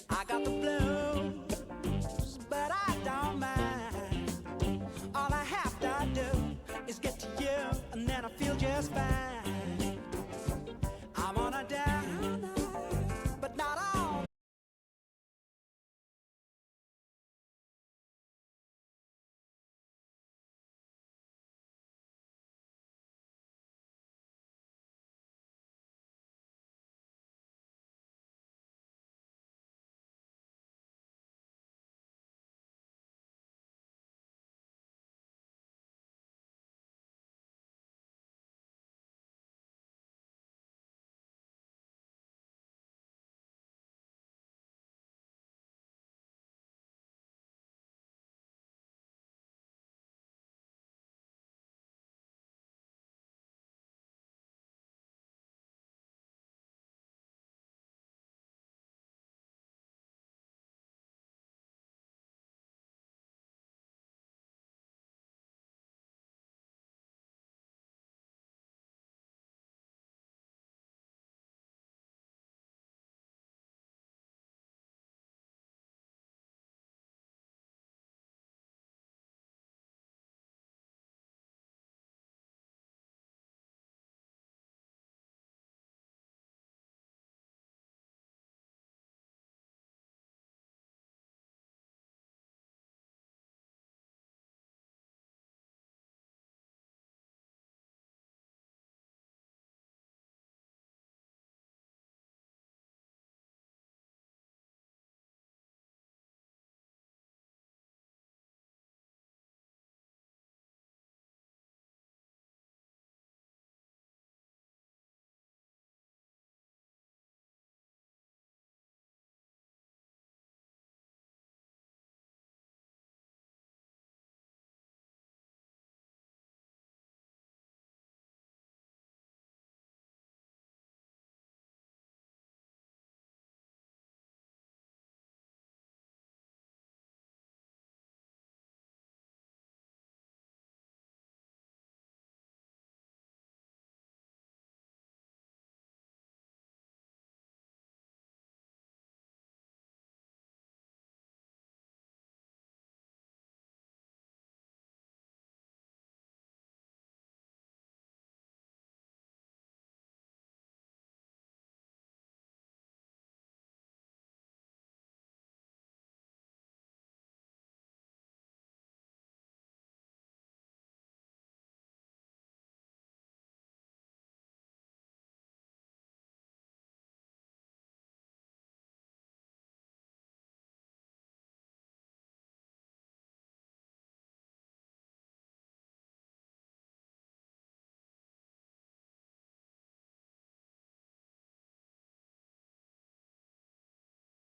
I got the blues, but I don't mind. All I have to do is get to you, and then I feel just fine. I'm on a down, but not all.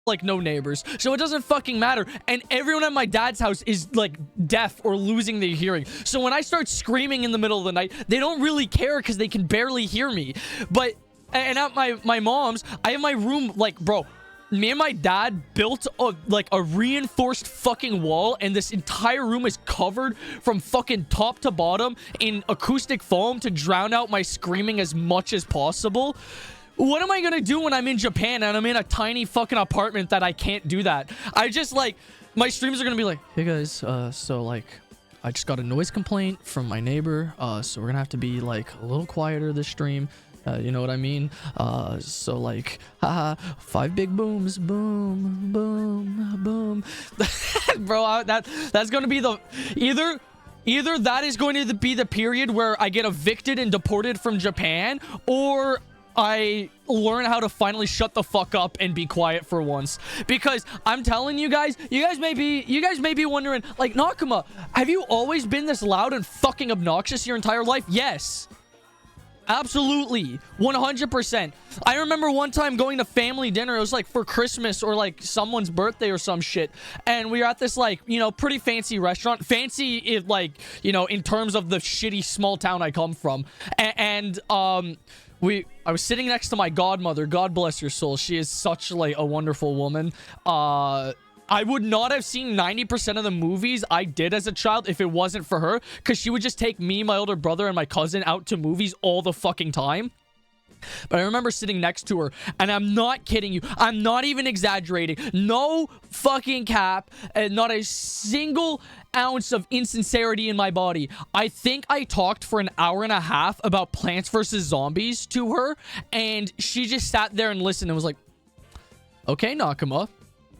Like no neighbors, so it doesn't fucking matter. And everyone at my dad's house is like deaf or losing their hearing, so when I start screaming in the middle of the night, they don't really care because they can barely hear me. But and at my mom's, I have my room, like, bro, me and my dad built a reinforced fucking wall, and this entire room is covered from fucking top to bottom in acoustic foam to drown out my screaming as much as possible. What am I gonna do when I'm in Japan and I'm in a tiny fucking apartment that I can't do that? I just, like, my streams are gonna be like, hey guys, so like, I just got a noise complaint from my neighbor, so we're gonna have to be like a little quieter this stream. You know what I mean? So like, haha, 5 big booms, boom, boom, boom. Bro, that's gonna be the either that is going to be the period where I get evicted and deported from Japan, or I learn how to finally shut the fuck up and be quiet for once. Because I'm telling you guys may be wondering, like, Nakama, have you always been this loud and fucking obnoxious your entire life? Yes. Absolutely. 100%. I remember one time going to family dinner. It was like for Christmas or like someone's birthday or some shit. And we were at this like, you know, pretty fancy restaurant. Fancy if like, you know, in terms of the shitty small town I come from. And I was sitting next to my godmother. God bless her soul. She is such like a wonderful woman. I would not have seen 90% of the movies I did as a child if it wasn't for her, because she would just take me, my older brother, and my cousin out to movies all the fucking time. But I remember sitting next to her, and I'm not kidding you. I'm not even exaggerating. No fucking cap, and not a single ounce of insincerity in my body. I think I talked for an hour and a half about Plants vs. Zombies to her, and she just sat there and listened and was like, okay, Nakama.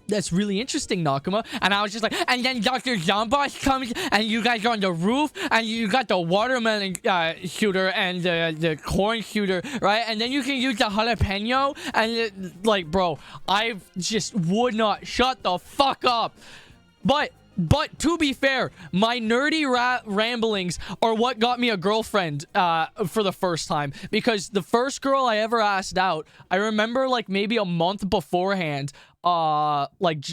That's really interesting, Nakama. And I was just like, and then Dr. Zomboss comes, and you guys are on the roof, and you got the watermelon shooter and the corn shooter, right? And then you can use the jalapeno, and like, bro, I just would not shut the fuck up. But to be fair, my nerdy ramblings are what got me a girlfriend for the first time. Because the first girl I ever asked out, I remember like maybe a month beforehand, like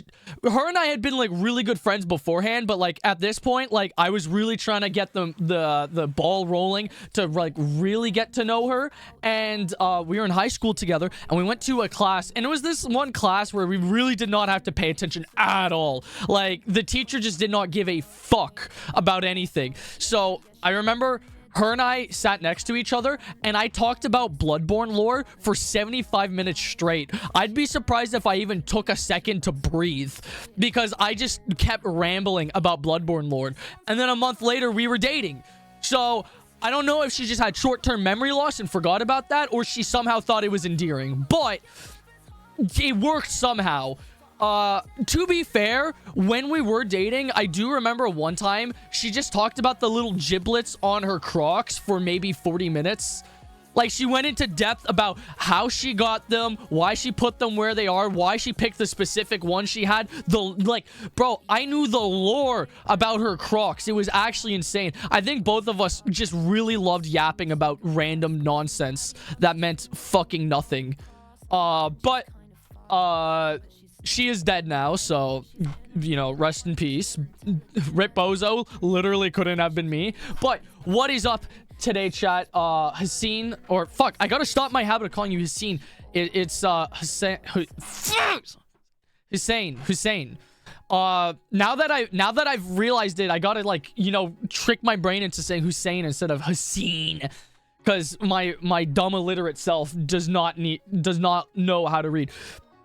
her and I had been like really good friends beforehand, but like at this point, like I was really trying to get the ball rolling to like really get to know her. And we were in high school together, and we went to a class, and it was this one class where we really did not have to pay attention at all. Like the teacher just did not give a fuck about anything. So I remember her and I sat next to each other, and I talked about Bloodborne lore for 75 minutes straight. I'd be surprised if I even took a second to breathe, because I just kept rambling about Bloodborne lore. And then a month later, we were dating. So I don't know if she just had short-term memory loss and forgot about that, or she somehow thought it was endearing. But it worked somehow. To be fair, when we were dating, I do remember one time she just talked about the little giblets on her Crocs for maybe 40 minutes. Like, she went into depth about how she got them, why she put them where they are, why she picked the specific one she had. Bro, I knew the lore about her Crocs. It was actually insane. I think both of us just really loved yapping about random nonsense that meant fucking nothing. She is dead now, so, you know, rest in peace. Rip Bozo, literally couldn't have been me. But what is up today, chat? Hussein, or fuck, I gotta stop my habit of calling you Hussein. It's Hussein. Hussein. Now that I've realized it, I gotta, like, you know, trick my brain into saying Hussein instead of Hussein, because my dumb illiterate self does not know how to read.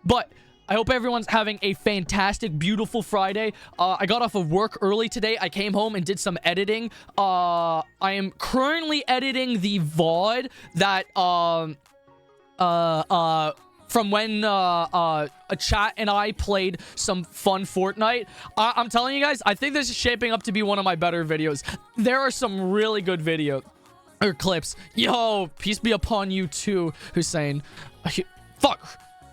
But I hope everyone's having a fantastic, beautiful Friday. I got off of work early today. I came home and did some editing. I am currently editing the VOD that, from when, a chat and I played some fun Fortnite. I'm telling you guys, I think this is shaping up to be one of my better videos. There are some really good clips. Yo, peace be upon you too, Hussein. Fuck.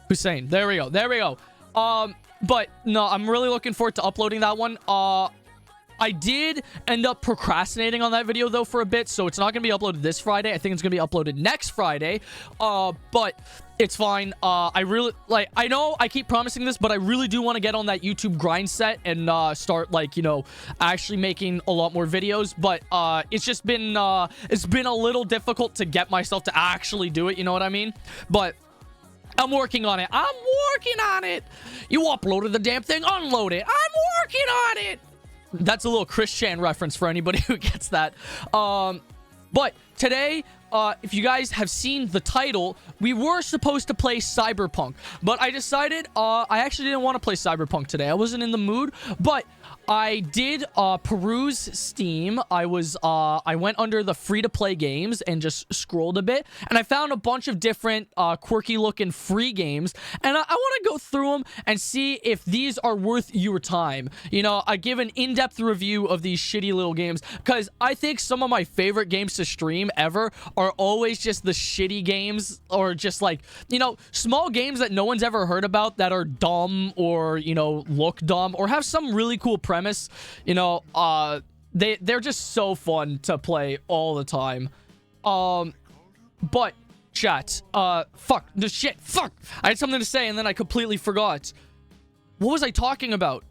Hussein. There we go. But no, I'm really looking forward to uploading that one. I did end up procrastinating on that video though for a bit, so it's not gonna be uploaded this Friday. I think it's gonna be uploaded next Friday. But it's fine. I really, like, I know I keep promising this, but I really do want to get on that YouTube grind set and start, like, you know, actually making a lot more videos. But it's just been it's been a little difficult to get myself to actually do it, you know what I mean? But I'm working on it. You uploaded the damn thing. Unload it. I'm working on it. That's a little Chris Chan reference for anybody who gets that. But today, if you guys have seen the title, we were supposed to play Cyberpunk. But I decided I actually didn't want to play Cyberpunk today. I wasn't in the mood. But I did peruse Steam. I went under the free-to-play games and just scrolled a bit, and I found a bunch of different quirky-looking free games, and I want to go through them and see if these are worth your time. You know, I give an in-depth review of these shitty little games, because I think some of my favorite games to stream stream ever are always just the shitty games, or just like, you know, small games that no one's ever heard about that are dumb, or, you know, look dumb, or have some really cool premise. You know, they're just so fun to play all the time. But chat, fuck the shit, fuck. I had something to say and then I completely forgot. What was I talking about?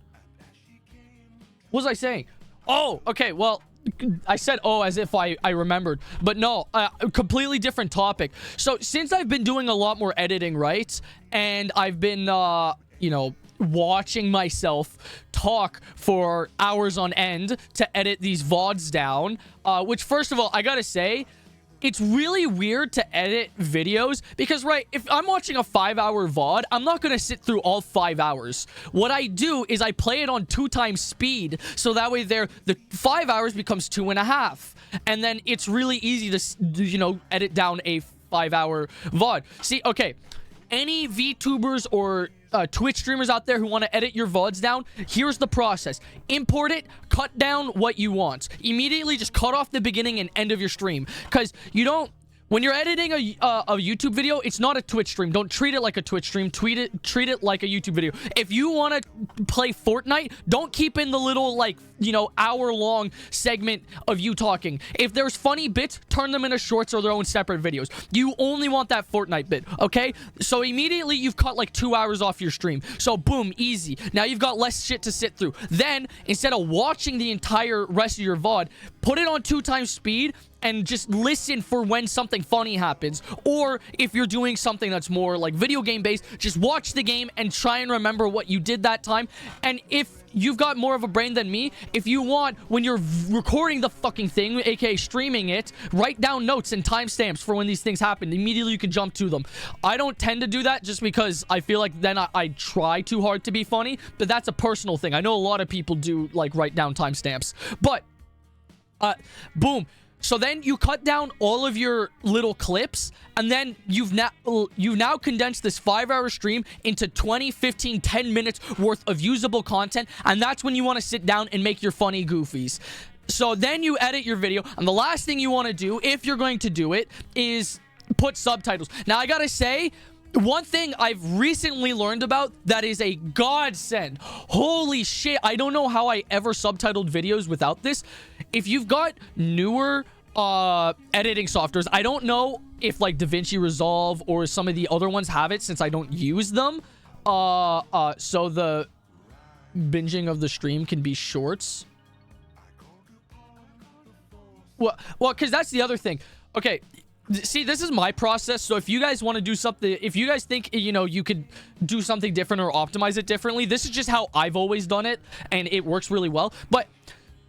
What was I saying? Oh, okay, well, I said oh as if I remembered, but no, a completely different topic. So since I've been doing a lot more editing, right, and I've been you know, watching myself talk for hours on end to edit these VODs down, which, first of all, I gotta say, it's really weird to edit videos because, right, if I'm watching a 5-hour VOD, I'm not going to sit through all 5 hours. What I do is I play it on 2 times speed, so that way the 5 hours becomes 2.5. And then it's really easy to, you know, edit down a 5-hour VOD. See, okay, any VTubers or Twitch streamers out there who want to edit your VODs down, here's the process. Import it, cut down what you want. Immediately just cut off the beginning and end of your stream. Because you don't... When you're editing a YouTube video, it's not a Twitch stream. Don't treat it like a Twitch stream. Treat it like a YouTube video. If you want to play Fortnite, don't keep in the little, like, you know, hour-long segment of you talking. If there's funny bits, turn them into shorts or their own separate videos. You only want that Fortnite bit, okay? So immediately you've cut like 2 hours off your stream. So boom, easy. Now you've got less shit to sit through. Then, instead of watching the entire rest of your VOD, put it on 2 times speed and just listen for when something funny happens. Or if you're doing something that's more like video game based, just watch the game and try and remember what you did that time. And if you've got more of a brain than me, if you want, when you're recording the fucking thing, aka streaming it, write down notes and timestamps for when these things happen. Immediately you can jump to them. I don't tend to do that just because I feel like then I try too hard to be funny, but that's a personal thing. I know a lot of people do, like, write down timestamps. But boom. So then you cut down all of your little clips, and then you've now condensed this 5-hour stream into 20, 15, 10 minutes worth of usable content, and that's when you want to sit down and make your funny goofies. So then you edit your video, and the last thing you want to do, if you're going to do it, is put subtitles. Now, I gotta say, one thing I've recently learned about that is a godsend. Holy shit, I don't know how I ever subtitled videos without this. If you've got newer editing softwares, I don't know if like DaVinci Resolve or some of the other ones have it since I don't use them. So the binging of the stream can be shorts. Well, because that's the other thing. Okay, see, this is my process. So if you guys want to do something, if you guys think, you know, you could do something different or optimize it differently, this is just how I've always done it, and it works really well. But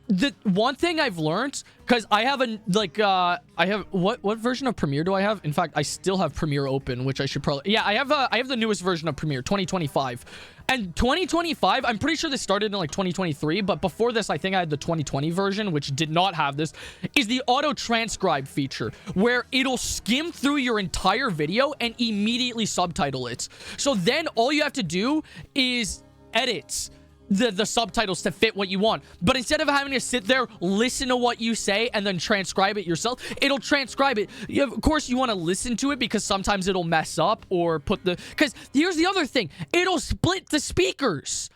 the one thing I've learned, because I have a, like, I have, what version of Premiere do I have? In fact, I still have Premiere open, which I should probably, yeah, I have the newest version of Premiere, 2025. And 2025, I'm pretty sure this started in like 2023, but before this, I think I had the 2020 version, which did not have this, is the auto transcribe feature, where it'll skim through your entire video and immediately subtitle it. So then all you have to do is edit the subtitles to fit what you want. But instead of having to sit there, listen to what you say, and then transcribe it yourself, it'll transcribe it. Of course, you want to listen to it because sometimes it'll mess up or put the... Because here's the other thing. It'll split the speakers.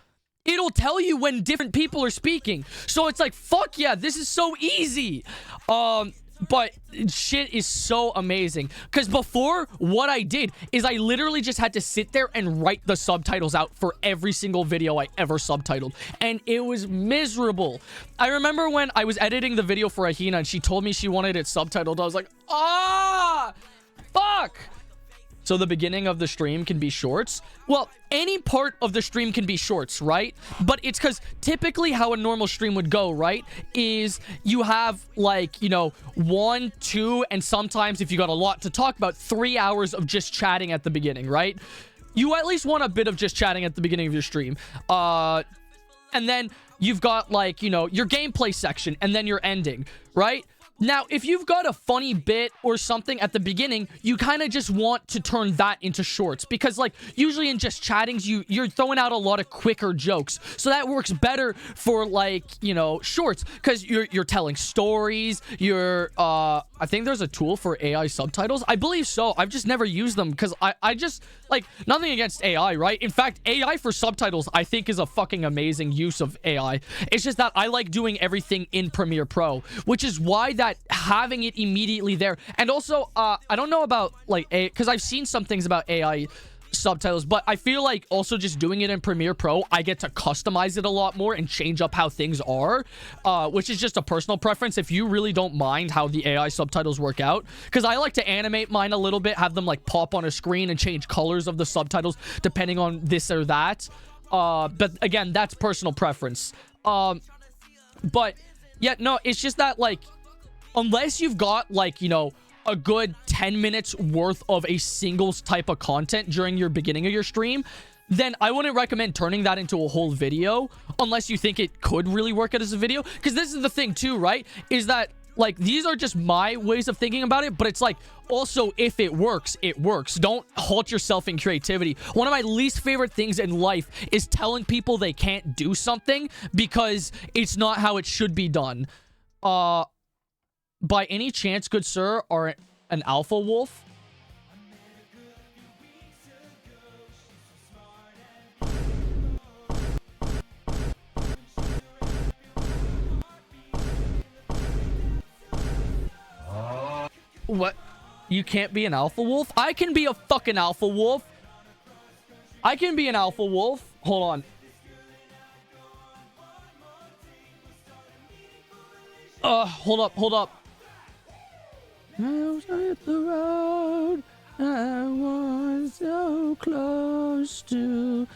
It'll tell you when different people are speaking. So it's like, fuck yeah, this is so easy. But shit is so amazing. Because before, what I did is I literally just had to sit there and write the subtitles out for every single video I ever subtitled. And it was miserable. I remember when I was editing the video for Ahina and she told me she wanted it subtitled. I was like, ah, fuck. So the beginning of the stream can be shorts. Well, any part of the stream can be shorts, right? But it's because typically how a normal stream would go, right, is you have like, you know, 1, 2, and sometimes if you got a lot to talk about, 3 hours of just chatting at the beginning, right? You at least want a bit of just chatting at the beginning of your stream. And then you've got like, you know, your gameplay section and then your ending, right? Now, if you've got a funny bit or something at the beginning, you kind of just want to turn that into shorts because, like, usually in just chattings, you're throwing out a lot of quicker jokes. So that works better for, like, you know, shorts because you're telling stories. I think there's a tool for AI subtitles. I believe so. I've just never used them because I just, like, nothing against AI, right? In fact, AI for subtitles, I think, is a fucking amazing use of AI. It's just that I like doing everything in Premiere Pro, which is why that having it immediately there. And also, I don't know about, like, because I've seen some things about AI subtitles, but I feel like also just doing it in Premiere Pro, I get to customize it a lot more and change up how things are, which is just a personal preference if you really don't mind how the AI subtitles work out, because I like to animate mine a little bit, have them like pop on a screen and change colors of the subtitles depending on this or that, but again, that's personal preference. But yeah, no, it's just that, like, unless you've got, like, you know, a good 10 minutes worth of a single type of content during your beginning of your stream, then I wouldn't recommend turning that into a whole video unless you think it could really work out as a video. Because this is the thing too, right? Is that, like, these are just my ways of thinking about it, but it's like, also, if it works, it works. Don't halt yourself in creativity. One of my least favorite things in life is telling people they can't do something because it's not how it should be done. By any chance, good sir, are an alpha wolf? What? You can't be an alpha wolf? I can be a fucking alpha wolf. I can be an alpha wolf. Hold on. Hold up. I was at the road. I was so close to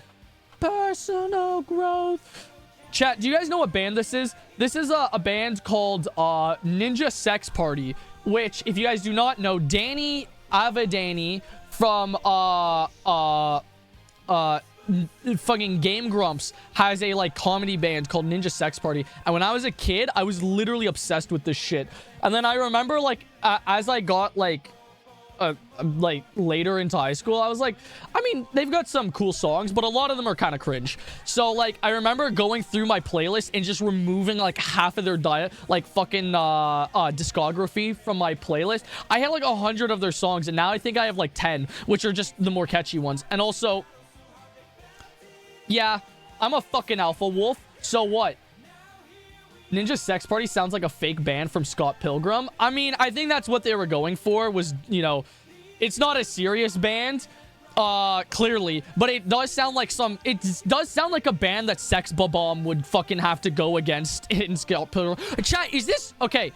personal growth. Chat, do you guys know what band this is? This is a band called Ninja Sex Party, which, if you guys do not know, Danny Avadani from fucking Game Grumps has a, like, comedy band called Ninja Sex Party, and when I was a kid, I was literally obsessed with this shit. And then I remember, like, as I got, like later into high school, I was like, I mean, they've got some cool songs, but a lot of them are kind of cringe. So, like, I remember going through my playlist and just removing, like, half of their fucking discography from my playlist. I had, like, 100 of their songs, and now I think I have, like, 10, which are just the more catchy ones. And also, yeah, I'm a fucking alpha wolf. So what? Ninja Sex Party sounds like a fake band from Scott Pilgrim. I mean, I think that's what they were going for, was, you know, it's not a serious band, clearly, but it does sound like a band that Sex Bob-omb would fucking have to go against in Scott Pilgrim. Chat, is this... Okay,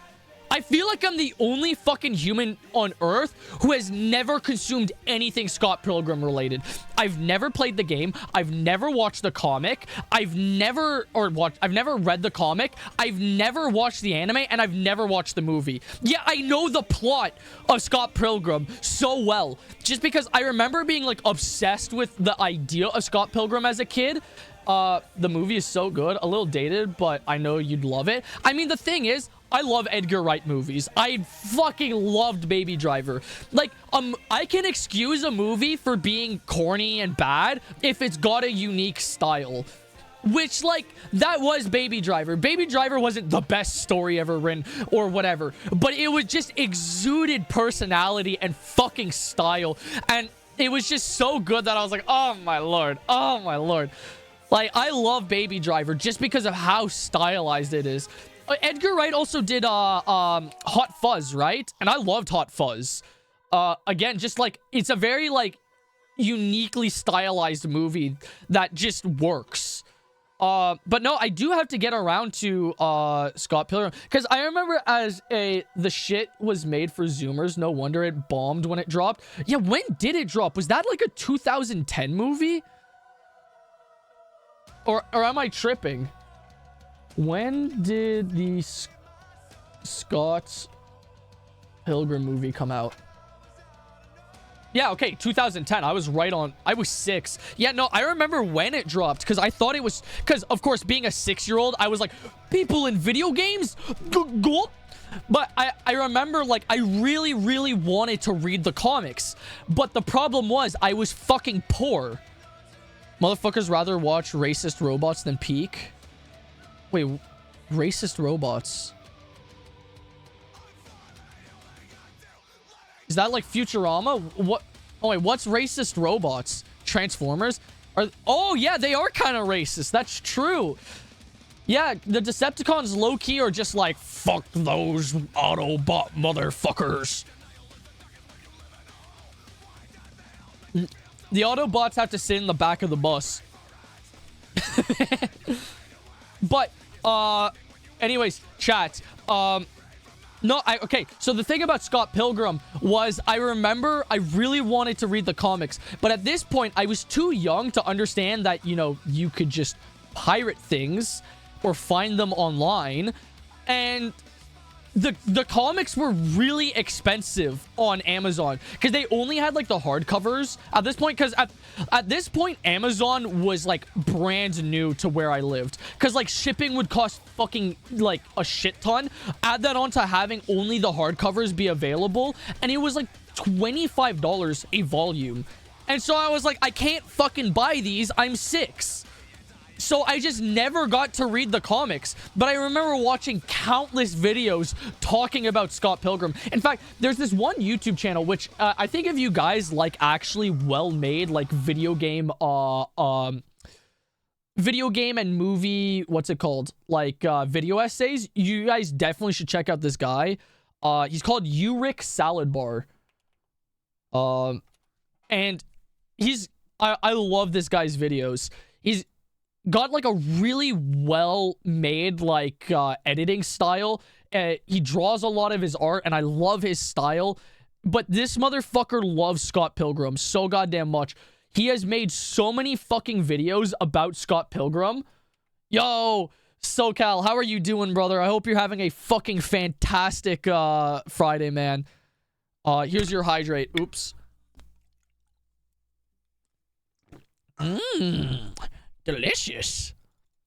I feel like I'm the only fucking human on Earth who has never consumed anything Scott Pilgrim related. I've never played the game. I've never watched the comic. I've never read the comic. I've never watched the anime, and I've never watched the movie. Yeah, I know the plot of Scott Pilgrim so well, just because I remember being, like, obsessed with the idea of Scott Pilgrim as a kid. The movie is so good. A little dated, but I know you'd love it. I mean, the thing is, I love Edgar Wright movies. I fucking loved Baby Driver. Like, I can excuse a movie for being corny and bad if it's got a unique style. Which, like, that was Baby Driver. Baby Driver wasn't the best story ever written or whatever, but it was just exuded personality and fucking style. And it was just so good that I was like, oh my lord. Oh my lord. Like, I love Baby Driver just because of how stylized it is. Edgar Wright also did Hot Fuzz, right? And I loved Hot Fuzz. Again, just, like, it's a very, like, uniquely stylized movie that just works. But no, I do have to get around to Scott Pilgrim, because I remember the shit was made for Zoomers. No wonder it bombed when it dropped. Yeah, when did it drop? Was that like a 2010 movie? Or am I tripping? When did the Scott Pilgrim movie come out? Yeah, okay, 2010. I was right on. I was 6. Yeah, no, I remember when it dropped, because I thought it was... Because, of course, being a 6-year-old, I was like, people in video games? But I remember, like, I really, really wanted to read the comics. But the problem was, I was fucking poor. Motherfuckers rather watch racist robots than Peak. Wait, racist robots. Is that like Futurama? What? Oh wait, what's racist robots? Transformers? Oh yeah, they are kind of racist. That's true. Yeah, the Decepticons low-key are just like, fuck those Autobot motherfuckers. The Autobots have to sit in the back of the bus. But, anyways, chat, no, okay, so the thing about Scott Pilgrim was I remember I really wanted to read the comics, but at this point, I was too young to understand that, you know, you could just pirate things or find them online, and the comics were really expensive on Amazon because they only had like the hardcovers at this point, because at this point Amazon was like brand new to where I lived, because like shipping would cost fucking like a shit ton. Add that on to having only the hardcovers be available, and it was like $25 a volume. And so I was like, I can't fucking buy these, I'm 6. So I just never got to read the comics. But I remember watching countless videos talking about Scott Pilgrim. In fact, there's this one YouTube channel, which I think if you guys like actually well-made, like video game and movie, what's it called? Like video essays, you guys definitely should check out this guy. He's called Uric Salad Bar. And I love this guy's videos. He's got like a really well-made like editing style. He draws a lot of his art and I love his style, but this motherfucker loves Scott Pilgrim so goddamn much. He has made so many fucking videos about Scott Pilgrim. Yo, SoCal, how are you doing, brother? I hope you're having a fucking fantastic Friday, man. Here's your hydrate. Oops. Delicious.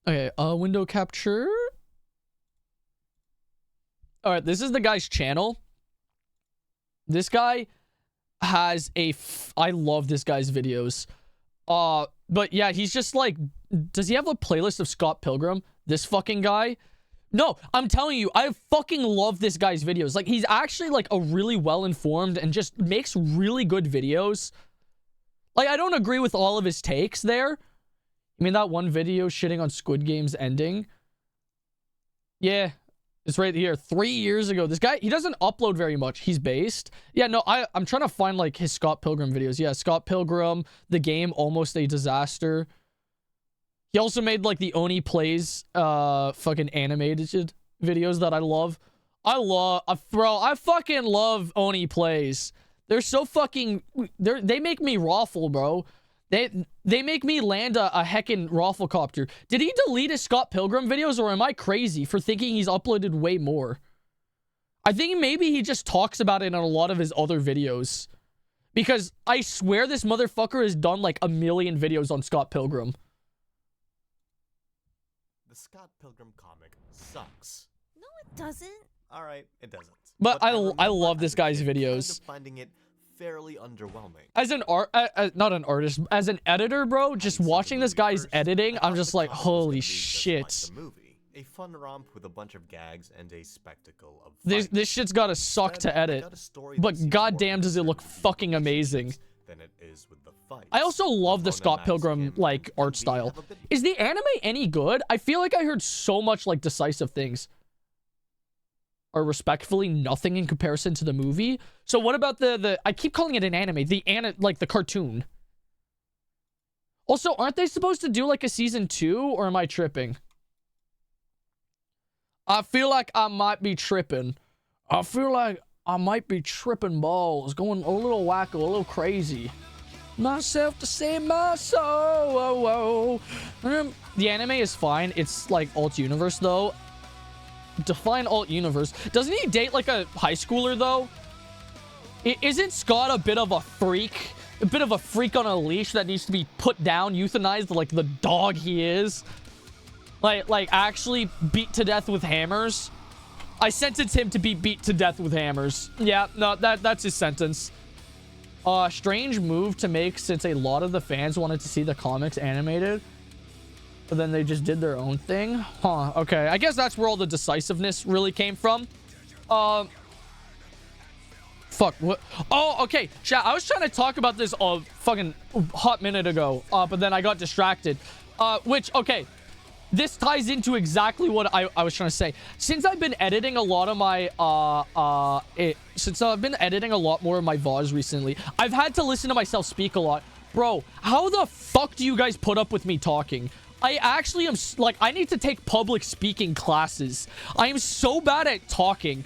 Okay, window capture. All right, this is the guy's channel. This guy has I love this guy's videos. But yeah, he's just like, does he have a playlist of Scott Pilgrim? This fucking guy? No, I'm telling you, I fucking love this guy's videos. Like, he's actually like a really well-informed and just makes really good videos. Like, I don't agree with all of his takes there. I mean, that one video shitting on Squid Game's ending? Yeah, it's right here. 3 years ago. This guy, he doesn't upload very much. He's based. Yeah, no, I'm trying to find, like, his Scott Pilgrim videos. Yeah, Scott Pilgrim, the game, Almost a Disaster. He also made, like, the Oni Plays, fucking animated videos that I love. Bro, I fucking love Oni Plays. They're so fucking, they make me raffle, bro. They make me land a heckin' Rafflecopter. Did he delete his Scott Pilgrim videos, or am I crazy for thinking he's uploaded way more? I think maybe he just talks about it in a lot of his other videos. Because I swear this motherfucker has done like 1 million videos on Scott Pilgrim. The Scott Pilgrim comic sucks. No, it doesn't. All right, it doesn't. But I love this guy's videos. Kind of finding it fairly underwhelming. As an not an artist, as an editor, bro, just watching this guy's editing, I'm just like, holy shit. A fun romp with a bunch of gags and a spectacle of this shit's gotta suck to edit. But goddamn does it look fucking amazing. Than it is with the fight. I also love the Scott Pilgrim like art style. Is the anime any good? I feel like I heard so much like decisive things. Or respectfully nothing in comparison to the movie. So what about the I keep calling it an anime, like the cartoon. Also, aren't they supposed to do like a season 2, or am I tripping? I feel like I might be tripping. I feel like I might be tripping balls, going a little wacko, a little crazy. Myself to save my soul. The anime is fine. It's like alt universe though. Define alt universe. Doesn't he date like a high schooler though? Isn't Scott a bit of a freak? A bit of a freak on a leash that needs to be put down, euthanized like the dog he is? Like actually beat to death with hammers? I sentence him to be beat to death with hammers. Yeah, no, that's his sentence. Strange move to make since a lot of the fans wanted to see the comics animated. But then they just did their own thing. Huh, okay. I guess that's where all the decisiveness really came from. Fuck, what? Oh, okay. Chat, I was trying to talk about this a fucking hot minute ago, but then I got distracted. Okay. This ties into exactly what I was trying to say. Since I've been editing a lot of my, since I've been editing a lot more of my VODs recently, I've had to listen to myself speak a lot. Bro, how the fuck do you guys put up with me talking? I actually am, like, I need to take public speaking classes. I am so bad at talking.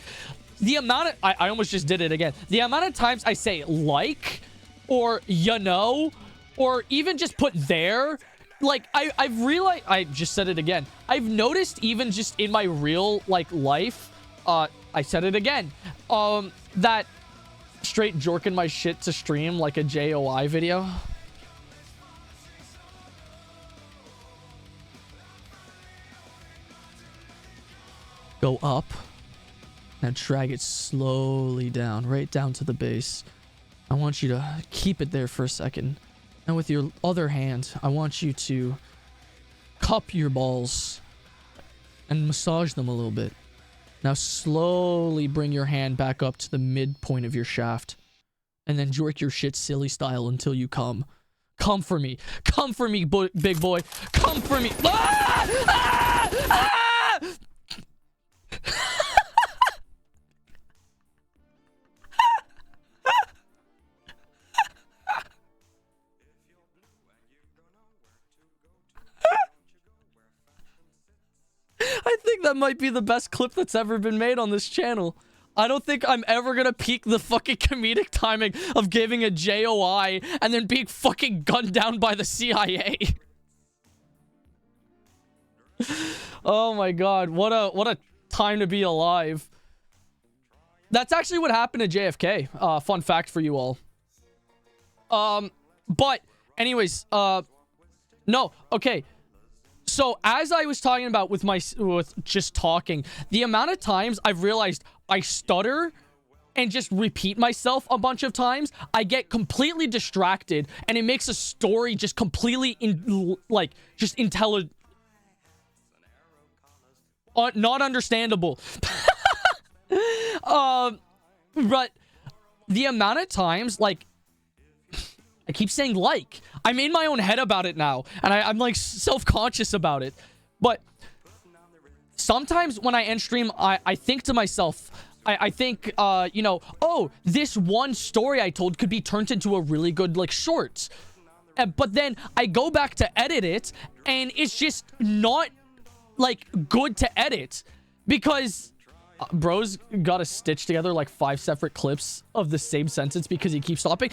The amount of, I almost just did it again. The amount of times I say like, or you know, or even just put there, like, I've realized, I just said it again. I've noticed even just in my real, like, life, I said it again, that straight jorking my shit to stream like a JOI video. Go up. Now drag it slowly down, right down to the base. I want you to keep it there for a second. And with your other hand, I want you to cup your balls and massage them a little bit. Now slowly bring your hand back up to the midpoint of your shaft. And then jerk your shit silly style until you come. Come for me. Come for me, big boy. Come for me. Ah! Ah! Ah! I think that might be the best clip that's ever been made on this channel. I don't think I'm ever gonna peak the fucking comedic timing of giving a JOI and then being fucking gunned down by the CIA. Oh my god, what a time to be alive. That's actually what happened to JFK. Fun fact for you all. But anyways, no, okay. So as I was talking about with just talking, the amount of times I've realized I stutter and just repeat myself a bunch of times, I get completely distracted and it makes a story just completely just intelligent, not understandable. But the amount of times, like, I keep saying like. I'm in my own head about it now. And I'm like self-conscious about it. But sometimes when I end stream, I think to myself, I think, you know, oh, this one story I told could be turned into a really good, like, short. But then I go back to edit it and it's just not, like, good to edit. Because bro's got to stitch together like 5 separate clips of the same sentence because he keeps stopping.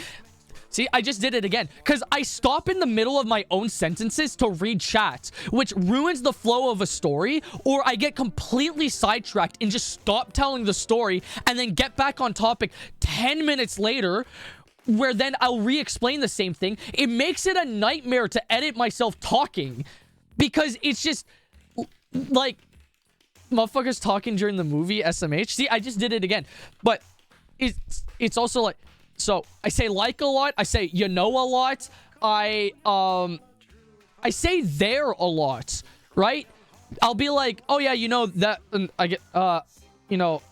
See, I just did it again. Because I stop in the middle of my own sentences to read chat, which ruins the flow of a story, or I get completely sidetracked and just stop telling the story and then get back on topic 10 minutes later, where then I'll re-explain the same thing. It makes it a nightmare to edit myself talking because it's just, like, motherfuckers talking during the movie SMH. See, I just did it again. But it's also like, so I say like a lot. I say you know a lot. I say there a lot, right? I'll be like, oh yeah, you know that, and I get you know,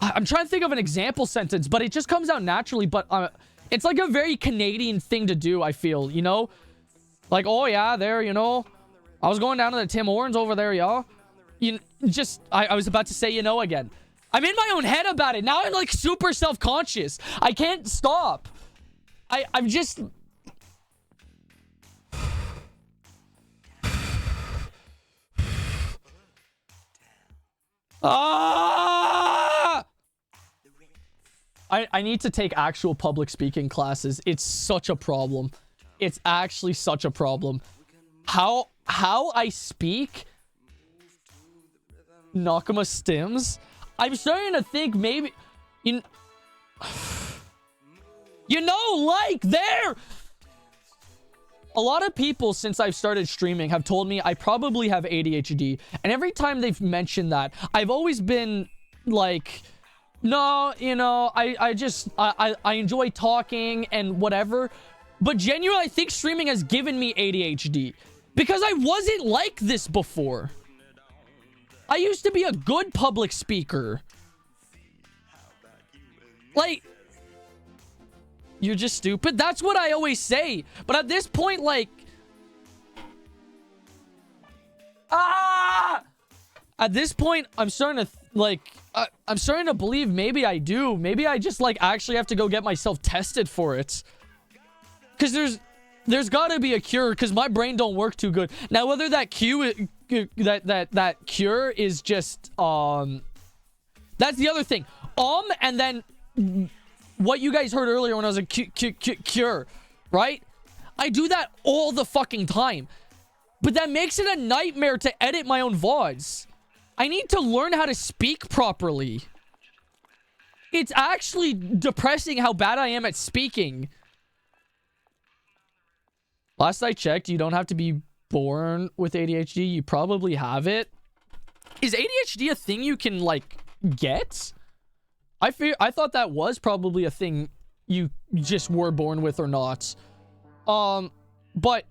I'm trying to think of an example sentence, but it just comes out naturally. But it's like a very Canadian thing to do, I feel, you know, like, oh yeah, there, you know, I was going down to the Tim Hortons over there, y'all. You just, I was about to say, you know, again. I'm in my own head about it. Now I'm like super self-conscious. I can't stop. I'm just... Ah! I need to take actual public speaking classes. It's such a problem. It's actually such a problem. How I speak Nakama stims. I'm starting to think maybe you know, like there. A lot of people since I've started streaming have told me I probably have ADHD. And every time they've mentioned that, I've always been like, no, you know, I enjoy talking and whatever. But genuinely, I think streaming has given me ADHD. Because I wasn't like this before. I used to be a good public speaker. Like, you're just stupid. That's what I always say. But at this point, like... At this point, I'm starting to, I'm starting to believe maybe I do. Maybe I just, like, actually have to go get myself tested for it. Because there's gotta be a cure, because my brain don't work too good. Now, whether that that cure is just, that's the other thing. And then... what you guys heard earlier when I was a cure, right? I do that all the fucking time. But that makes it a nightmare to edit my own VODs. I need to learn how to speak properly. It's actually depressing how bad I am at speaking. Last I checked, you don't have to be born with ADHD. You probably have it. Is ADHD a thing you can, like, get? I thought that was probably a thing you just were born with or not. But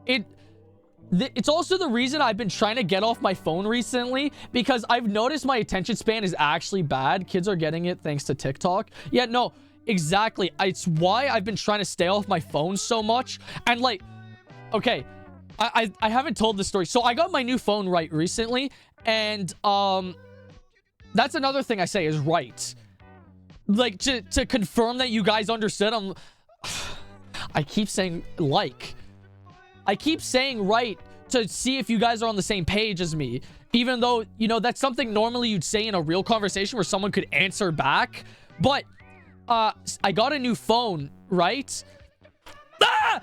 it's also the reason I've been trying to get off my phone recently, because I've noticed my attention span is actually bad. Kids are getting it thanks to TikTok. Yeah, no, exactly. It's why I've been trying to stay off my phone so much. And like, okay, I haven't told this story. So I got my new phone right recently, and that's another thing I say is right. Like, to confirm that you guys understood, I keep saying like. I keep saying right to see if you guys are on the same page as me. Even though, you know, that's something normally you'd say in a real conversation where someone could answer back. But, I got a new phone, right? I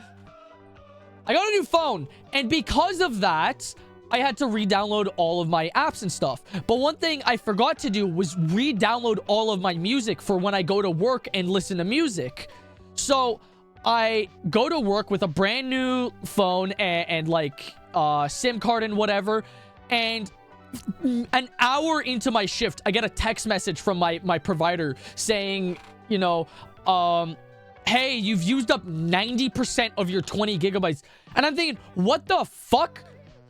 got a new phone. And because of that... I had to re-download all of my apps and stuff. But one thing I forgot to do was re-download all of my music for when I go to work and listen to music. So I go to work with a brand new phone and like SIM card and whatever. And an hour into my shift, I get a text message from my provider saying, you know, hey, you've used up 90% of your 20 gigabytes. And I'm thinking, what the fuck?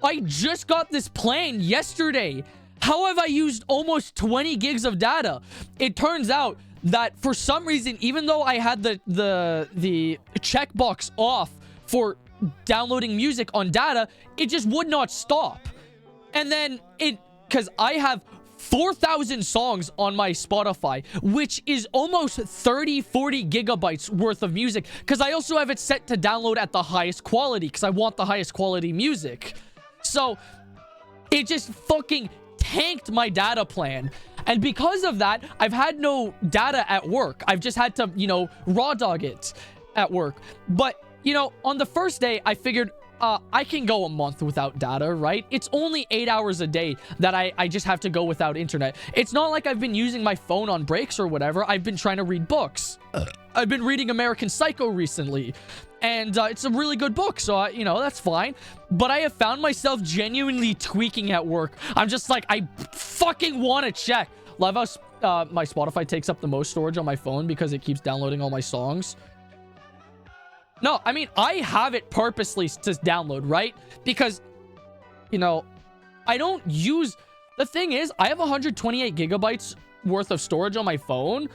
I just got this plan yesterday. How have I used almost 20 gigs of data? It turns out that for some reason, even though I had the checkbox off for downloading music on data, it just would not stop. And then because I have 4,000 songs on my Spotify, which is almost 30-40 gigabytes worth of music, because I also have it set to download at the highest quality, because I want the highest quality music. So, it just fucking tanked my data plan. And because of that, I've had no data at work. I've just had to, you know, raw dog it at work. But, you know, on the first day, I figured I can go a month without data, right? It's only 8 hours a day that I just have to go without internet. It's not like I've been using my phone on breaks or whatever. I've been trying to read books. I've been reading American Psycho recently. And it's a really good book, so, you know, that's fine. But I have found myself genuinely tweaking at work. I'm just like, I fucking want to check. Love how my Spotify takes up the most storage on my phone because it keeps downloading all my songs. No, I mean, I have it purposely to download, right? Because, you know, I don't use... The thing is, I have 128 gigabytes worth of storage on my phone,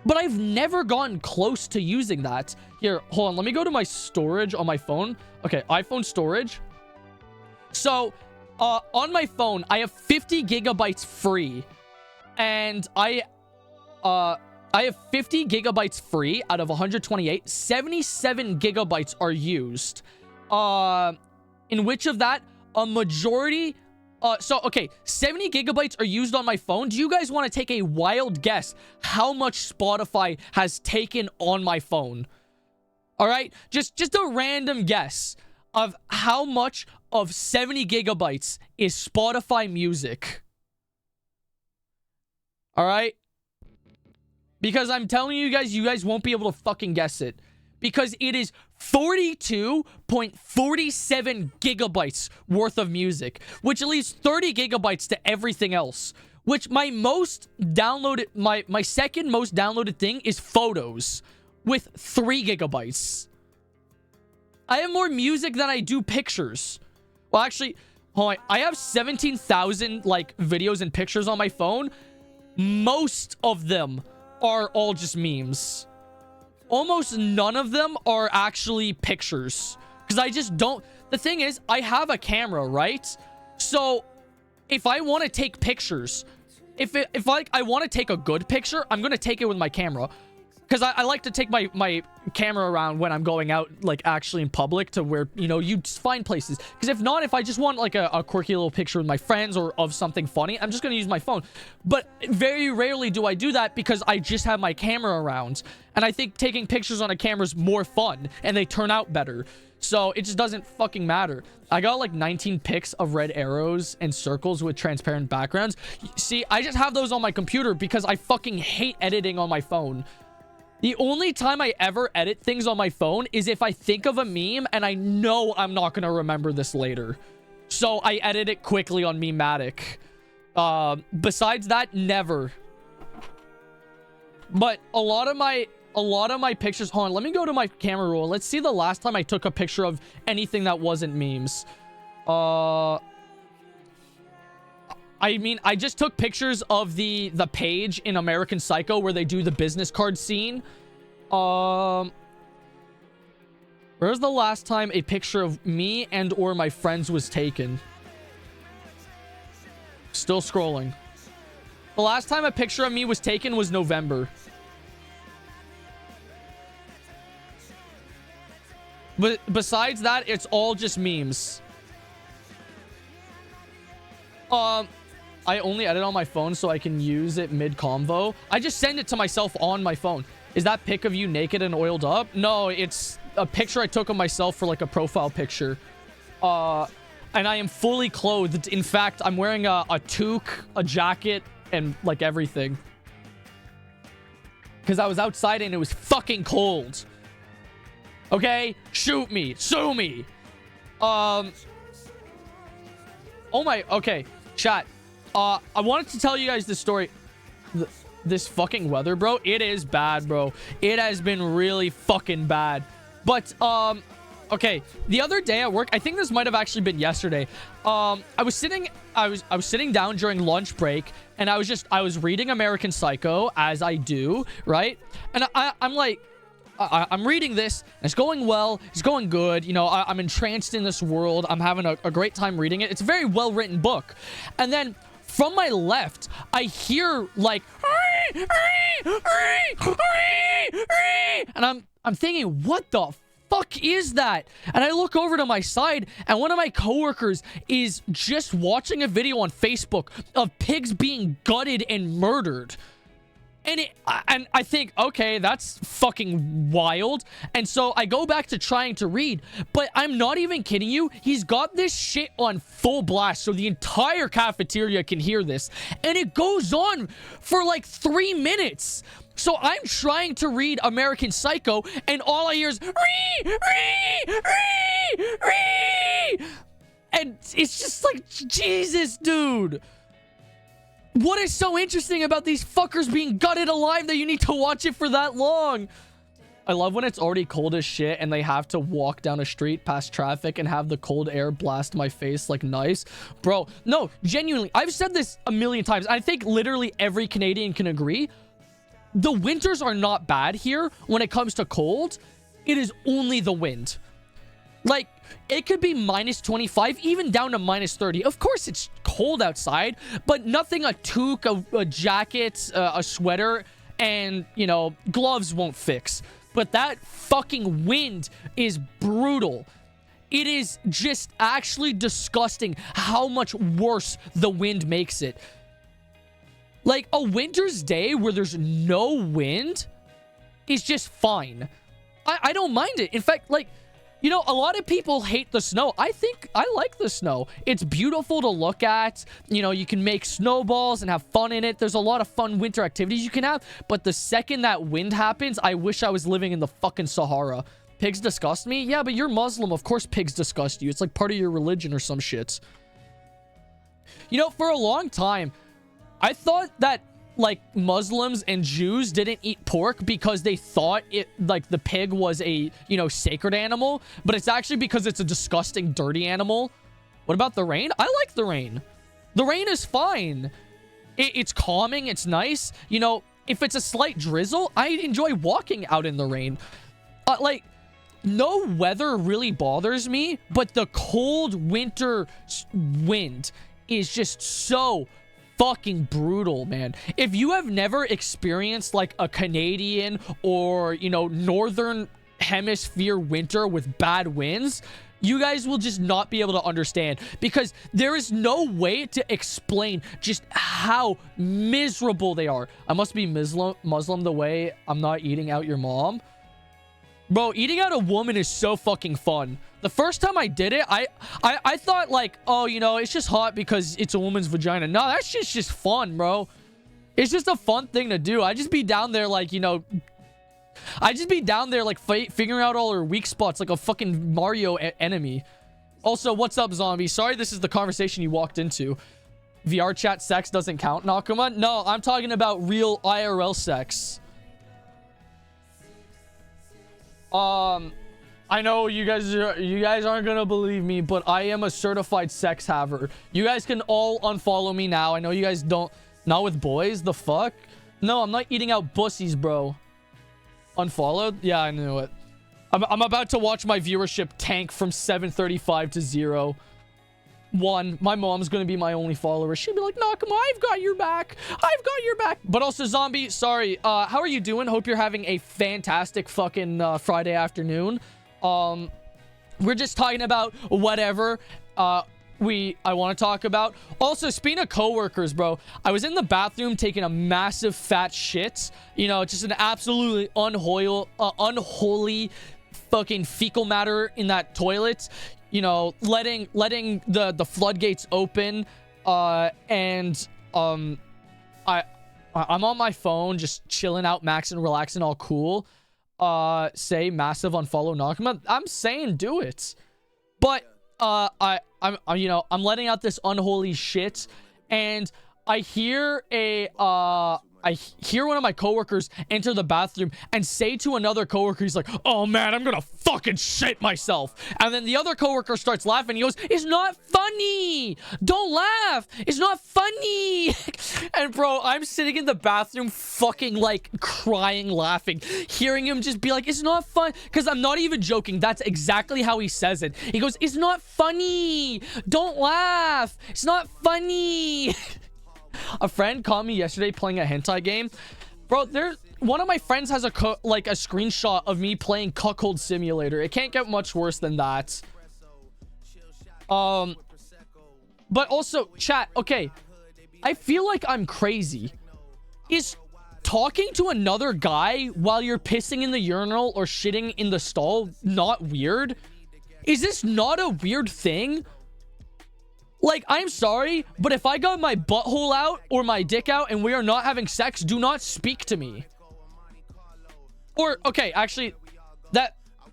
but I've never gotten close to using that. Here, hold on. Let me go to my storage on my phone. Okay, iPhone storage. So, on my phone, I have 50 gigabytes free. And I have 50 gigabytes free out of 128. 77 gigabytes are used. In which of that, a majority... okay, 70 gigabytes are used on my phone. Do you guys want to take a wild guess how much Spotify has taken on my phone? All right? Just a random guess of how much of 70 gigabytes is Spotify music. All right? Because I'm telling you guys won't be able to fucking guess it. Because it is 42.47 gigabytes worth of music, which leaves 30 gigabytes to everything else. Which my second most downloaded thing is photos with 3 gigabytes. I have more music than I do pictures. Well, actually, hold on. I have 17,000 like videos and pictures on my phone. Most of them are all just memes. Almost none of them are actually pictures. Because I just don't... The thing is, I have a camera, right? So, if I want to take pictures... If I want to take a good picture, I'm going to take it with my camera. Because I like to take my camera around when I'm going out, like, actually in public to where, you know, you find places. Because if not, if I just want, like, a quirky little picture with my friends or of something funny, I'm just going to use my phone. But very rarely do I do that because I just have my camera around. And I think taking pictures on a camera is more fun and they turn out better. So it just doesn't fucking matter. I got like 19 pics of red arrows and circles with transparent backgrounds. See, I just have those on my computer because I fucking hate editing on my phone. The only time I ever edit things on my phone is if I think of a meme and I know I'm not going to remember this later. So I edit it quickly on Memematic. Besides that, never. But a lot of my pictures... Hold on, let me go to my camera roll. Let's see the last time I took a picture of anything that wasn't memes. I mean, I just took pictures of the page in American Psycho where they do the business card scene. Where's the last time a picture of me and or my friends was taken? Still scrolling. The last time a picture of me was taken was November. But besides that, it's all just memes. I only edit on my phone so I can use it mid-convo. I just send it to myself on my phone. Is that pic of you naked and oiled up? No, it's a picture I took of myself for like a profile picture. And I am fully clothed. In fact, I'm wearing a toque, a jacket, and like everything. Because I was outside and it was fucking cold. Okay? Shoot me. Sue me. Oh my... Okay. Chat. I wanted to tell you guys this story. This fucking weather, bro. It is bad, bro. It has been really fucking bad. But, okay. The other day at work, I think this might have actually been yesterday. I was sitting down during lunch break, and I was reading American Psycho, as I do, right? And I'm like... I'm reading this, and it's going well. It's going good. You know, I'm entranced in this world. I'm having a great time reading it. It's a very well-written book. And then from my left, I hear like, and I'm thinking, what the fuck is that? And I look over to my side, and one of my coworkers is just watching a video on Facebook of pigs being gutted and murdered. And I think, okay, that's fucking wild. And so I go back to trying to read, but I'm not even kidding you. He's got this shit on full blast so the entire cafeteria can hear this. And it goes on for like 3 minutes. So I'm trying to read American Psycho, and all I hear is, and it's just like, Jesus, dude. What is so interesting about these fuckers being gutted alive that you need to watch it for that long? I love when it's already cold as shit and they have to walk down a street past traffic and have the cold air blast my face like nice. Bro, no, genuinely, I've said this a million times. I think literally every Canadian can agree. The winters are not bad here when it comes to cold. It is only the wind. Like, it could be minus 25, even down to minus 30. Of course, it's cold outside, but nothing a toque, a jacket, a sweater, and, you know, gloves won't fix. But that fucking wind is brutal. It is just actually disgusting how much worse the wind makes it. Like, a winter's day where there's no wind is just fine. I don't mind it. In fact, like... You know, a lot of people hate the snow. I think I like the snow. It's beautiful to look at. You know, you can make snowballs and have fun in it. There's a lot of fun winter activities you can have. But the second that wind happens, I wish I was living in the fucking Sahara. Pigs disgust me? Yeah, but you're Muslim. Of course pigs disgust you. It's like part of your religion or some shit. You know, for a long time, I thought that, like, Muslims and Jews didn't eat pork because they thought it, like, the pig was a, you know, sacred animal. But it's actually because it's a disgusting, dirty animal. What about the rain? I like the rain. The rain is fine. It's calming. It's nice. You know, if it's a slight drizzle, I enjoy walking out in the rain. Like, no weather really bothers me, but the cold winter wind is just so fucking brutal, man. If you have never experienced like a Canadian or, you know, northern hemisphere winter with bad winds, you guys will just not be able to understand, because there is no way to explain just how miserable they are. I must be Muslim the way I'm not eating out your mom. Bro, eating out a woman is so fucking fun. The first time I did it, I thought like, oh, you know, it's just hot because it's a woman's vagina. No, that shit's just fun, bro. It's just a fun thing to do. I just be down there like, you know, I just be down there like figuring out all her weak spots like a fucking Mario enemy. Also, what's up, zombie? Sorry, this is the conversation you walked into. VR chat sex doesn't count, Nakuma. No, I'm talking about real IRL sex. I know you guys aren't gonna believe me, but I am a certified sex haver. You guys can all unfollow me now. I know you guys don't. Not with boys. The fuck? No, I'm not eating out bussies, bro. Unfollowed? Yeah, I knew it. I'm about to watch my viewership tank from 735 to 0. My mom's gonna be my only follower. She'll be like, Nakuma, I've got your back. I've got your back. But also, zombie, sorry. How are you doing? Hope you're having a fantastic fucking Friday afternoon. We're just talking about whatever I want to talk about. Also, speaking of coworkers, bro, I was in the bathroom taking a massive fat shit. You know, just an absolutely unholy fucking fecal matter in that toilet. You know, letting the floodgates open. And I'm on my phone, just chilling out, maxing, relaxing, all cool. Say massive unfollow Nakuma. I'm saying do it. But I'm you know, I'm letting out this unholy shit, and I hear one of my coworkers enter the bathroom and say to another coworker, he's like, oh man, I'm gonna fucking shit myself. And then the other coworker starts laughing. He goes, it's not funny. Don't laugh. It's not funny. And bro, I'm sitting in the bathroom fucking like crying, laughing, hearing him just be like, it's not fun. Because I'm not even joking. That's exactly how he says it. He goes, it's not funny. Don't laugh. It's not funny. A friend caught me yesterday playing a hentai game. Bro, one of my friends has a screenshot of me playing Cuckold Simulator. It can't get much worse than that. But also, chat, okay. I feel like I'm crazy. Is talking to another guy while you're pissing in the urinal or shitting in the stall not weird? Is this not a weird thing? Like, I'm sorry, but if I got my butthole out or my dick out and we are not having sex, do not speak to me. Or, okay, actually,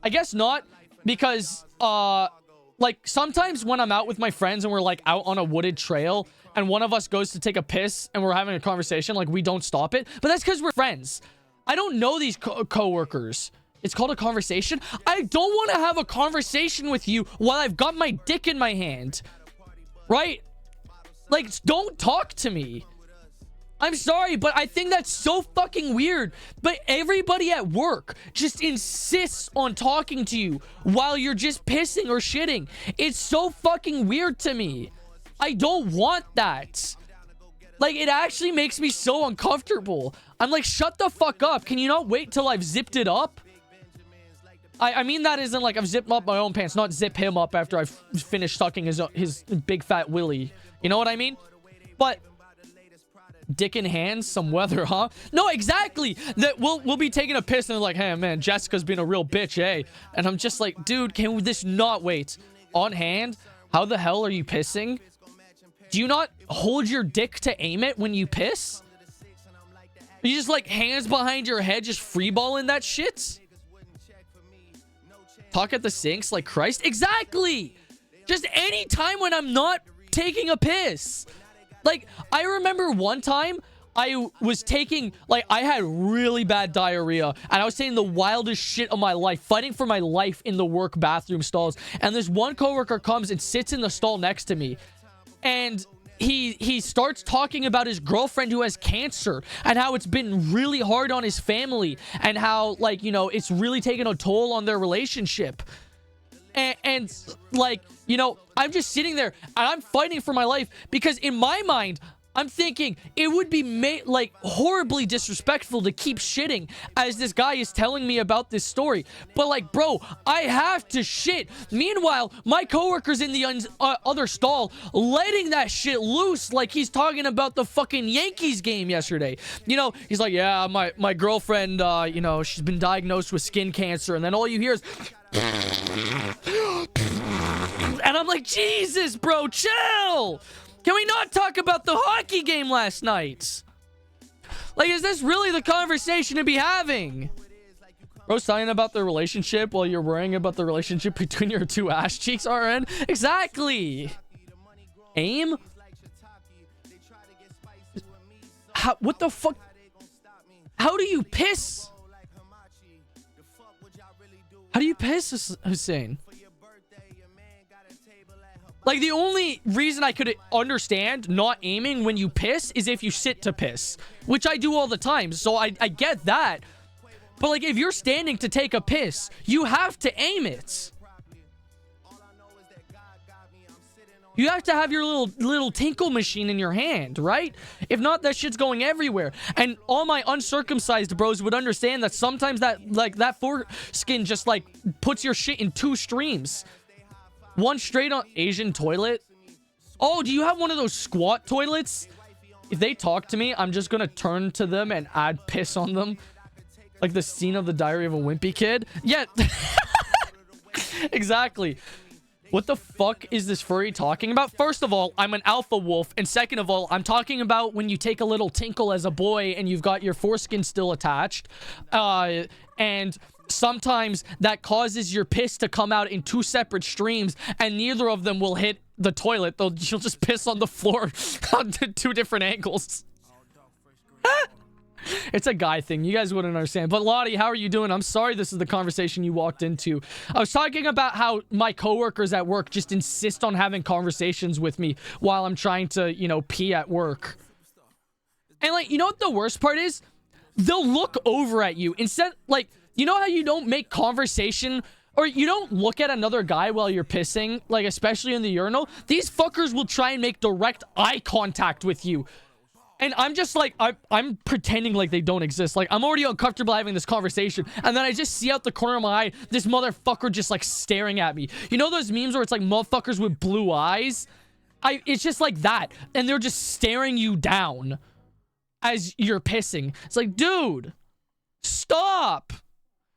I guess not, because, like, sometimes when I'm out with my friends and we're, like, out on a wooded trail and one of us goes to take a piss and we're having a conversation, like, we don't stop it. But that's because we're friends. I don't know these co-workers. It's called a conversation. I don't want to have a conversation with you while I've got my dick in my hand. Right? Like, don't talk to me. I'm sorry, but I think that's so fucking weird. But everybody at work just insists on talking to you while you're just pissing or shitting. It's so fucking weird to me. I don't want that. Like, it actually makes me so uncomfortable. I'm like, shut the fuck up. Can you not wait till I've zipped it up? I mean that isn't like I've zipped up my own pants, not zip him up after I've finished sucking his big fat willy. You know what I mean? But dick in hands, some weather, huh? No, exactly. That we'll be taking a piss and they're like, hey man, Jessica's being a real bitch, eh? And I'm just like, dude, can this not wait? On hand? How the hell are you pissing? Do you not hold your dick to aim it when you piss? You just like hands behind your head, just freeballing that shit? talk at the sinks like Christ. Exactly. Just any time when I'm not taking a piss. Like, I remember one time I was taking, like, I had really bad diarrhea, and I was saying the wildest shit of my life, fighting for my life in the work bathroom stalls. And this one coworker comes and sits in the stall next to me, and he starts talking about his girlfriend who has cancer and how it's been really hard on his family and how, like, you know, it's really taken a toll on their relationship. And like, you know, I'm just sitting there and I'm fighting for my life because in my mind, I'm thinking it would be like horribly disrespectful to keep shitting as this guy is telling me about this story. But like, bro, I have to shit. Meanwhile, my coworker's in the other stall letting that shit loose like he's talking about the fucking Yankees game yesterday. You know, he's like, yeah, my girlfriend, you know, she's been diagnosed with skin cancer. And then all you hear is... and I'm like, Jesus, bro, chill. Can we not talk about the hockey game last night? Like, is this really the conversation to be having? Bro's talking about the relationship while you're worrying about the relationship between your two ass cheeks, RN? Exactly. Aim? How, what the fuck? How do you piss? How do you piss, Hussein? Like, the only reason I could understand not aiming when you piss is if you sit to piss, which I do all the time, so I get that. But, like, if you're standing to take a piss, you have to aim it. You have to have your little tinkle machine in your hand, right? If not, that shit's going everywhere. And all my uncircumcised bros would understand that sometimes that foreskin just, like, puts your shit in two streams. One straight on Asian toilet. Oh, do you have one of those squat toilets? If they talk to me, I'm just gonna turn to them and add piss on them. Like the scene of the Diary of a Wimpy Kid. Yeah. Exactly. What the fuck is this furry talking about? First of all, I'm an alpha wolf. And second of all, I'm talking about when you take a little tinkle as a boy and you've got your foreskin still attached. And... sometimes that causes your piss to come out in two separate streams and neither of them will hit the toilet. You'll just piss on the floor on two different angles. It's a guy thing. You guys wouldn't understand. But Lottie, how are you doing? I'm sorry this is the conversation you walked into. I was talking about how my coworkers at work just insist on having conversations with me while I'm trying to, you know, pee at work. And like, you know what the worst part is? They'll look over at you instead, like, you know how you don't make conversation or you don't look at another guy while you're pissing, like especially in the urinal? These fuckers will try and make direct eye contact with you. And I'm just like, I'm pretending like they don't exist. Like, I'm already uncomfortable having this conversation. And then I just see out the corner of my eye, this motherfucker just like staring at me. You know those memes where it's like motherfuckers with blue eyes? It's just like that. And they're just staring you down as you're pissing. It's like, dude, stop.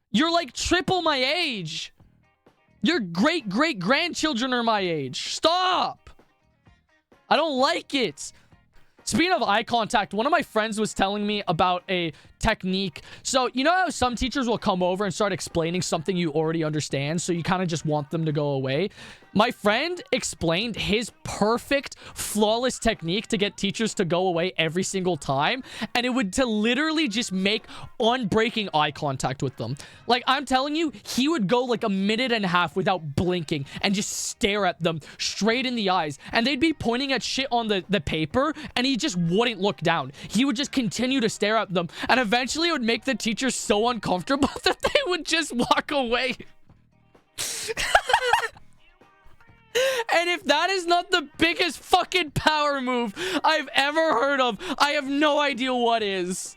You're like triple my age. Your great-great-grandchildren are my age. Stop. I don't like it. Speaking of eye contact, one of my friends was telling me about a technique. So, you know how some teachers will come over and start explaining something you already understand, so you kind of just want them to go away? My friend explained his perfect, flawless technique to get teachers to go away every single time, and it would to literally just make unbreaking eye contact with them. Like, I'm telling you, he would go like a minute and a half without blinking and just stare at them straight in the eyes, and they'd be pointing at shit on the paper, and he just wouldn't look down. He would just continue to stare at them, and eventually it would make the teachers so uncomfortable that they would just walk away. And if that is not the biggest fucking power move I've ever heard of, I have no idea what is.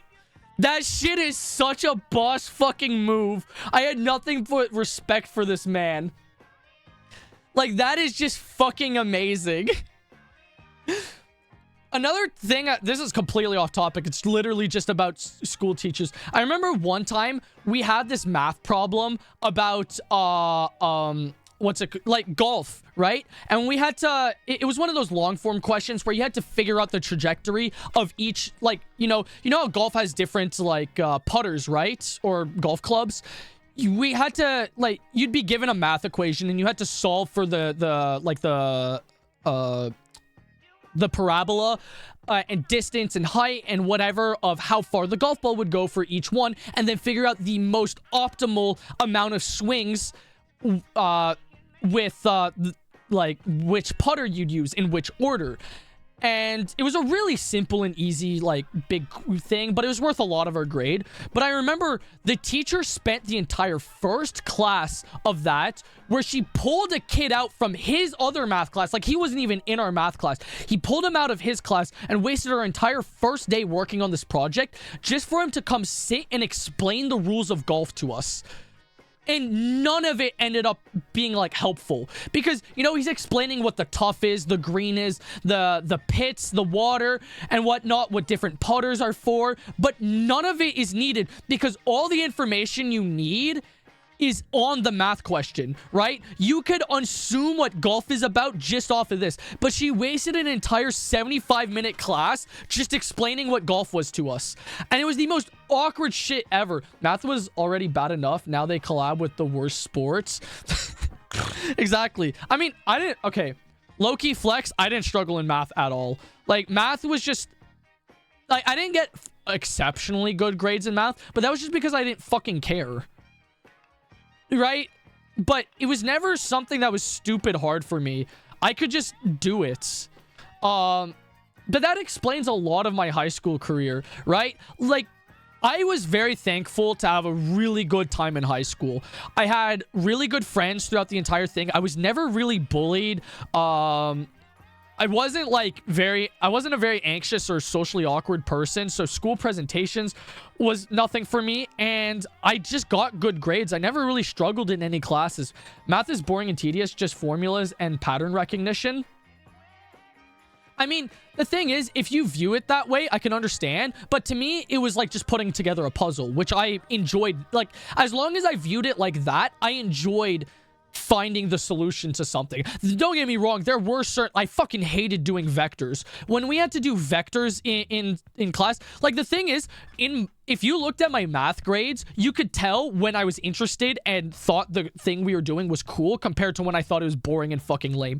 That shit is such a boss fucking move. I had nothing but respect for this man. Like, that is just fucking amazing. Another thing, this is completely off topic. It's literally just about school teachers. I remember one time we had this math problem about, like golf, right? And we had to, it was one of those long form questions where you had to figure out the trajectory of each, like, you know how golf has different, like, putters, right? Or golf clubs. we had to, like, you'd be given a math equation and you had to solve for the parabola and distance and height and whatever of how far the golf ball would go for each one, and then figure out the most optimal amount of swings with like which putter you'd use in which order. And it was a really simple and easy, like, big thing, but it was worth a lot of our grade. But I remember the teacher spent the entire first class of that where she pulled a kid out from his other math class. Like, he wasn't even in our math class. He pulled him out of his class and wasted our entire first day working on this project just for him to come sit and explain the rules of golf to us. And none of it ended up being, like, helpful. Because, you know, he's explaining what the tuff is, the green is, the pits, the water, and whatnot, what different putters are for. But none of it is needed because all the information you need is on the math question, right? You could assume what golf is about just off of this. But she wasted an entire 75-minute class just explaining what golf was to us. And it was the most awkward shit ever. Math was already bad enough. Now they collab with the worst sports. Exactly. I mean, okay. Low-key flex, I didn't struggle in math at all. Like, math was just... like, I didn't get exceptionally good grades in math, but that was just because I didn't fucking care. Right? But it was never something that was stupid hard for me. I could just do it. But that explains a lot of my high school career, right? Like, I was very thankful to have a really good time in high school. I had really good friends throughout the entire thing. I was never really bullied. I wasn't a very anxious or socially awkward person, so school presentations was nothing for me, and I just got good grades. I never really struggled in any classes. Math is boring and tedious, just formulas and pattern recognition. I mean, the thing is, if you view it that way, I can understand, but to me, it was like just putting together a puzzle, which I enjoyed. Like, as long as I viewed it like that, I enjoyed finding the solution to something. Don't get me wrong, there were certain... I fucking hated doing vectors. When we had to do vectors in class, like, the thing is, if you looked at my math grades, you could tell when I was interested and thought the thing we were doing was cool compared to when I thought it was boring and fucking lame.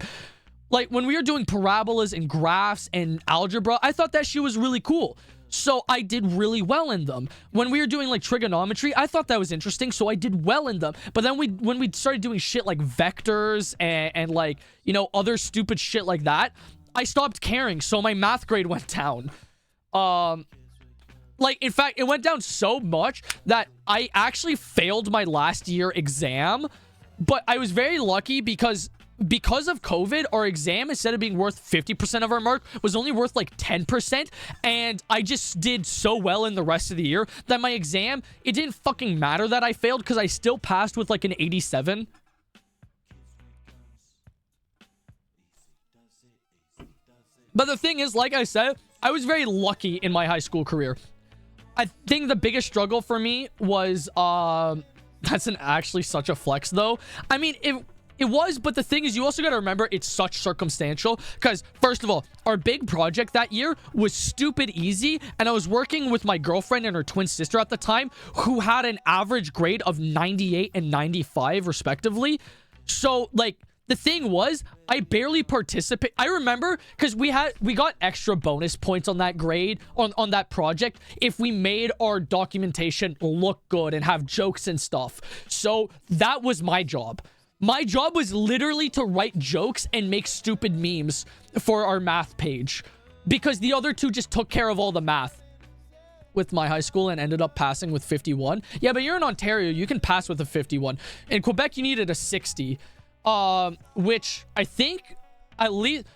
Like, when we were doing parabolas and graphs and algebra, I thought that shit was really cool. So I did really well in them. When we were doing, like, trigonometry, I thought that was interesting, so I did well in them. But then when we started doing shit like vectors and like, you know, other stupid shit like that, I stopped caring, so my math grade went down. Like, in fact, it went down so much that I actually failed my last year exam. But I was very lucky because of COVID, our exam, instead of being worth 50% of our mark, was only worth like 10%. And I just did so well in the rest of the year that my exam, it didn't fucking matter that I failed because I still passed with like an 87. But the thing is, like I said, I was very lucky in my high school career. I think the biggest struggle for me was, that's actually such a flex though. I mean, it was, but the thing is, you also got to remember it's such circumstantial because, first of all, our big project that year was stupid easy, and I was working with my girlfriend and her twin sister at the time who had an average grade of 98 and 95 respectively. So, like, the thing was, I barely participate. I remember because we got extra bonus points on that grade, on that project, if we made our documentation look good and have jokes and stuff. So that was my job. My job was literally to write jokes and make stupid memes for our math page because the other two just took care of all the math with my high school and ended up passing with 51. Yeah, but you're in Ontario. You can pass with a 51. In Quebec, you needed a 60, which I think at least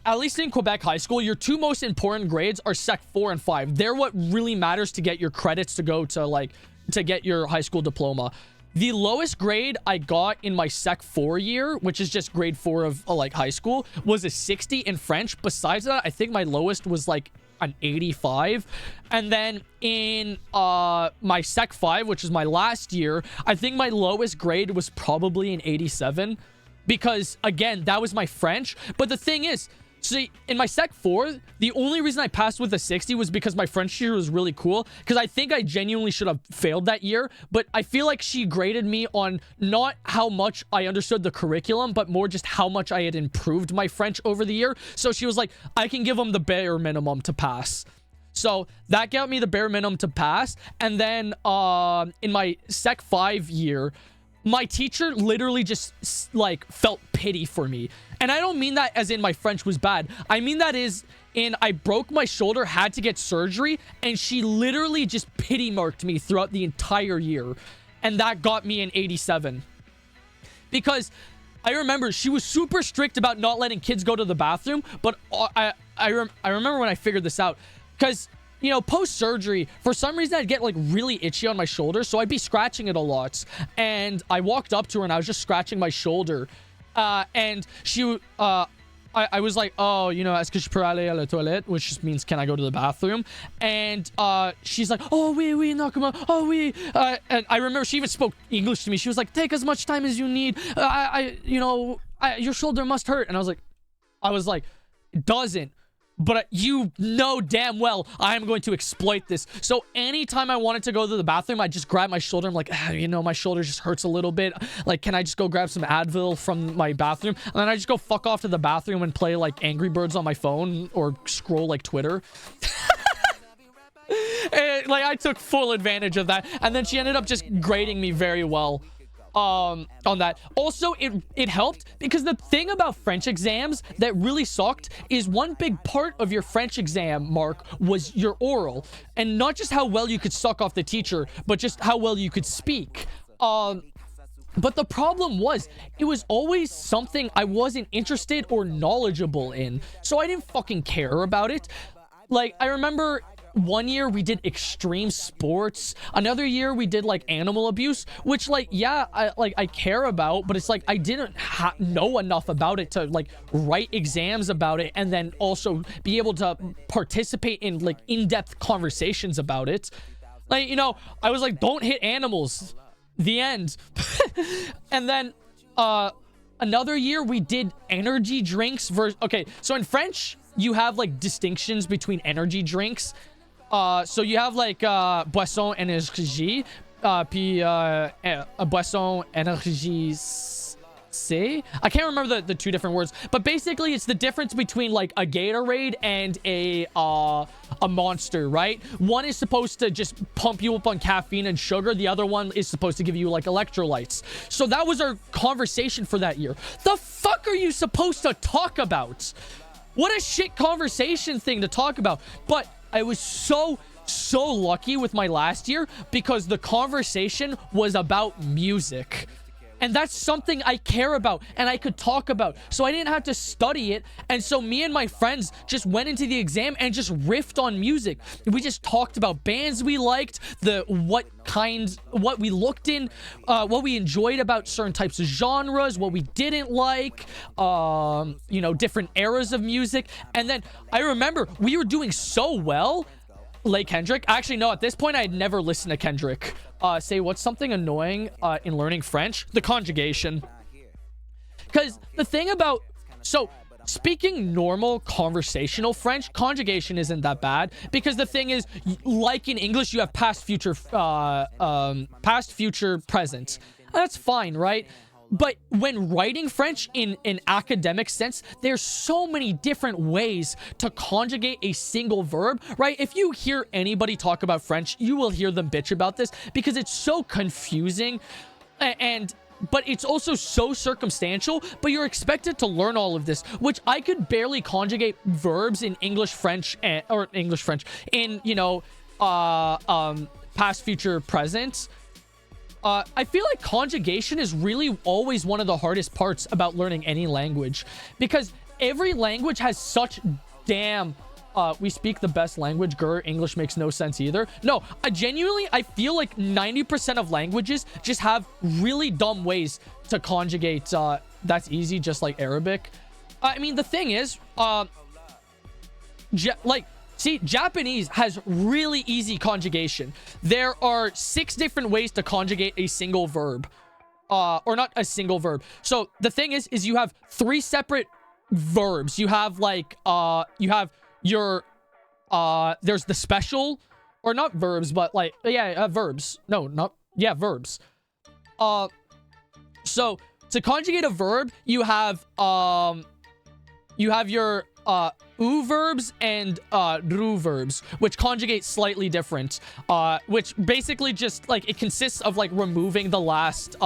at least in Quebec high school, your two most important grades are Sec 4 and 5. They're what really matters to get your credits to go to, like, to get your high school diploma. The lowest grade I got in my Sec 4 year, which is just grade 4 of like high school, was a 60 in French. Besides that, I think my lowest was like an 85. And then in my Sec 5, which is my last year, I think my lowest grade was probably an 87 because, again, that was my French. But the thing is, See, in my Sec 4, the only reason I passed with a 60 was because my French teacher was really cool. Because I think I genuinely should have failed that year. But I feel like she graded me on not how much I understood the curriculum, but more just how much I had improved my French over the year. So she was like, I can give them the bare minimum to pass. So that got me the bare minimum to pass. And then in my Sec 5 year, my teacher literally just like felt pity for me. And I don't mean that as in my French was bad. I mean that is in I broke my shoulder, had to get surgery, and she literally just pity marked me throughout the entire year. And that got me an 87. Because I remember she was super strict about not letting kids go to the bathroom, but I remember when I figured this out. Because, you know, post-surgery, for some reason, I'd get, like, really itchy on my shoulder, so I'd be scratching it a lot. And I walked up to her, and I was just scratching my shoulder. And she, I was like, oh, you know, est-ce que je peux aller à la toilette? Which just means, can I go to the bathroom? And she's like, oh, oui, no, come on, oh, oui. And I remember she even spoke English to me. She was like, take as much time as you need. Your shoulder must hurt. And I was like, it doesn't. But you know damn well I am going to exploit this. So anytime I wanted to go to the bathroom, I just grab my shoulder. I'm like, you know, my shoulder just hurts a little bit. Like, can I just go grab some Advil from my bathroom? And then I just go fuck off to the bathroom and play, like, Angry Birds on my phone or scroll, like, Twitter. And, like, I took full advantage of that. And then she ended up just grading me very well. On that. Also, it helped because the thing about French exams that really sucked is one big part of your French exam, Mark, was your oral. And not just how well you could suck off the teacher, but just how well you could speak. But the problem was, it was always something I wasn't interested or knowledgeable in. So I didn't fucking care about it. Like, I remember one year we did extreme sports. Another year we did like animal abuse, which like, yeah, I care about, but it's like I didn't know enough about it to like write exams about it and then also be able to participate in like in-depth conversations about it. Like, you know, I was like, don't hit animals. The end. And then another year we did energy drinks okay, so in French you have like distinctions between energy drinks. So you have like boisson énergie, puis boisson énergie C. I can't remember the two different words, but basically it's the difference between like a Gatorade and a Monster, right? One is supposed to just pump you up on caffeine and sugar. The other one is supposed to give you like electrolytes. So that was our conversation for that year. The fuck are you supposed to talk about? What a shit conversation thing to talk about. But I was so lucky with my last year because the conversation was about music. And that's something I care about and I could talk about. So I didn't have to study it. And so me and my friends just went into the exam and just riffed on music. We just talked about bands we liked, what we looked in, what we enjoyed about certain types of genres, what we didn't like, you know, different eras of music. And then I remember we were doing so well. Like Kendrick. Actually, no, at this point I had never listened to Kendrick. Say what's something annoying in learning French? The conjugation. Because the thing about, so speaking normal conversational French, conjugation isn't that bad. Because the thing is, like in English, you have past, future, present. That's fine, right? But when writing French in an academic sense, there's so many different ways to conjugate a single verb, right? If you hear anybody talk about French, you will hear them bitch about this because it's so confusing but it's also so circumstantial, but you're expected to learn all of this, which I could barely conjugate verbs in English, French, in, you know, past, future, present. I feel like conjugation is really always one of the hardest parts about learning any language because every language has such damn we speak the best language. Grr, English makes no sense either. No, I feel like 90% of languages just have really dumb ways to conjugate. That's easy, just like Arabic. I mean, the thing is, see, Japanese has really easy conjugation. There are 6 different ways to conjugate a single verb. Or not a single verb. So the thing is you have 3 separate verbs. You have like you have your there's the special, or not verbs, but like verbs. No, not verbs. So to conjugate a verb, you have your u verbs and ru verbs, which conjugate slightly different, which basically just like it consists of like removing the last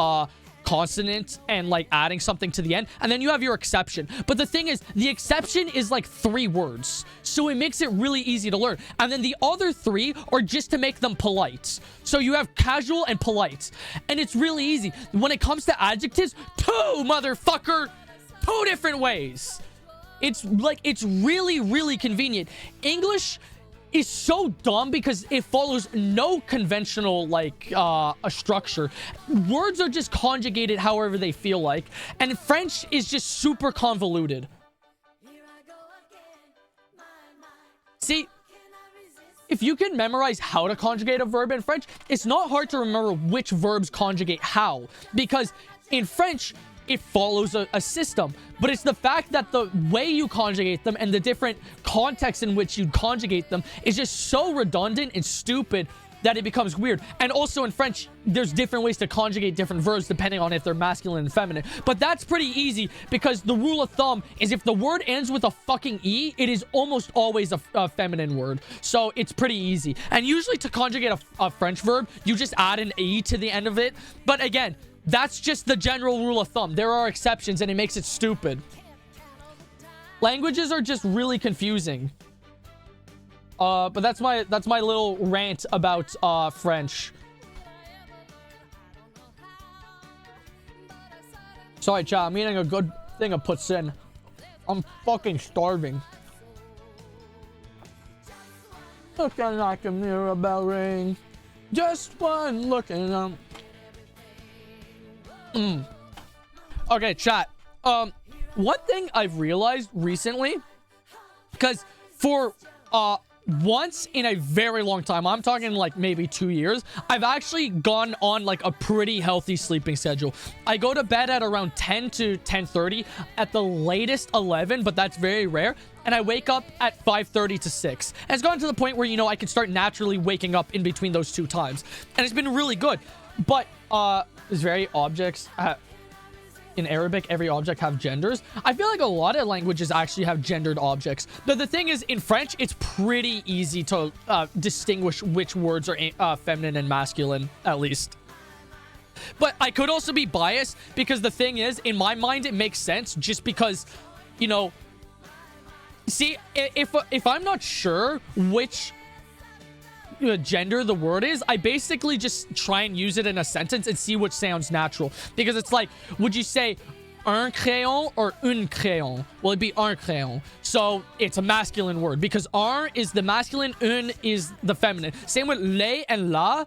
consonant and like adding something to the end, and then you have your exception. But the thing is, the exception is like 3 words, so it makes it really easy to learn, and then the other 3 are just to make them polite. So you have casual and polite, and it's really easy. When it comes to adjectives, 2 motherfucker, 2 different ways. It's like, it's really, really convenient. English is so dumb because it follows no conventional like a structure. Words are just conjugated however they feel like, and French is just super convoluted. See, if you can memorize how to conjugate a verb in French, it's not hard to remember which verbs conjugate how, because in French it follows a system, but it's the fact that the way you conjugate them and the different contexts in which you conjugate them is just so redundant and stupid that it becomes weird. And also in French, there's different ways to conjugate different verbs depending on if they're masculine and feminine. But that's pretty easy because the rule of thumb is if the word ends with a fucking E, it is almost always a feminine word. So it's pretty easy. And usually to conjugate a French verb, you just add an E to the end of it. But again, that's just the general rule of thumb. There are exceptions, and it makes it stupid. Languages are just really confusing. But that's my little rant about French. Sorry, chat. I'm eating a good thing of poutine. I'm fucking starving. Looking like a mirror bell ring. Just one looking up. Okay, chat. One thing I've realized recently, because for once in a very long time, I'm talking like maybe 2 years, I've actually gone on like a pretty healthy sleeping schedule. I go to bed at around 10 to 10:30, at the latest 11, but that's very rare. And I wake up at 5:30 to 6. And it's gotten to the point where, you know, I can start naturally waking up in between those 2 times. And it's been really good. But there's very objects in Arabic, every object have genders. I feel like a lot of languages actually have gendered objects. But the thing is, in French, it's pretty easy to distinguish which words are feminine and masculine, at least. But I could also be biased because the thing is, in my mind, it makes sense just because, you know, see, if I'm not sure which gender the word is, I basically just try and use it in a sentence and see which sounds natural, because it's like, would you say un crayon or une crayon? Well, it'd be un crayon, so it's a masculine word because un is the masculine, une is the feminine. Same with les and la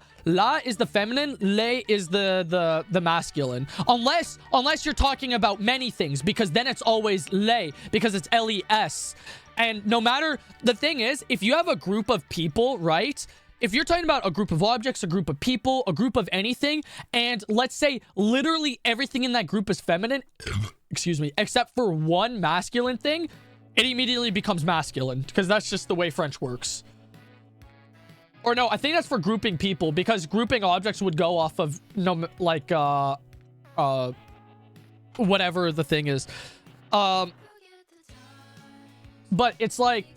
is the feminine, les is the masculine, unless you're talking about many things, because then it's always les, because it's les. And no matter, the thing is, if you have a group of people, right? If you're talking about a group of objects, a group of people, a group of anything, and let's say literally everything in that group is feminine, excuse me, except for one masculine thing, it immediately becomes masculine, because that's just the way French works. Or no, I think that's for grouping people, because grouping objects would go off of, no, like, whatever the thing is. But it's like,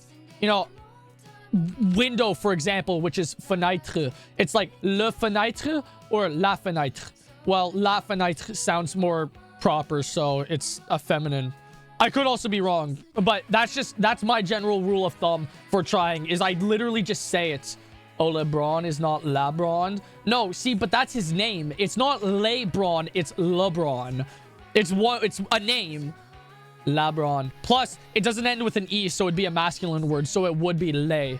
you know, window, for example, which is fenêtre. It's like le fenêtre or la fenêtre. Well, la fenêtre sounds more proper, so it's a feminine. I could also be wrong, but that's my general rule of thumb for trying, is I literally just say it. Oh, LeBron is not LeBron. No, see, but that's his name. It's not LeBron, it's LeBron. It's a name. LeBron. Plus, it doesn't end with an E, so it'd be a masculine word, so it would be le.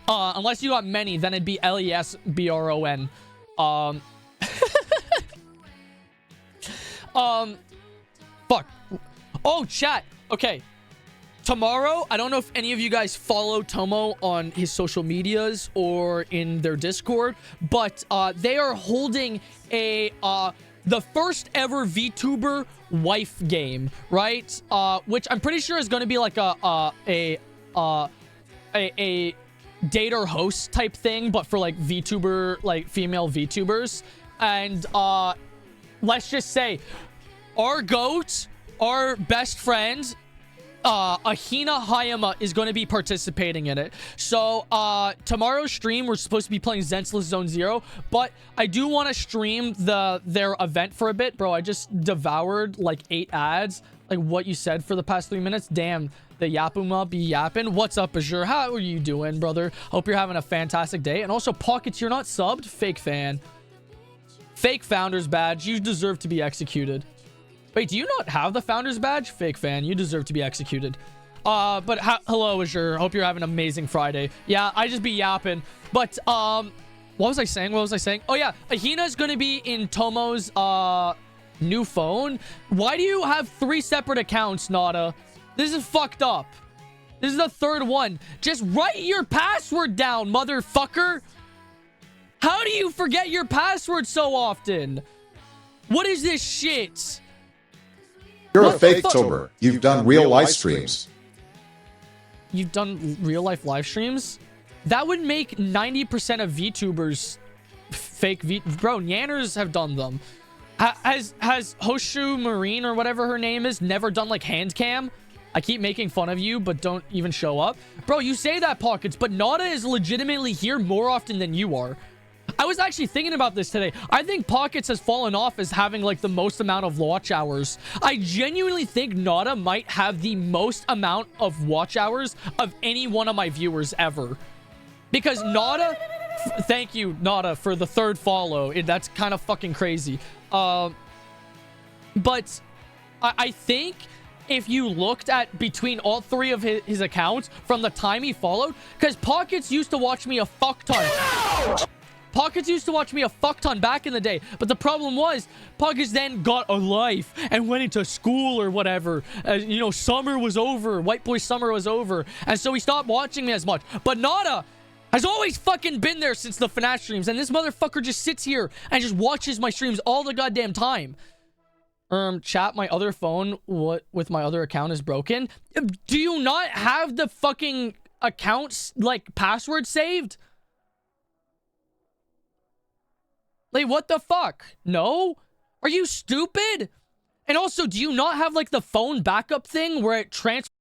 Unless you got many, then it'd be Lesbron. Fuck. Oh, chat. Okay. Tomorrow, I don't know if any of you guys follow Tomo on his social medias or in their Discord, but they are holding a the first ever VTuber wife game, right? Which I'm pretty sure is going to be like a date or host type thing, but for like VTuber, like female VTubers. And let's just say our goat, our best friend, Ahina Hayama is going to be participating in it. So tomorrow's stream, we're supposed to be playing Zenseless Zone Zero, but I do want to stream their event for a bit. Bro, I just devoured like 8 ads, like what you said for the past 3 minutes. Damn, the Yapuma be yapping. What's up, Azure? How are you doing, brother? Hope you're having a fantastic day. And also, Pockets, you're not subbed? Fake fan. Fake founders badge. You deserve to be executed. Wait, do you not have the founders badge? Fake fan. You deserve to be executed. But hello, Azure. Hope you're having an amazing Friday. Yeah, I just be yapping. But, what was I saying? Oh, yeah. Ahina's going to be in Tomo's, new phone. Why do you have 3 separate accounts, Nada? This is fucked up. This is the 3rd one. Just write your password down, motherfucker. How do you forget your password so often? What is this shit? You're a fake tober. You've done real live streams. You've done real life live streams? That would make 90% of VTubers fake Bro, Nanners have done them. Has Hoshu Marine or whatever her name is never done like hand cam? I keep making fun of you, but don't even show up. Bro, you say that, Pockets, but Nada is legitimately here more often than you are. I was actually thinking about this today. I think Pockets has fallen off as having like the most amount of watch hours. I genuinely think Nada might have the most amount of watch hours of any one of my viewers ever. Because Nada, thank you, Nada, for the 3rd follow. That's kind of fucking crazy. But I think if you looked at between all 3 of his accounts from the time he followed, because Pockets used to watch me a fuck ton. Pockets used to watch me a fuck ton back in the day, but the problem was Pockets then got a life and went into school or whatever. You know, summer was over. White boy summer was over. And so he stopped watching me as much. But Nada has always fucking been there since the FNAF streams, and this motherfucker just sits here and just watches my streams all the goddamn time. Chat, my other phone with my other account is broken. Do you not have the fucking accounts, like, password saved? Like, what the fuck? No? Are you stupid? And also, do you not have, like, the phone backup thing where it transfers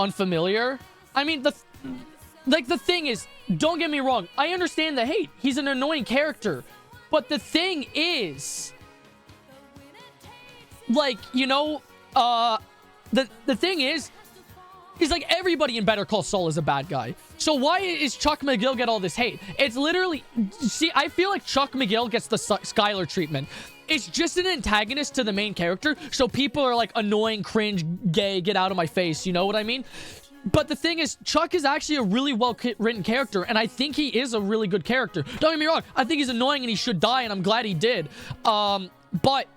unfamiliar. I mean, the thing is, don't get me wrong, I understand the hate. He's an annoying character. But the thing is, like, you know, the thing is like everybody in Better Call Saul is a bad guy. So why is Chuck McGill get all this hate? It's literally, see, I feel like Chuck McGill gets the Skylar treatment. It's just an antagonist to the main character, so people are like, annoying, cringe, gay, get out of my face, you know what I mean? But the thing is, Chuck is actually a really well-written character, and I think he is a really good character. Don't get me wrong, I think he's annoying and he should die, and I'm glad he did. But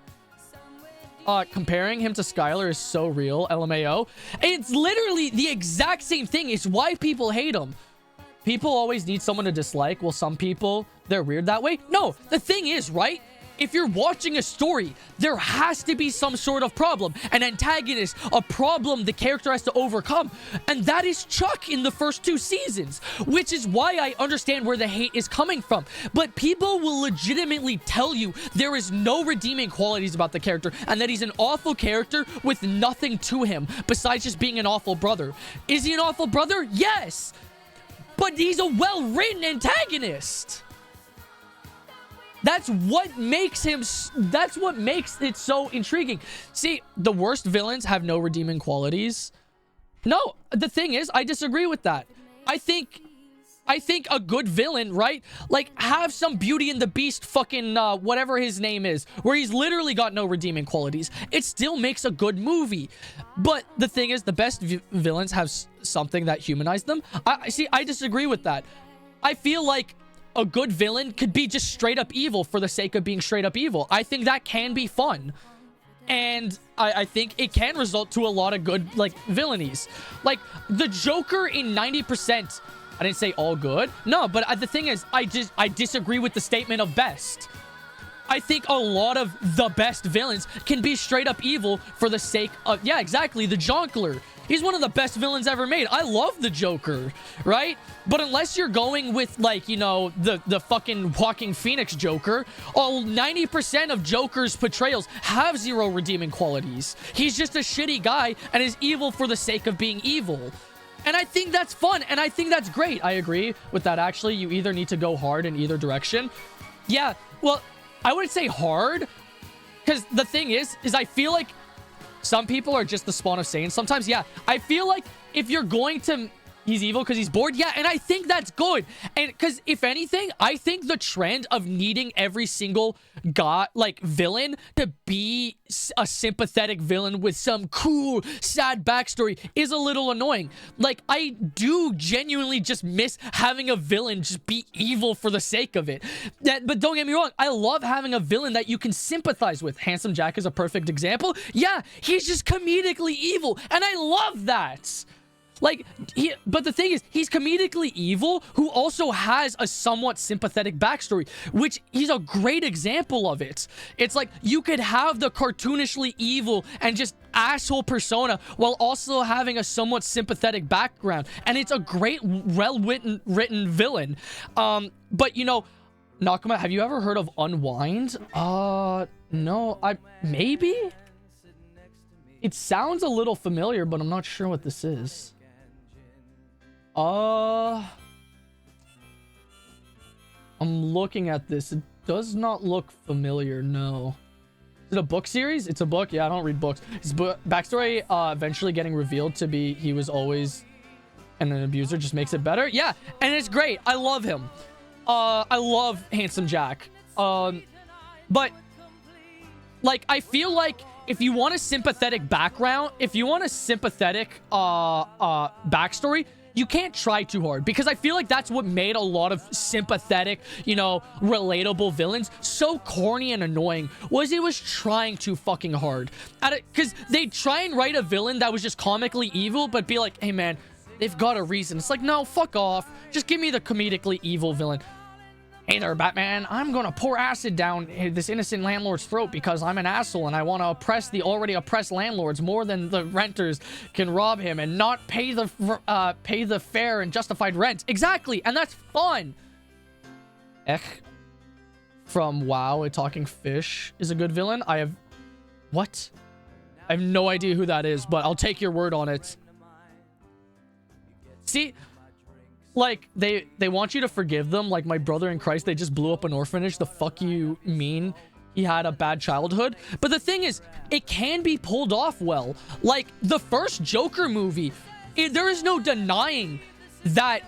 comparing him to Skylar is so real, LMAO. It's literally the exact same thing. It's why people hate him. People always need someone to dislike. Well, some people, they're weird that way. No, the thing is, right? If you're watching a story, there has to be some sort of problem, an antagonist, a problem the character has to overcome. And that is Chuck in the first 2 seasons, which is why I understand where the hate is coming from. But people will legitimately tell you there is no redeeming qualities about the character and that he's an awful character with nothing to him besides just being an awful brother. Is he an awful brother? Yes. But he's a well-written antagonist. That's what makes it so intriguing. See, the worst villains have no redeeming qualities. No, the thing is, I disagree with that. I think a good villain, right? Like, have some Beauty and the Beast fucking, whatever his name is, where he's literally got no redeeming qualities. It still makes a good movie. But the thing is, the best villains have something that humanized them. I disagree with that. I feel like a good villain could be just straight up evil for the sake of being straight up evil. I think that can be fun. And I think it can result to a lot of good, like, villainies. Like, the Joker in 90%, I didn't say all good. No, but the thing is, I disagree with the statement of best. I think a lot of the best villains can be straight up evil for the sake of, yeah, exactly, the Jonkler. He's one of the best villains ever made. I love the Joker, right? But unless you're going with, like, you know, the fucking Walking Phoenix Joker, 90% of Joker's portrayals have zero redeeming qualities. He's just a shitty guy and is evil for the sake of being evil. And I think that's fun, and I think that's great. I agree with that, actually. You either need to go hard in either direction. Yeah, well, I wouldn't say hard, because the thing is I feel like some people are just the spawn of Satan. Sometimes, yeah, I feel like if you're going to... He's evil because he's bored. Yeah, and I think that's good. And because if anything, I think the trend of needing every single villain to be a sympathetic villain with some cool, sad backstory is a little annoying. Like, I do genuinely just miss having a villain just be evil for the sake of it. But don't get me wrong, I love having a villain that you can sympathize with. Handsome Jack is a perfect example. Yeah, he's just comedically evil, and I love that. Like, but the thing is, he's comedically evil who also has a somewhat sympathetic backstory, which he's a great example of it. It's like, you could have the cartoonishly evil and just asshole persona while also having a somewhat sympathetic background. And it's a great, well-written villain. But, you know, Nakama, have you ever heard of Unwind? No, maybe? It sounds a little familiar, but I'm not sure what this is. I'm looking at this. It does not look familiar, no. Is it a book series? It's a book? Yeah, I don't read books. His backstory eventually getting revealed to be he was always an abuser just makes it better. Yeah, and it's great. I love him. I love Handsome Jack. But, like, I feel like if you want a sympathetic background, if you want a sympathetic backstory, you can't try too hard, because I feel like that's what made a lot of sympathetic, you know, relatable villains so corny and annoying, was it was trying too fucking hard at it, because they'd try and write a villain that was just comically evil, but be like, hey man, they've got a reason. It's like, no, fuck off. Just give me the comedically evil villain. Hey there, Batman. I'm gonna pour acid down this innocent landlord's throat because I'm an asshole and I want to oppress the already oppressed landlords more than the renters can rob him and not pay the fair and justified rent. Exactly, and that's fun. From WoW, a talking fish is a good villain. What? I have no idea who that is, but I'll take your word on it. See, like, they want you to forgive them. Like, my brother in Christ, they just blew up an orphanage. The fuck you mean he had a bad childhood? But the thing is, it can be pulled off well. Like, the first Joker movie, there is no denying that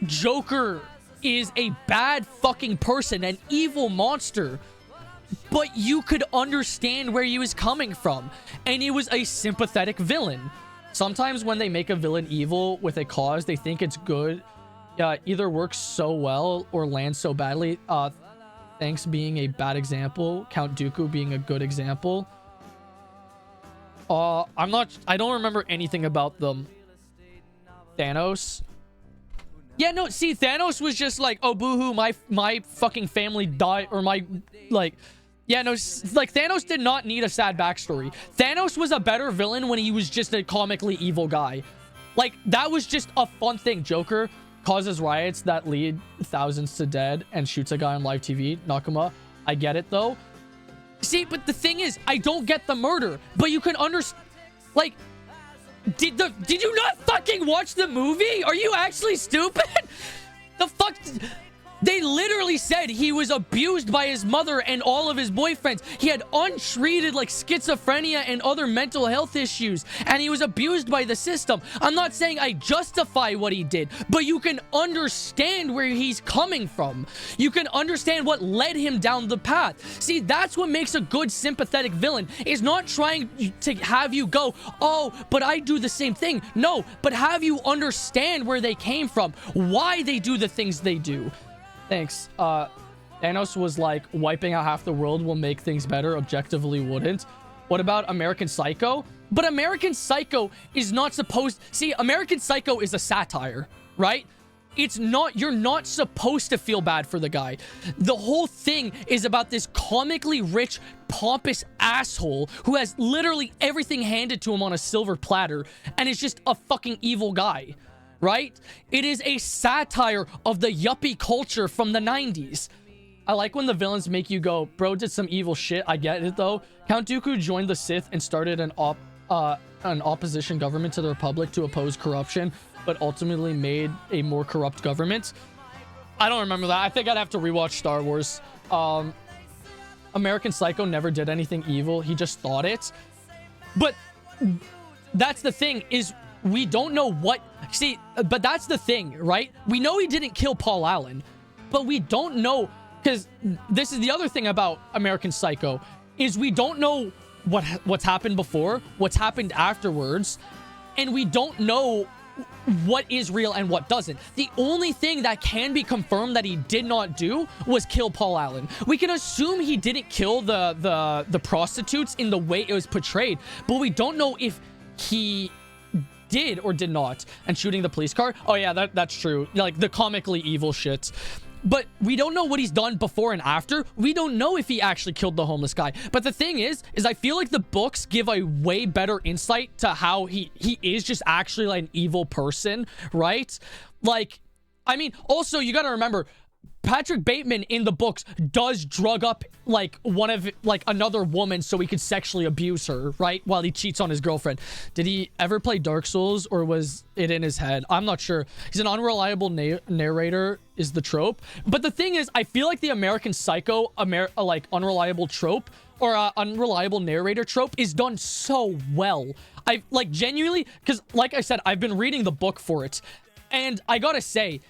Joker is a bad fucking person, an evil monster. But you could understand where he was coming from. And he was a sympathetic villain. Sometimes when they make a villain evil with a cause, they think it's good. Either works so well or lands so badly. Thanks being a bad example. Count Dooku being a good example. I don't remember anything about them. Thanos. Yeah, no, see, Thanos was just like, oh, boo-hoo, my fucking family died, or my, like, yeah, no, like, Thanos did not need a sad backstory. Thanos was a better villain when he was just a comically evil guy. Like, that was just a fun thing. Joker causes riots that lead thousands to dead and shoots a guy on live TV. Nakama, I get it, though. See, but the thing is, I don't get the murder, but you can understand, like, did you not fucking watch the movie? Are you actually stupid? The fuck? They literally said he was abused by his mother and all of his boyfriends. He had untreated, like, schizophrenia and other mental health issues, and he was abused by the system. I'm not saying I justify what he did, but you can understand where he's coming from. You can understand what led him down the path. See, that's what makes a good sympathetic villain, is not trying to have you go, oh, but I do the same thing. No, but have you understand where they came from, why they do the things they do. Thanks. Thanos was like, wiping out half the world will make things better. Objectively wouldn't. What about American Psycho? But American Psycho is not supposed... See, American Psycho is a satire, right? It's not... You're not supposed to feel bad for the guy. The whole thing is about this comically rich, pompous asshole who has literally everything handed to him on a silver platter and is just a fucking evil guy. Right? It is a satire of the yuppie culture from the 90s. I like when the villains make you go, bro did some evil shit. I get it, though. Count Dooku joined the Sith and started an opposition government to the Republic to oppose corruption, but ultimately made a more corrupt government. I don't remember that. I think I'd have to rewatch Star Wars. American Psycho never did anything evil. He just thought it. But that's the thing, is we don't know what... See, but that's the thing, right? We know he didn't kill Paul Allen, but we don't know, because this is the other thing about American Psycho, is we don't know what's happened before, what's happened afterwards, and we don't know what is real and what doesn't. The only thing that can be confirmed that he did not do was kill Paul Allen. We can assume he didn't kill the prostitutes in the way it was portrayed, but we don't know if he did or did not. And shooting the police car, oh yeah, that's true, like the comically evil shit. But we don't know what he's done before and after. We don't know if he actually killed the homeless guy. But the thing is I feel like the books give a way better insight to how he is just actually like an evil person, right? Like, I mean, also you gotta remember, Patrick Bateman in the books does drug up like another woman so he could sexually abuse her, right? While he cheats on his girlfriend. Did he ever play Dark Souls, or was it in his head? I'm not sure. He's an unreliable narrator is the trope. But the thing is, I feel like the American Psycho, like unreliable trope, or unreliable narrator trope is done so well. I like genuinely, because like I said, I've been reading the book for it. And I gotta say,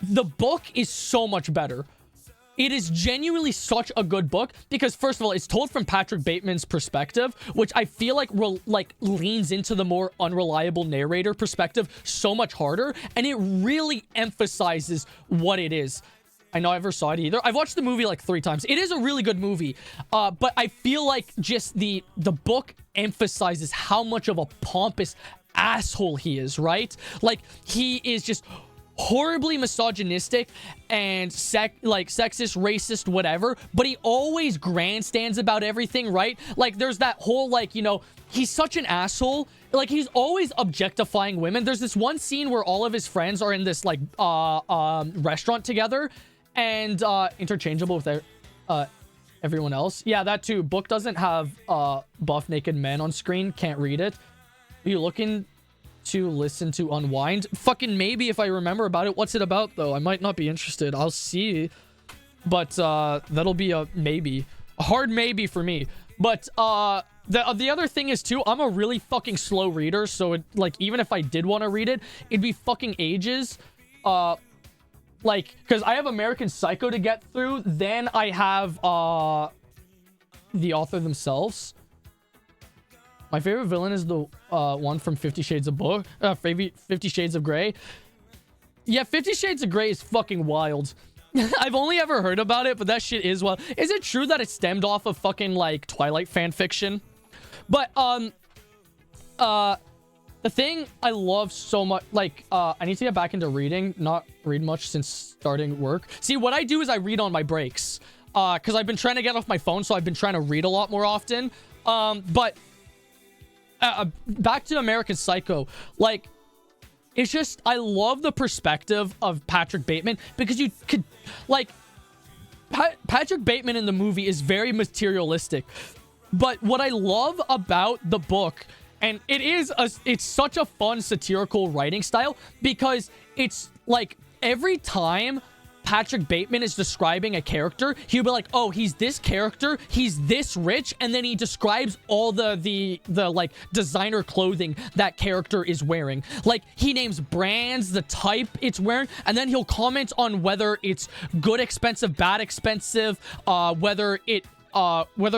the book is so much better. It is genuinely such a good book because, first of all, it's told from Patrick Bateman's perspective, which I feel like leans into the more unreliable narrator perspective so much harder, and it really emphasizes what it is. I know I never saw it either. I've watched the movie like 3 times. It is a really good movie, but I feel like just the book emphasizes how much of a pompous asshole he is, right? Like, he is just horribly misogynistic and sexist, racist, whatever, but he always grandstands about everything, right? Like, there's that whole, like, you know, he's such an asshole. Like, he's always objectifying women. There's this one scene where all of his friends are in this, like, restaurant together and interchangeable with everyone else. Yeah, that too. Book doesn't have buff naked men on screen. Can't read it. Are you looking to listen to Unwind. Fucking maybe if I remember about it. What's it about though? I might not be interested. I'll see. But that'll be a maybe. A hard maybe for me. But the other thing is too, I'm a really fucking slow reader, so it, like, even if I did want to read it, it'd be fucking ages. Like, because I have American Psycho to get through, then I have the author themselves. My favorite villain is the one from 50 Shades of 50 Shades of Grey. Yeah, 50 Shades of Grey is fucking wild. I've only ever heard about it, but that shit is wild. Is it true that it stemmed off of fucking, like, Twilight fan fiction? But, the thing I love so much, like, I need to get back into reading, not read much since starting work. See, what I do is I read on my breaks, because I've been trying to get off my phone, so I've been trying to read a lot more often. But back to American Psycho, like, it's just, I love the perspective of Patrick Bateman, because you could, like, Patrick Bateman in the movie is very materialistic. But what I love about the book, and it's such a fun satirical writing style, because it's like every time Patrick Bateman is describing a character, he'll be like, oh, he's this character, he's this rich, and then he describes all the like designer clothing that character is wearing. Like, he names brands, the type it's wearing, and then he'll comment on whether it's good expensive, bad expensive, whether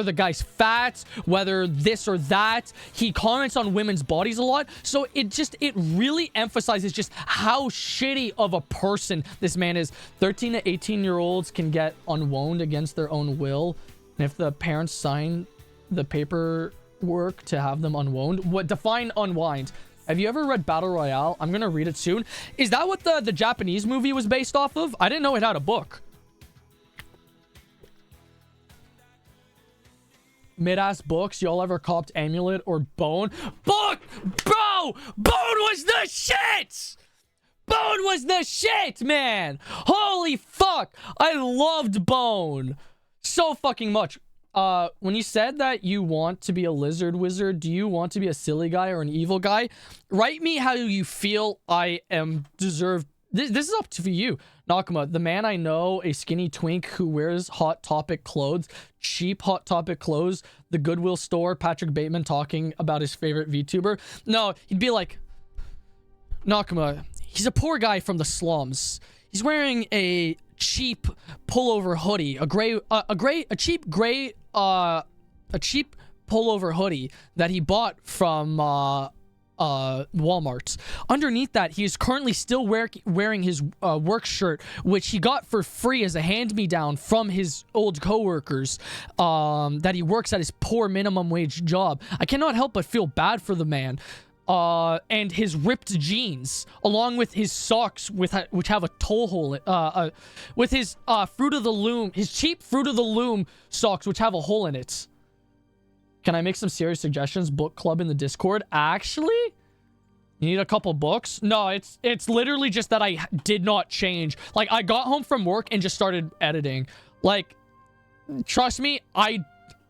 the guy's fat, whether this or that. He comments on women's bodies a lot. So it really emphasizes just how shitty of a person this man is. 13 to 18-year-olds can get unwound against their own will. And if the parents sign the paperwork to have them unwound. What define unwind? Have you ever read Battle Royale? I'm going to read it soon. Is that what the Japanese movie was based off of? I didn't know it had a book. Mid-ass books. Y'all ever copped Amulet or Bone? Book! Bro! Bone was the shit! Bone was the shit, man! Holy fuck! I loved Bone so fucking much. When you said that you want to be a lizard wizard, do you want to be a silly guy or an evil guy? Write me how you feel I am deserved. This is up to you. Nakama, the man I know, a skinny twink who wears Hot Topic clothes, cheap Hot Topic clothes, the Goodwill store, Patrick Bateman talking about his favorite VTuber. No, he'd be like, Nakama, he's a poor guy from the slums. He's wearing a cheap pullover hoodie, a cheap pullover hoodie that he bought from Walmart. Underneath that, he is currently still wearing his work shirt, which he got for free as a hand-me-down from his old co-workers, that he works at his poor minimum wage job. I cannot help but feel bad for the man. And his ripped jeans, along with his socks which have a toe hole, with his Fruit of the Loom, his cheap Fruit of the Loom socks which have a hole in it. Can I make some serious suggestions? Book club in the Discord. Actually, you need a couple books? No, it's literally just that I did not change. Like, I got home from work and just started editing. Like, trust me, I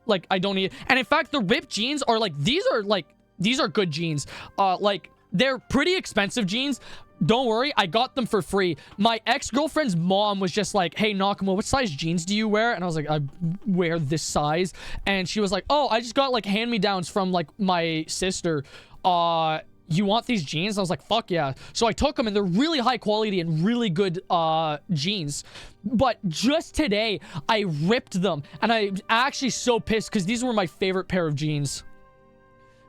don't need. And in fact, the ripped jeans are like, these are good jeans. Like, they're pretty expensive jeans. Don't worry, I got them for free. My ex-girlfriend's mom was just like, hey, Nakama, what size jeans do you wear? And I was like, I wear this size. And she was like, oh, I just got, like, hand-me-downs from, like, my sister. You want these jeans? I was like, fuck yeah. So I took them, and they're really high quality and really good jeans. But just today, I ripped them. And I'm actually so pissed because these were my favorite pair of jeans.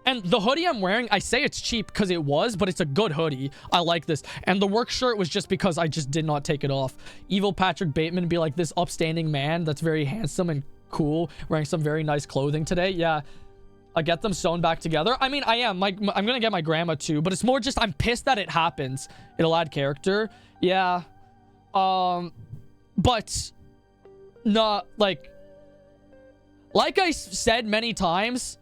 And the hoodie I'm wearing, I say it's cheap because it was, but it's a good hoodie. I like this. And the work shirt was just because I just did not take it off. Evil Patrick Bateman be like this upstanding man that's very handsome and cool, wearing some very nice clothing today. Yeah, I get them sewn back together. I mean, I am. I'm going to get my grandma too, but it's more just I'm pissed that it happens. It'll add character. Yeah. But not like I said many times,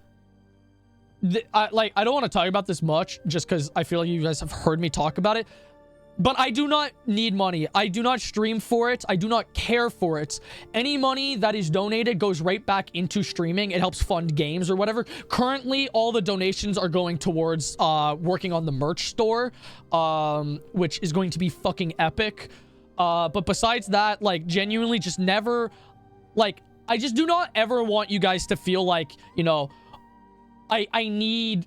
I don't want to talk about this much just because I feel like you guys have heard me talk about it. But I do not need money. I do not stream for it. I do not care for it. Any money that is donated goes right back into streaming. It helps fund games or whatever. Currently, all the donations are going towards working on the merch store, which is going to be fucking epic. But besides that, like, genuinely just never, like, I just do not ever want you guys to feel like, you know, I need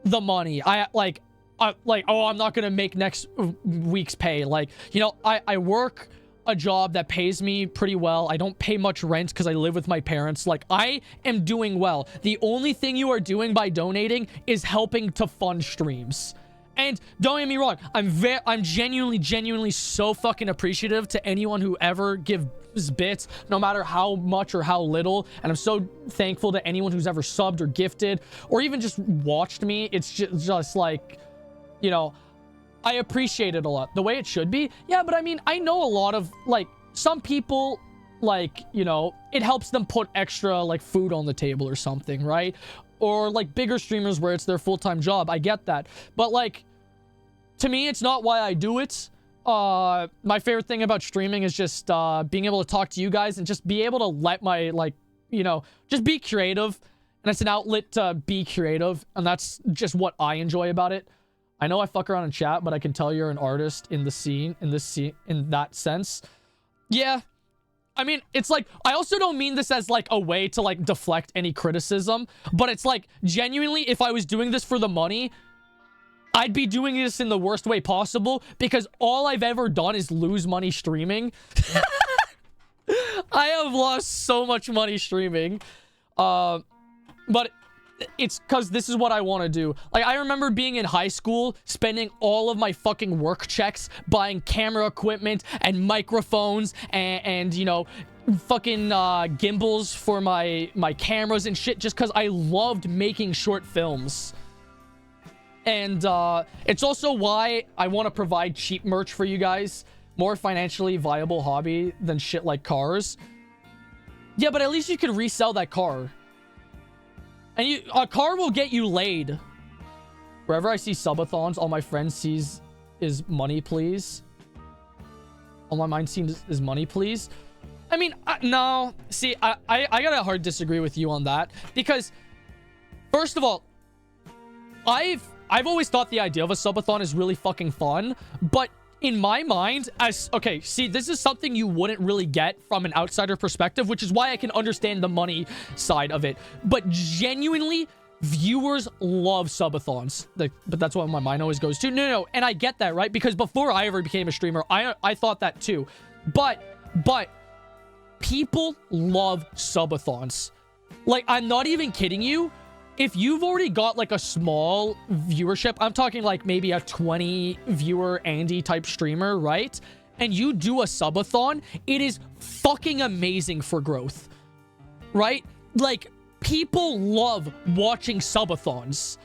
the money. Oh, I'm not gonna make next week's pay. Like, you know, I work a job that pays me pretty well. I don't pay much rent because I live with my parents. Like, I am doing well. The only thing you are doing by donating is helping to fund streams. And don't get me wrong, I'm genuinely so fucking appreciative to anyone who ever gives bits, no matter how much or how little. And I'm so thankful to anyone who's ever subbed or gifted or even just watched me. It's just like, you know, I appreciate it a lot. The way it should be. Yeah, but I mean, I know a lot of, like, some people, like, you know, it helps them put extra, like, food on the table or something, right? Or, like, bigger streamers where it's their full-time job. I get that. But, like, to me, it's not why I do it. My favorite thing about streaming is just being able to talk to you guys and just be able to let my, like, you know, just be creative. And it's an outlet to be creative. And that's just what I enjoy about it. I know I fuck around in chat, but I can tell you're an artist in the scene, in that sense. Yeah. I mean, it's like, I also don't mean this as like a way to like deflect any criticism, but it's like, genuinely, if I was doing this for the money, I'd be doing this in the worst way possible because all I've ever done is lose money streaming. I have lost so much money streaming. But it's because this is what I want to do. Like, I remember being in high school, spending all of my fucking work checks buying camera equipment and microphones and you know, fucking gimbals for my cameras and shit just because I loved making short films. And it's also why I want to provide cheap merch for you guys. More financially viable hobby than shit like cars. Yeah, but at least you can resell that car. And a car will get you laid. Wherever I see subathons, all my friends sees is money, please. All my mind sees is money, please. I mean, no. See, I gotta hard disagree with you on that. Because, first of all, I've always thought the idea of a subathon is really fucking fun. But in my mind, okay, see, this is something you wouldn't really get from an outsider perspective, which is why I can understand the money side of it. But genuinely, viewers love subathons. But that's what my mind always goes to. No, and I get that, right? Because before I ever became a streamer, I thought that too. But people love subathons. Like, I'm not even kidding you. If you've already got like a small viewership, I'm talking like maybe a 20 viewer Andy type streamer, right? And you do a subathon, it is fucking amazing for growth, right? Like, people love watching subathons.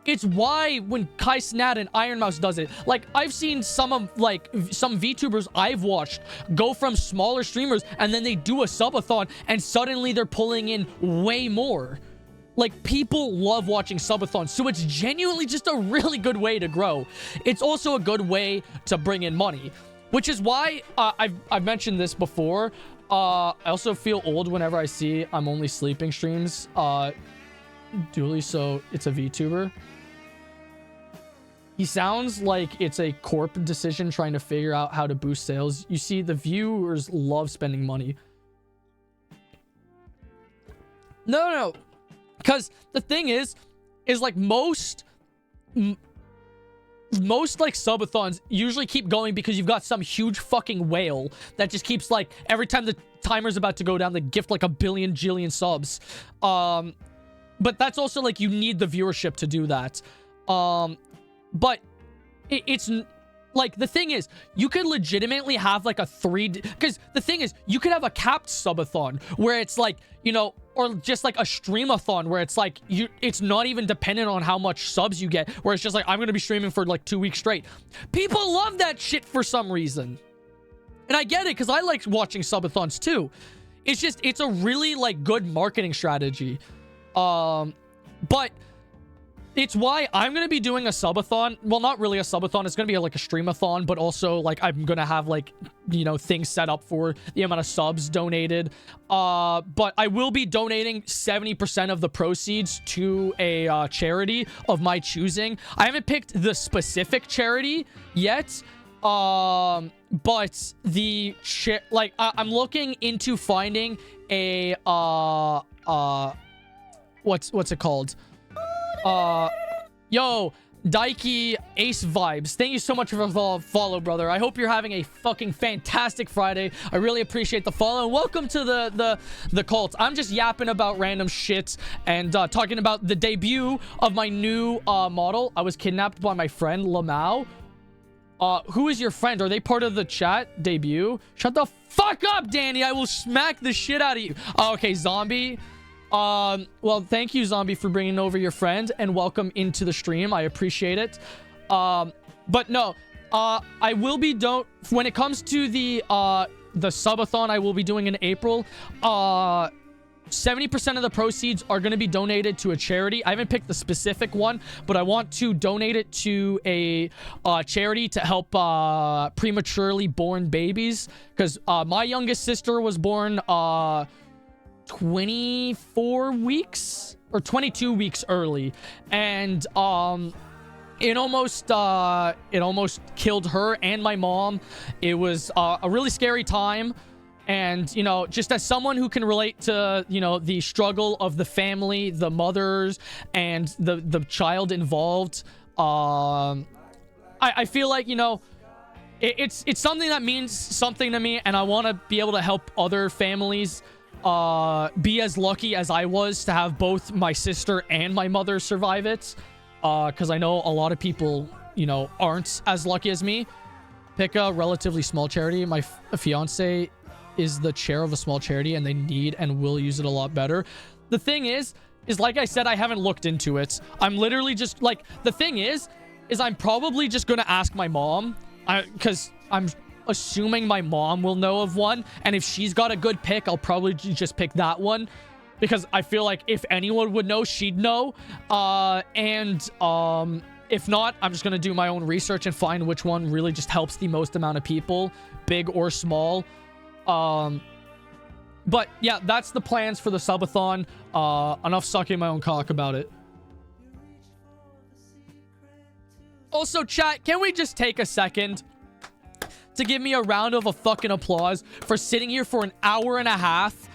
It's why when Kai Snad and Iron Mouse does it, like, I've seen some VTubers I've watched go from smaller streamers and then they do a subathon and suddenly they're pulling in way more. Like, people love watching subathons, so it's genuinely just a really good way to grow. It's also a good way to bring in money, which is why I've mentioned this before. I also feel old whenever I see I'm Only Sleeping streams. Dooley, so it's a VTuber. He sounds like it's a corp decision trying to figure out how to boost sales. You see, the viewers love spending money. No. Because the thing is like most like subathons usually keep going because you've got some huge fucking whale that just keeps like every time the timer's about to go down, they gift like a billion jillion subs. But that's also like you need the viewership to do that. But it's like, the thing is, you could legitimately have like a 3D, because the thing is, you could have a capped subathon where it's like, you know, or just like a streamathon where it's like, it's not even dependent on how much subs you get, where it's just like, I'm going to be streaming for like 2 weeks straight. People love that shit for some reason. And I get it, because I like watching subathons too. It's just, it's a really like good marketing strategy. But it's why I'm going to be doing a subathon. Well, not really a subathon. It's going to be like a streamathon, but also like I'm going to have like, you know, things set up for the amount of subs donated. But I will be donating 70% of the proceeds to a charity of my choosing. I haven't picked the specific charity yet. But the I'm looking into finding a what's it called? Yo, Daiki Ace Vibes. Thank you so much for the follow, brother. I hope you're having a fucking fantastic Friday. I really appreciate the follow. And welcome to the cult. I'm just yapping about random shit and talking about the debut of my new model. I was kidnapped by my friend Lamau. Who is your friend? Are they part of the chat debut? Shut the fuck up, Danny. I will smack the shit out of you. Oh, okay, Zombie. Well, thank you, Zombie, for bringing over your friend and welcome into the stream. I appreciate it. But no, I will be when it comes to the subathon I will be doing in April, 70% of the proceeds are going to be donated to a charity. I haven't picked the specific one, but I want to donate it to a charity to help prematurely born babies, because my youngest sister was born 24 weeks or 22 weeks early, and it almost killed her and my mom. It was a really scary time. And, you know, just as someone who can relate to, you know, the struggle of the family, the mothers, and the child involved, I feel like, you know, it's something that means something to me, and I want to be able to help other families be as lucky as I was to have both my sister and my mother survive it, because I know a lot of people, you know, aren't as lucky as me. Pick a relatively small charity. My fiance is the chair of a small charity, and they need and will use it a lot better. The thing is like I said, I haven't looked into it. I'm literally just like, the thing is I'm probably just gonna ask my mom, because I'm assuming my mom will know of one, and if she's got a good pick, I'll probably just pick that one, because I feel like if anyone would know, she'd know. If not, I'm just gonna do my own research and find which one really just helps the most amount of people, big or small. But yeah, that's the plans for the subathon. Enough sucking my own cock about it. Also, chat, can we just take a second to give me a round of a fucking applause for sitting here for an hour and a half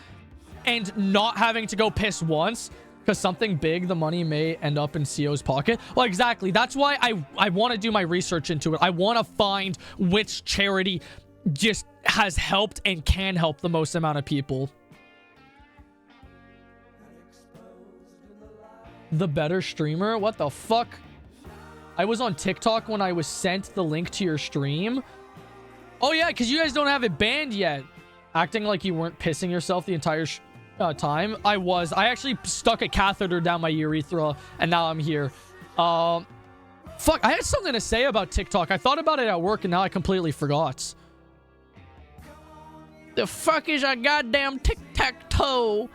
and not having to go piss once? Because something big, the money may end up in CO's pocket. Well, exactly. That's why I want to do my research into it. I want to find which charity just has helped and can help the most amount of people. The better streamer? What the fuck? I was on TikTok when I was sent the link to your stream. Oh yeah, because you guys don't have it banned yet. Acting like you weren't pissing yourself the entire time. I was. I actually stuck a catheter down my urethra, and now I'm here. Fuck, I had something to say about TikTok. I thought about it at work, and now I completely forgot. The fuck is a goddamn tic-tac-toe?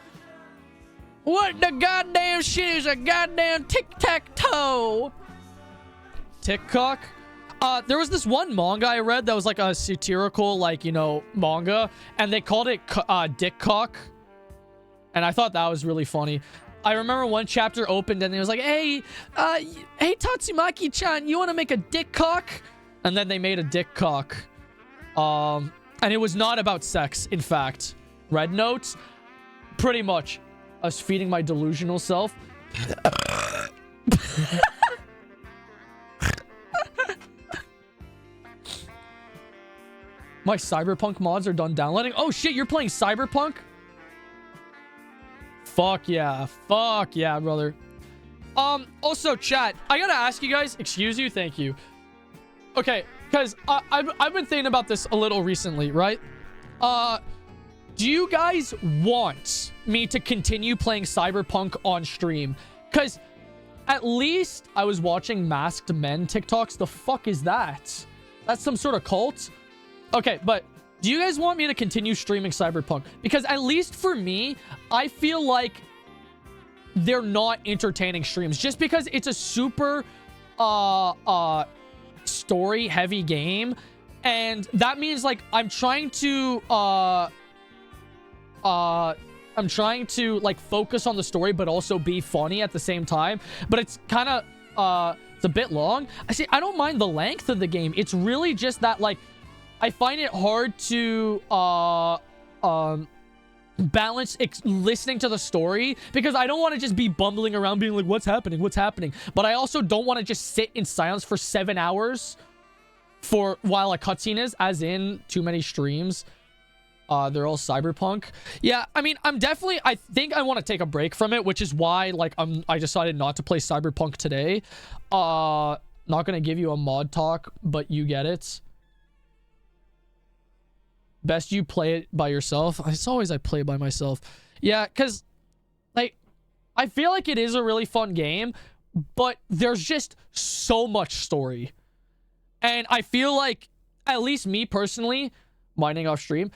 What the goddamn shit is a goddamn tic-tac-toe? TikTok? There was this one manga I read that was like a satirical, like, you know, manga, and they called it Dick Cock. And I thought that was really funny. I remember one chapter opened and it was like, hey Tatsumaki-chan, you want to make a dick cock? And then they made a dick cock. And it was not about sex, in fact. Red Notes, pretty much us feeding my delusional self. My Cyberpunk mods are done downloading. Oh shit, you're playing Cyberpunk? Fuck yeah, brother. Also, chat, I gotta ask you guys, excuse you, thank you. Okay, because I've been thinking about this a little recently, right? Do you guys want me to continue playing Cyberpunk on stream? Because at least I was watching Masked Men TikToks. The fuck is that? That's some sort of cult? Okay, but do you guys want me to continue streaming Cyberpunk? Because at least for me, I feel like they're not entertaining streams just because it's a super story heavy game, and that means like I'm trying to like focus on the story but also be funny at the same time, but it's kind of it's a bit long. I don't mind the length of the game. It's really just that like I find it hard to balance listening to the story, because I don't want to just be bumbling around being like, what's happening, but I also don't want to just sit in silence for 7 hours for while a cutscene is, as in too many streams. They're all Cyberpunk. Yeah, I mean, I think I want to take a break from it, which is why like I decided not to play Cyberpunk today. Not gonna give you a mod talk, but you get it. Best you play it by yourself. It's always I play by myself. Yeah, because like I feel like it is a really fun game, but there's just so much story. And I feel like, at least me personally, minding off stream,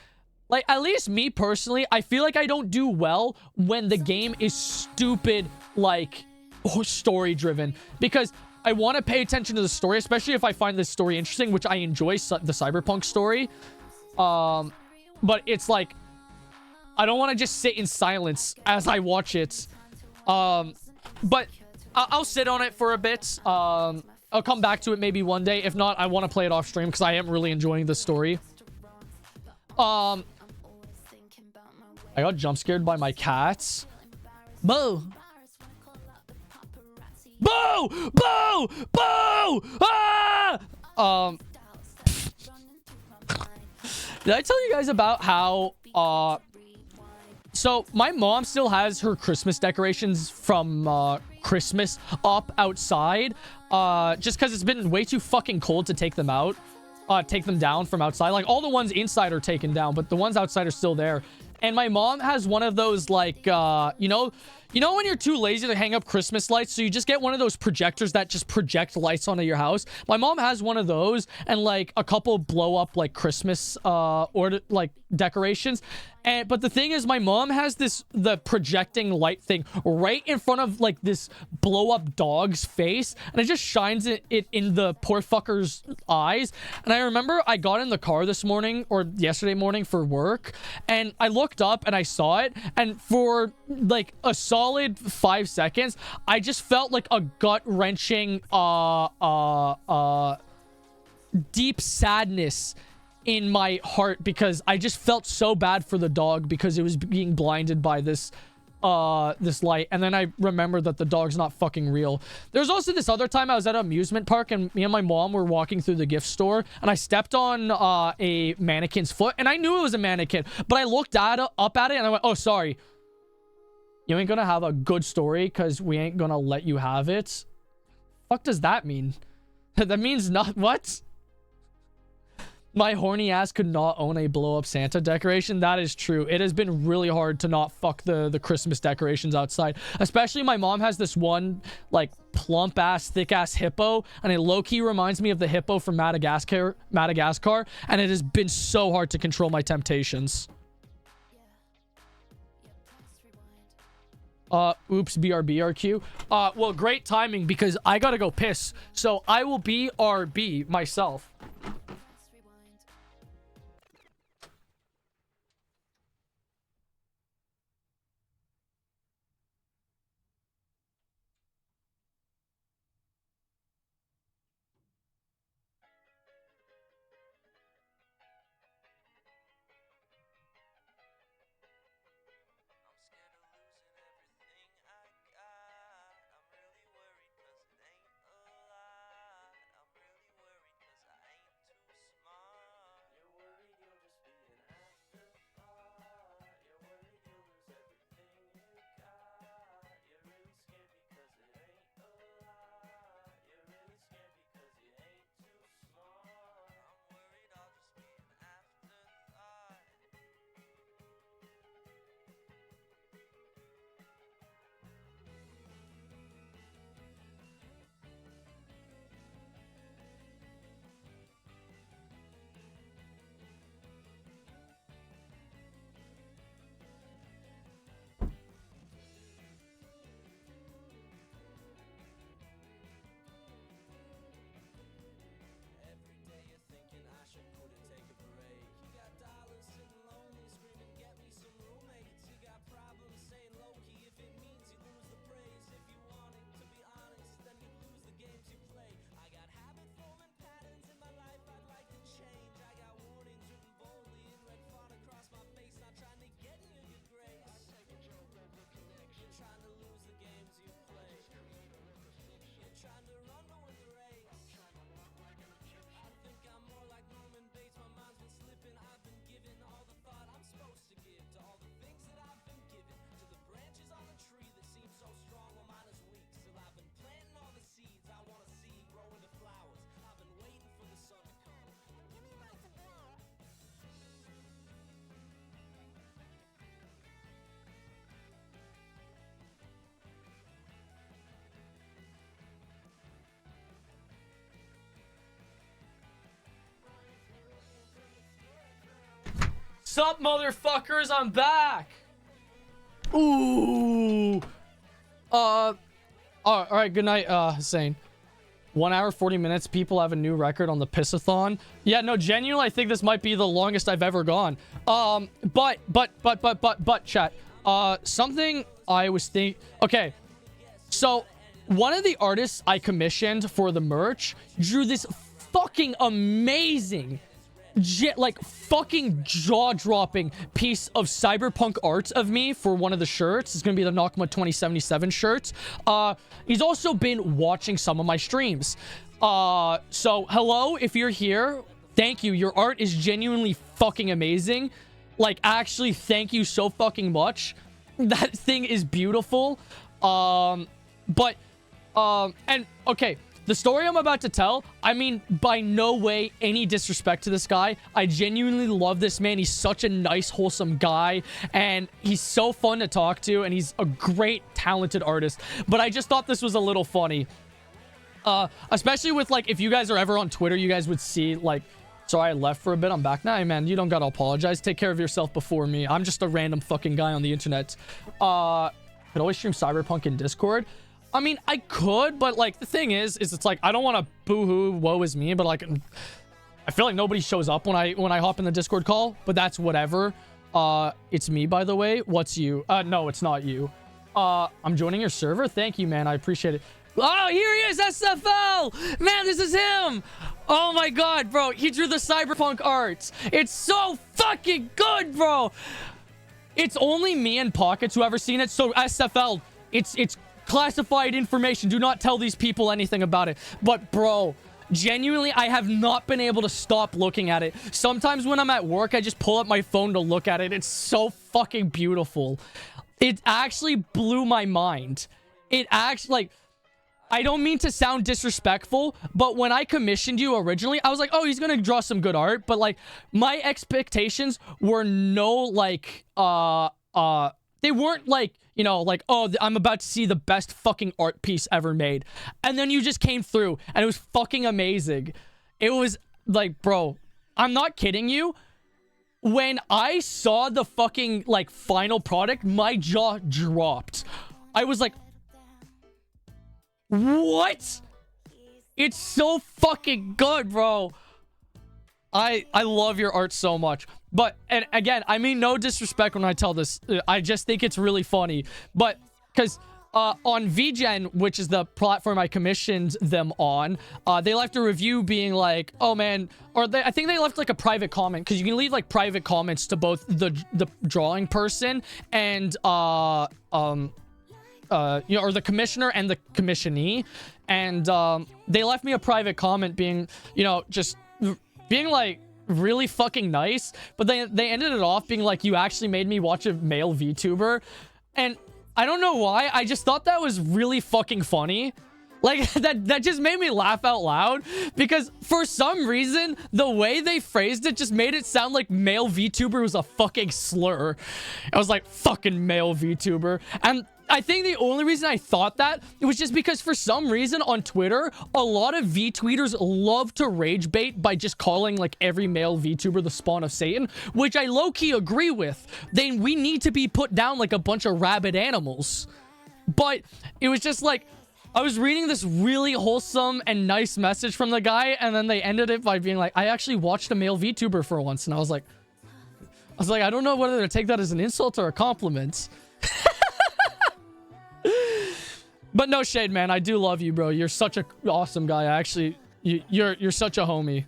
like at least me personally, I feel like I don't do well when the game is stupid, like story driven, because I want to pay attention to the story, especially if I find this story interesting, which I enjoy the Cyberpunk story. But it's like I don't want to just sit in silence as I watch it. But I'll sit on it for a bit. I'll come back to it maybe one day. If not, I want to play it off stream because I am really enjoying the story. I got jump scared by my cats. Boo! Boo! Boo! Boo! Ah! Did I tell you guys about how so my mom still has her Christmas decorations from Christmas up outside, just because it's been way too fucking cold to take them out, take them down from outside. Like all the ones inside are taken down, but the ones outside are still there. And my mom has one of those like you know when you're too lazy to hang up Christmas lights, so you just get one of those projectors that just project lights onto your house. My mom has one of those and like a couple blow up like Christmas or like decorations. But the thing is, my mom has the projecting light thing right in front of like this blow up dog's face, and it just shines it in the poor fucker's eyes. And I remember I got in the car this morning or yesterday morning for work, and I looked up and I saw it, and for like a solid 5 seconds, I just felt like a gut-wrenching deep sadness in my heart, because I just felt so bad for the dog because it was being blinded by this light. And then I remembered that the dog's not fucking real. There's also this other time I was at an amusement park, and me and my mom were walking through the gift store, and I stepped on a mannequin's foot, and I knew it was a mannequin, but I looked up at it and I went, oh, sorry, you ain't gonna have a good story because we ain't gonna let you have it. Fuck does that mean? That means not what? My horny ass could not own a blow-up Santa decoration. That is true. It has been really hard to not fuck the Christmas decorations outside. Especially my mom has this one, like, plump-ass, thick-ass hippo, and it low-key reminds me of the hippo from Madagascar, and it has been so hard to control my temptations. Oops, BRBRQ. Well, great timing, because I gotta go piss. So I will BRB myself. up, motherfuckers? I'm back. Ooh. All right. Good night, Hussein. 1 hour, 40 minutes. People have a new record on the Pissathon. Yeah, no, genuinely, I think this might be the longest I've ever gone. But, chat. Something I was thinking. Okay. So, one of the artists I commissioned for the merch drew this fucking amazing, fucking jaw-dropping piece of cyberpunk art of me for one of the shirts. It's gonna be the Nakama 2077 shirt. He's also been watching some of my streams. So hello, if you're here, thank you. Your art is genuinely fucking amazing. Like, actually, thank you so fucking much. That thing is beautiful. And okay, the story I'm about to tell, I mean, by no way any disrespect to this guy. I genuinely love this man. He's such a nice, wholesome guy, and he's so fun to talk to, and he's a great, talented artist. But I just thought this was a little funny. Especially with, like, if you guys are ever on Twitter, you guys would see, like, sorry, I left for a bit. I'm back now. Hey, man, you don't gotta apologize. Take care of yourself before me. I'm just a random fucking guy on the internet. Could always stream Cyberpunk in Discord. I mean, I could, but, like, the thing is it's like, I don't want to boo-hoo, woe is me, but, like, I feel like nobody shows up when I hop in the Discord call, but that's whatever. It's me, by the way. What's you? No, it's not you. I'm joining your server. Thank you, man. I appreciate it. Oh, here he is, SFL! Man, this is him! Oh my god, bro. He drew the cyberpunk art. It's so fucking good, bro! It's only me and Pockets who ever seen it, so SFL, it's classified information. Do not tell these people anything about it. But, bro, genuinely, I have not been able to stop looking at it. Sometimes when I'm at work, I just pull up my phone to look at it. It's so fucking beautiful. It actually blew my mind. It actually, like, I don't mean to sound disrespectful, but when I commissioned you originally, I was like, oh, he's gonna draw some good art. But, like, my expectations were no, like, they weren't like, you know, like, oh, I'm about to see the best fucking art piece ever made. And then you just came through, and it was fucking amazing. It was, like, bro, I'm not kidding you. When I saw the fucking, like, final product, my jaw dropped. I was like, what? It's so fucking good, bro. I love your art so much. But, and again, I mean no disrespect when I tell this. I just think it's really funny. But, because on VGen, which is the platform I commissioned them on, they left a review being like, oh man, or I think they left like a private comment, because you can leave like private comments to both the drawing person and, you know, or the commissioner and the commissionee. And they left me a private comment being, you know, just being like really fucking nice, but they ended it off being like, you actually made me watch a male VTuber. And I don't know why, I just thought that was really fucking funny. Like, that just made me laugh out loud, because for some reason the way they phrased it just made it sound like male VTuber was a fucking slur. I was like, fucking male VTuber. And I think the only reason I thought that, it was just because for some reason on Twitter, a lot of VTweeters love to rage bait by just calling like every male VTuber the spawn of Satan, which I low-key agree with. We need to be put down like a bunch of rabid animals. But it was just like, I was reading this really wholesome and nice message from the guy, and then they ended it by being like, I actually watched a male VTuber for once. And I was like, I don't know whether to take that as an insult or a compliment. But no shade, man. I do love you, bro. You're such an awesome guy. Actually, you're such a homie.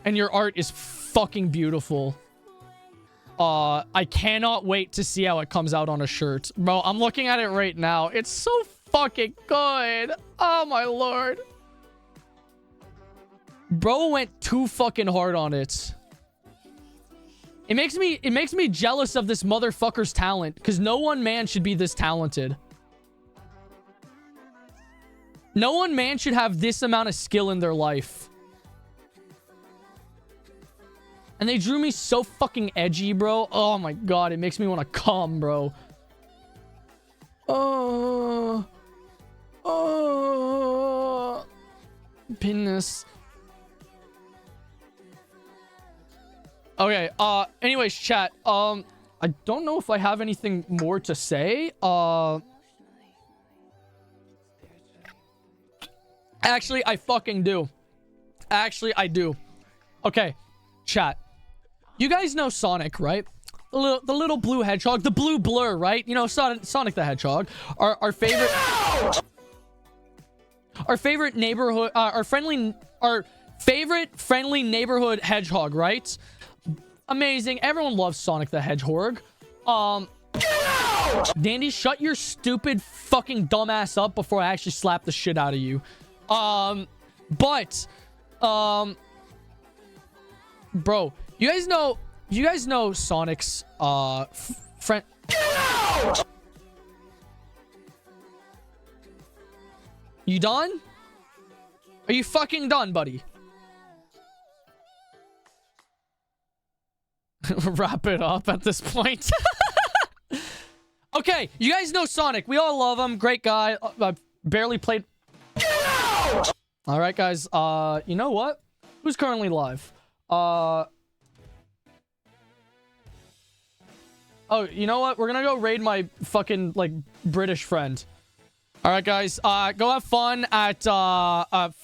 And your art is fucking beautiful. I cannot wait to see how it comes out on a shirt. Bro, I'm looking at it right now. It's so fucking good. Oh my lord. Bro went too fucking hard on it. It makes me jealous of this motherfucker's talent, because no one man should be this talented. No one man should have this amount of skill in their life. And they drew me so fucking edgy, bro. Oh my god, it makes me want to come, bro. Penis. Okay, anyways, chat, I don't know if I have anything more to say. Actually, I fucking do. Actually, I do. Okay, chat. You guys know Sonic, right? The little blue hedgehog, the blue blur, right? You know, Sonic the Hedgehog. Our favorite... Our favorite neighborhood... our favorite friendly neighborhood hedgehog, right? Amazing. Everyone loves Sonic the Hedgehog. Dandy, shut your stupid fucking dumbass up before I actually slap the shit out of you. Bro, you guys know Sonic's friend. You done? Are you fucking done, buddy? Wrap it up at this point. Okay, you guys know Sonic. We all love him. Great guy. Barely played. All right, guys. You know what? Who's currently live? Oh, you know what? We're gonna go raid my fucking, like, British friend. All right, guys. Go have fun at at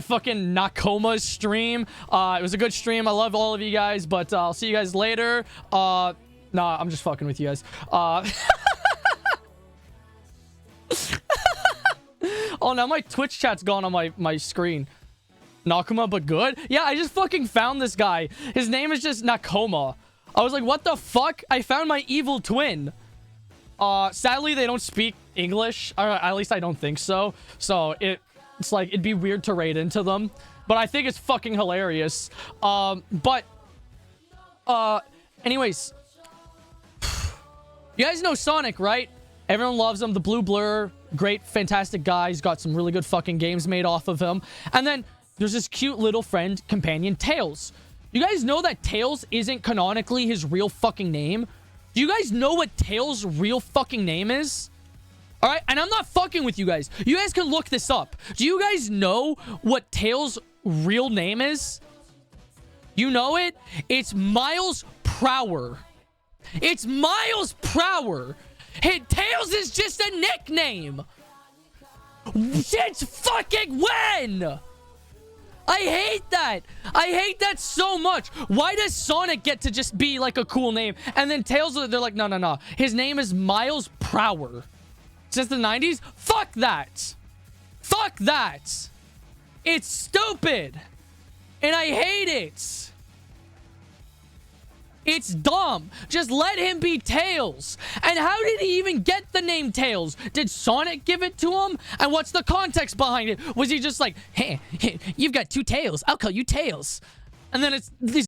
fucking Nakoma's stream. It was a good stream. I love all of you guys, but I'll see you guys later. Nah, I'm just fucking with you guys. Oh, now my Twitch chat's gone on my screen. Nakoma, but good? Yeah, I just fucking found this guy. His name is just Nakoma. I was like, what the fuck? I found my evil twin. Sadly, they don't speak English. Or at least I don't think so. So it's like, it'd be weird to raid into them. But I think it's fucking hilarious. Anyways. You guys know Sonic, right? Everyone loves him. The Blue Blur. Great, fantastic guy. He's got some really good fucking games made off of him. And then there's this cute little friend, companion, Tails. You guys know that Tails isn't canonically his real fucking name? Do you guys know what Tails' real fucking name is? Alright, and I'm not fucking with you guys. You guys can look this up. Do you guys know what Tails' real name is? You know it? It's Miles Prower. It's Miles Prower. Hey, Tails is just a nickname. Since fucking when? I hate that. I hate that so much. Why does Sonic get to just be like a cool name? And then Tails, they're like, no, no, no. His name is Miles Prower. Since the 90s? Fuck that. Fuck that. It's stupid. And I hate it. It's dumb. Just let him be Tails. And how did he even get the name Tails? Did Sonic give it to him? And what's the context behind it? Was he just like, hey, you've got two tails. I'll call you Tails. And then it's these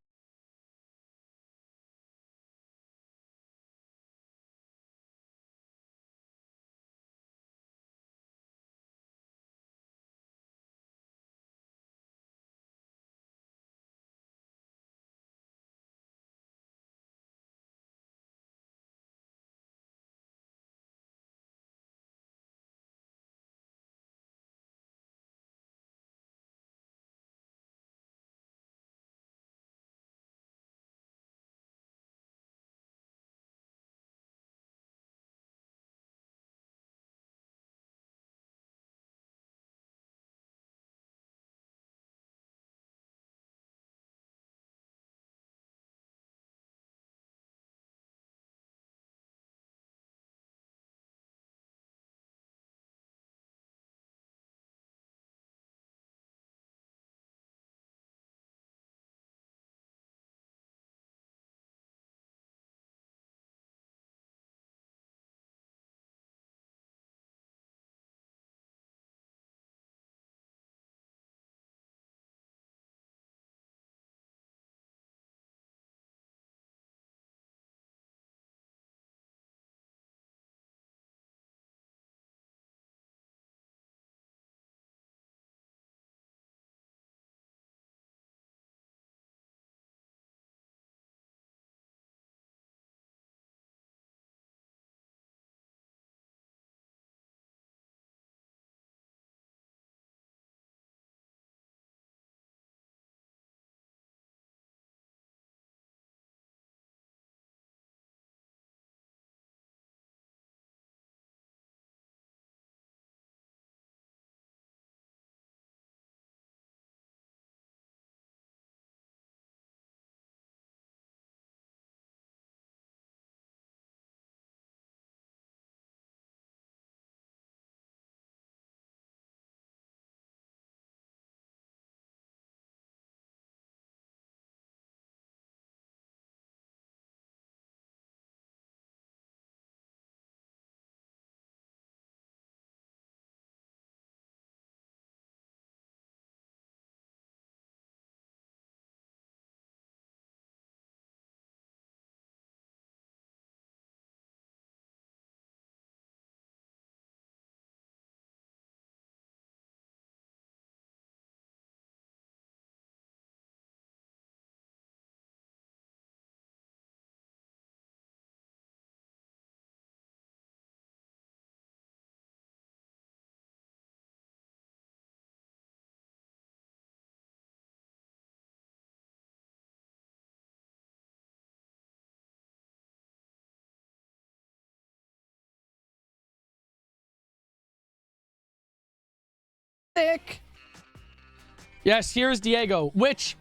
Robotnik. Yes, here's Diego, which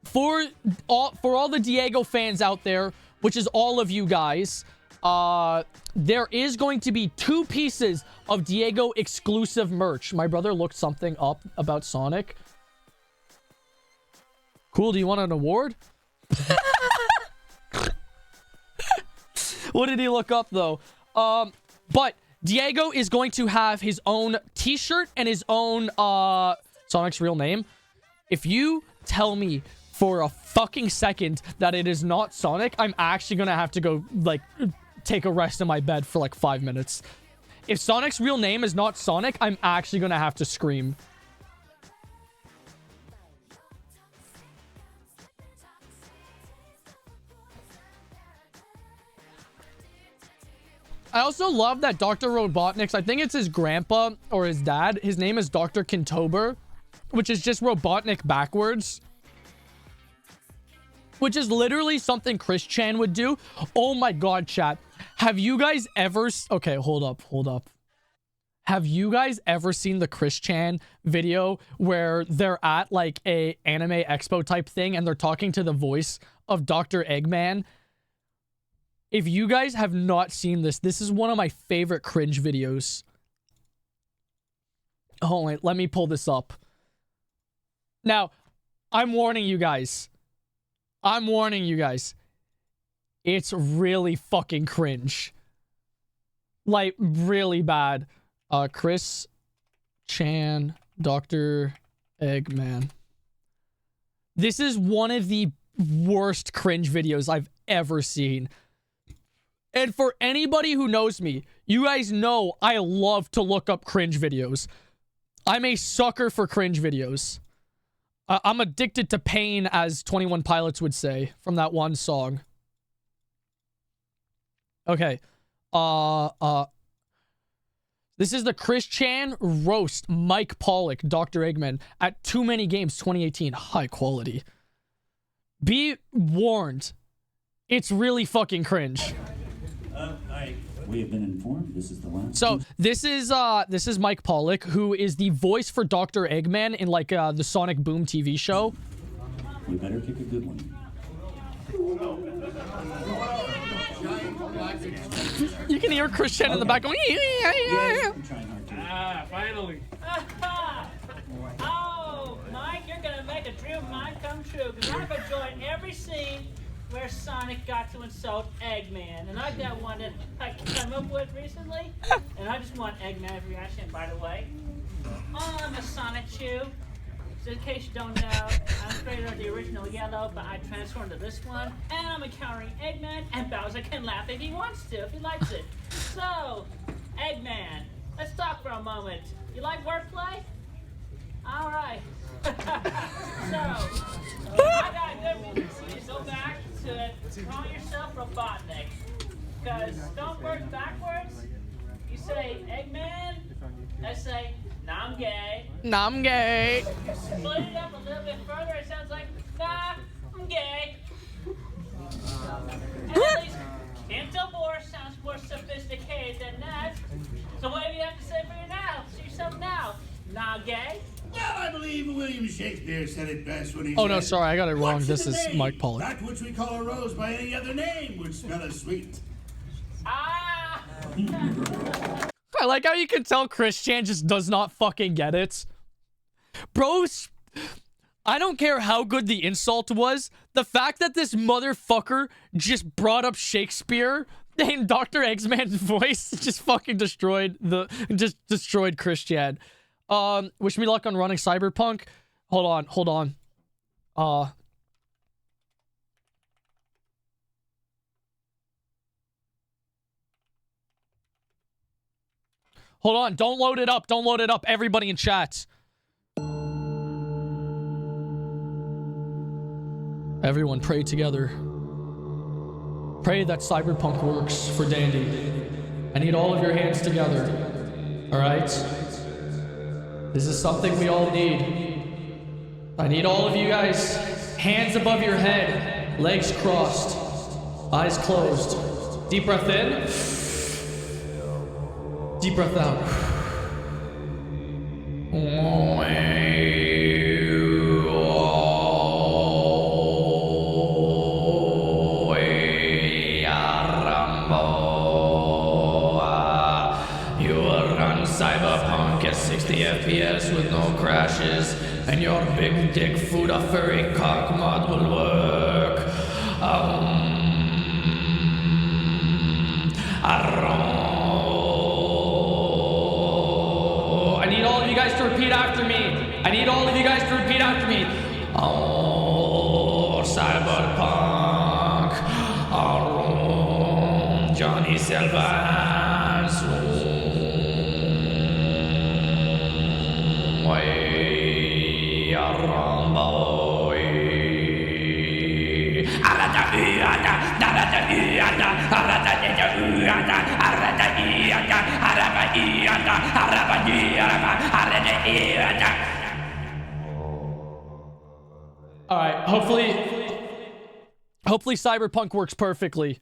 for all the Diego fans out there, which is all of you guys, there is going to be 2 pieces of Diego exclusive merch. My brother looked something up about Sonic. Cool, do you want an award? What did he look up though? But Diego is going to have his own t-shirt and his own Sonic's real name. If you tell me for a fucking second that it is not Sonic, I'm actually gonna have to go like take a rest in my bed for like 5 minutes. If Sonic's real name is not Sonic, I'm actually gonna have to scream. I also love that Dr. Robotnik's, I think it's his grandpa or his dad. His name is Dr. Kintober, which is just Robotnik backwards. Which is literally something Chris Chan would do. Oh my god, chat. Have you guys ever... Okay, hold up. Have you guys ever seen the Chris Chan video where they're at like a anime expo type thing and they're talking to the voice of Dr. Eggman? If you guys have not seen this, this is one of my favorite cringe videos. Oh, wait, let me pull this up. Now, I'm warning you guys. It's really fucking cringe. Like, really bad. Chris Chan, Dr. Eggman. This is one of the worst cringe videos I've ever seen. And for anybody who knows me, you guys know I love to look up cringe videos. I'm a sucker for cringe videos. I'm addicted to pain, as 21 Pilots would say from that one song. Okay. This is the Chris Chan roast Mike Pollock, Dr. Eggman at Too Many Games 2018. High quality. Be warned. It's really fucking cringe. We have been informed this is the last. So this is Mike Pollock, who is the voice for Dr. Eggman in like the Sonic Boom TV show. We better pick a good one. You can hear Christian in the back going. I'm trying hard to. Finally. Oh, Mike, you're gonna make a dream of mine come true, because I've enjoyed every scene where Sonic got to insult Eggman. And I got one that I came up with recently, and I just want Eggman's reaction, by the way. I'm a Sonic Chew. So in case you don't know, I'm creator of the original Yellow, but I transformed to this one, and I'm encountering Eggman, and Bowser can laugh if he wants to, if he likes it. So, Eggman, let's talk for a moment. You like wordplay? All right. So, I got good news. You go back to call yourself Robotnik, because don't work backwards. You say Eggman, I say, nah, I'm gay. Nah, I'm gay. Split it up a little bit further, it sounds like, nah, I'm gay. And at least Kintober sounds more sophisticated than that. So what do you have to say for you now? See yourself now. Nah, gay. Well, I believe William Shakespeare said it best when he Oh said, no, sorry, I got it wrong. "What's This in the is name? Mike Pollock. That which we call a rose by any other name would smell as sweet." Ah! I like how you can tell Chris Chan just does not fucking get it. Bros, I don't care how good the insult was. The fact that this motherfucker just brought up Shakespeare in Dr. Eggman's voice just fucking destroyed Chris Chan. Wish me luck on running Cyberpunk. Hold on. Hold on, don't load it up, everybody in chat. Everyone pray together. Pray that Cyberpunk works for Dandy. I need all of your hands together. Alright? This is something we all need. I need all of you guys, hands above your head, legs crossed, eyes closed. Deep breath in. Deep breath out. your big dick food, a furry cock mod will work. I need all of you guys to repeat after me. I need all of you guys to repeat after me. Oh, cyberpunk. Oh, Johnny Silvers. All right, hopefully Cyberpunk works perfectly.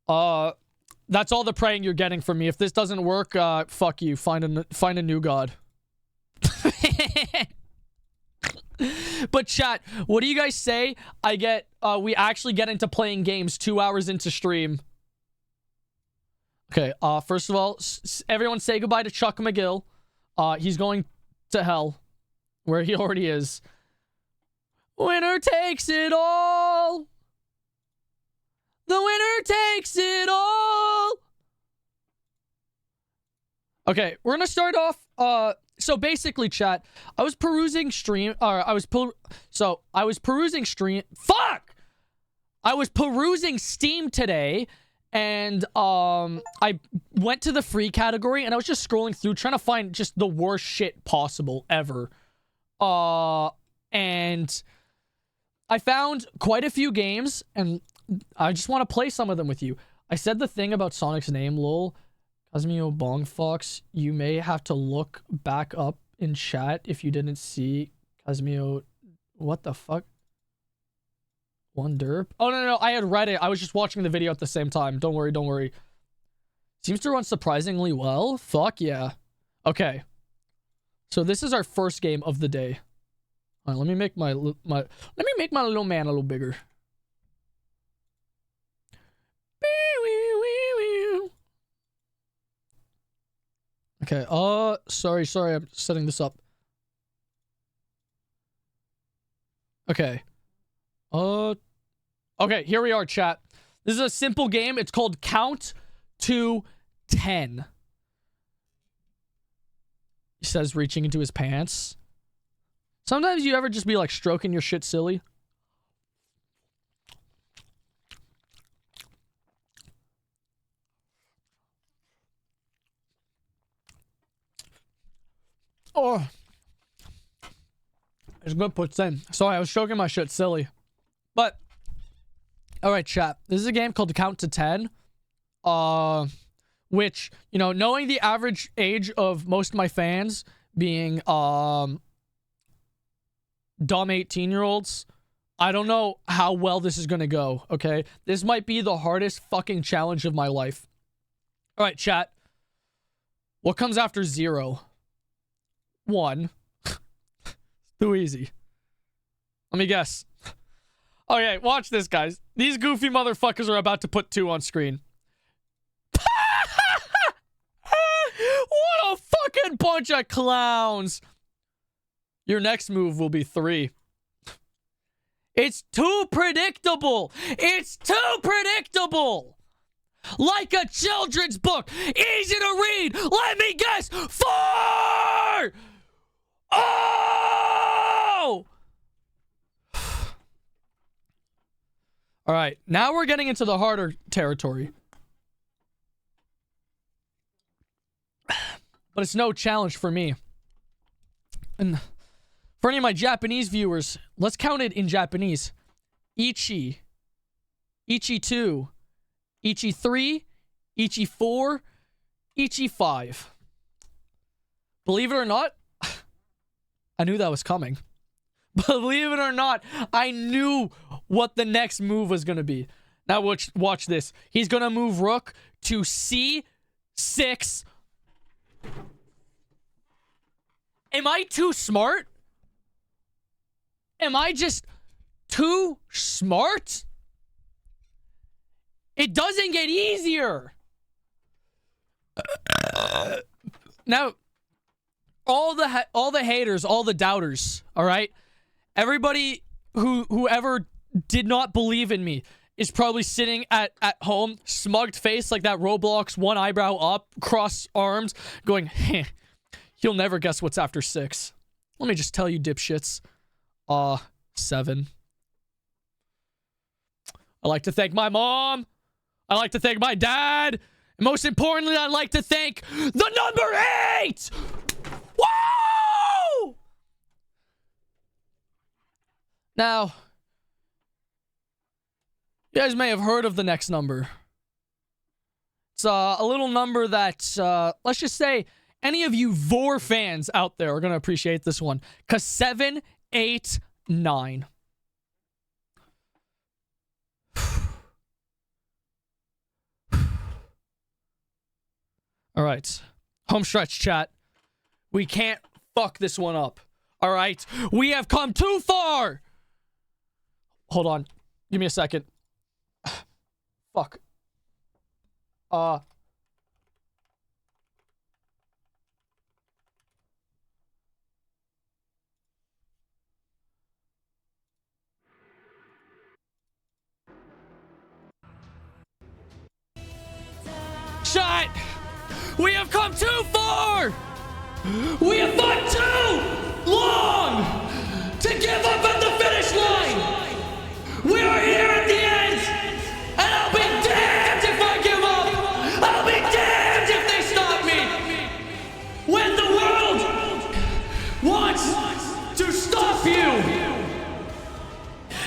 That's all the praying you're getting from me. If this doesn't work, fuck you. Find a new god. But chat, what do you guys say? We actually get into playing games 2 hours into stream. Okay, first of all, everyone say goodbye to Chuck McGill. He's going to hell, where he already is. Winner takes it all. The winner takes it all. Okay, we're gonna start off. So basically, chat, I was perusing stream. I was perusing stream. Fuck! I was perusing Steam today, and I went to the free category, and I was just scrolling through, trying to find just the worst shit possible ever. And I found quite a few games, and I just want to play some of them with you. I said the thing about Sonic's name, lol. Cosmeo Bong Fox, you may have to look back up in chat if you didn't see Cosmeo. What the fuck? One derp? Oh, no, I had read it. I was just watching the video at the same time. Don't worry. Seems to run surprisingly well. Fuck yeah. Okay. So this is our first game of the day. All right, let me make my little man a little bigger. Okay, sorry, I'm setting this up. Okay. Okay, here we are, chat. This is a simple game. It's called Count to 10. He says, reaching into his pants. Sometimes you ever just be like stroking your shit silly. Oh, it's good puts in. Sorry, I was stroking my shit silly. But, alright, chat. This is a game called Count to 10. Which, you know, knowing the average age of most of my fans being, dumb 18-year-olds, I don't know how well this is gonna go, okay? This might be the hardest fucking challenge of my life. Alright, chat. What comes after 0? 1. Too easy. Let me guess. Okay, watch this, guys. These goofy motherfuckers are about to put 2 on screen. What a fucking bunch of clowns. Your next move will be 3. It's too predictable. It's too predictable. Like a children's book. Easy to read. Let me guess. 4! Oh! All right, now we're getting into the harder territory. But it's no challenge for me. And for any of my Japanese viewers, let's count it in Japanese. Ichi. Ichi 2. Ichi 3. Ichi 4. Ichi 5. Believe it or not, I knew that was coming. Believe it or not, I knew what the next move was going to be. Now watch this. He's going to move rook to C6. Am I too smart? Am I just too smart? It doesn't get easier. Now, all the haters, all the doubters, all right? Everybody whoever did not believe in me is probably sitting at home, smugged face like that Roblox, one eyebrow up, cross arms, going, heh, you'll never guess what's after 6. Let me just tell you, dipshits. 7. I like to thank my mom. I like to thank my dad. And most importantly, I'd like to thank the number 8! Woo! Now, you guys may have heard of the next number. It's a little number that, let's just say, any of you Vor fans out there are going to appreciate this one. Because 7, 8, 9. All right. Home stretch, chat. We can't fuck this one up. All right? We have come too far. Hold on. Give me a second. Fuck. Shut! We have come too far! We have fought too long to give up at the finish line! We are here at the end! And I'll be damned if I give up! I'll be damned if they stop me! When the world wants to stop you,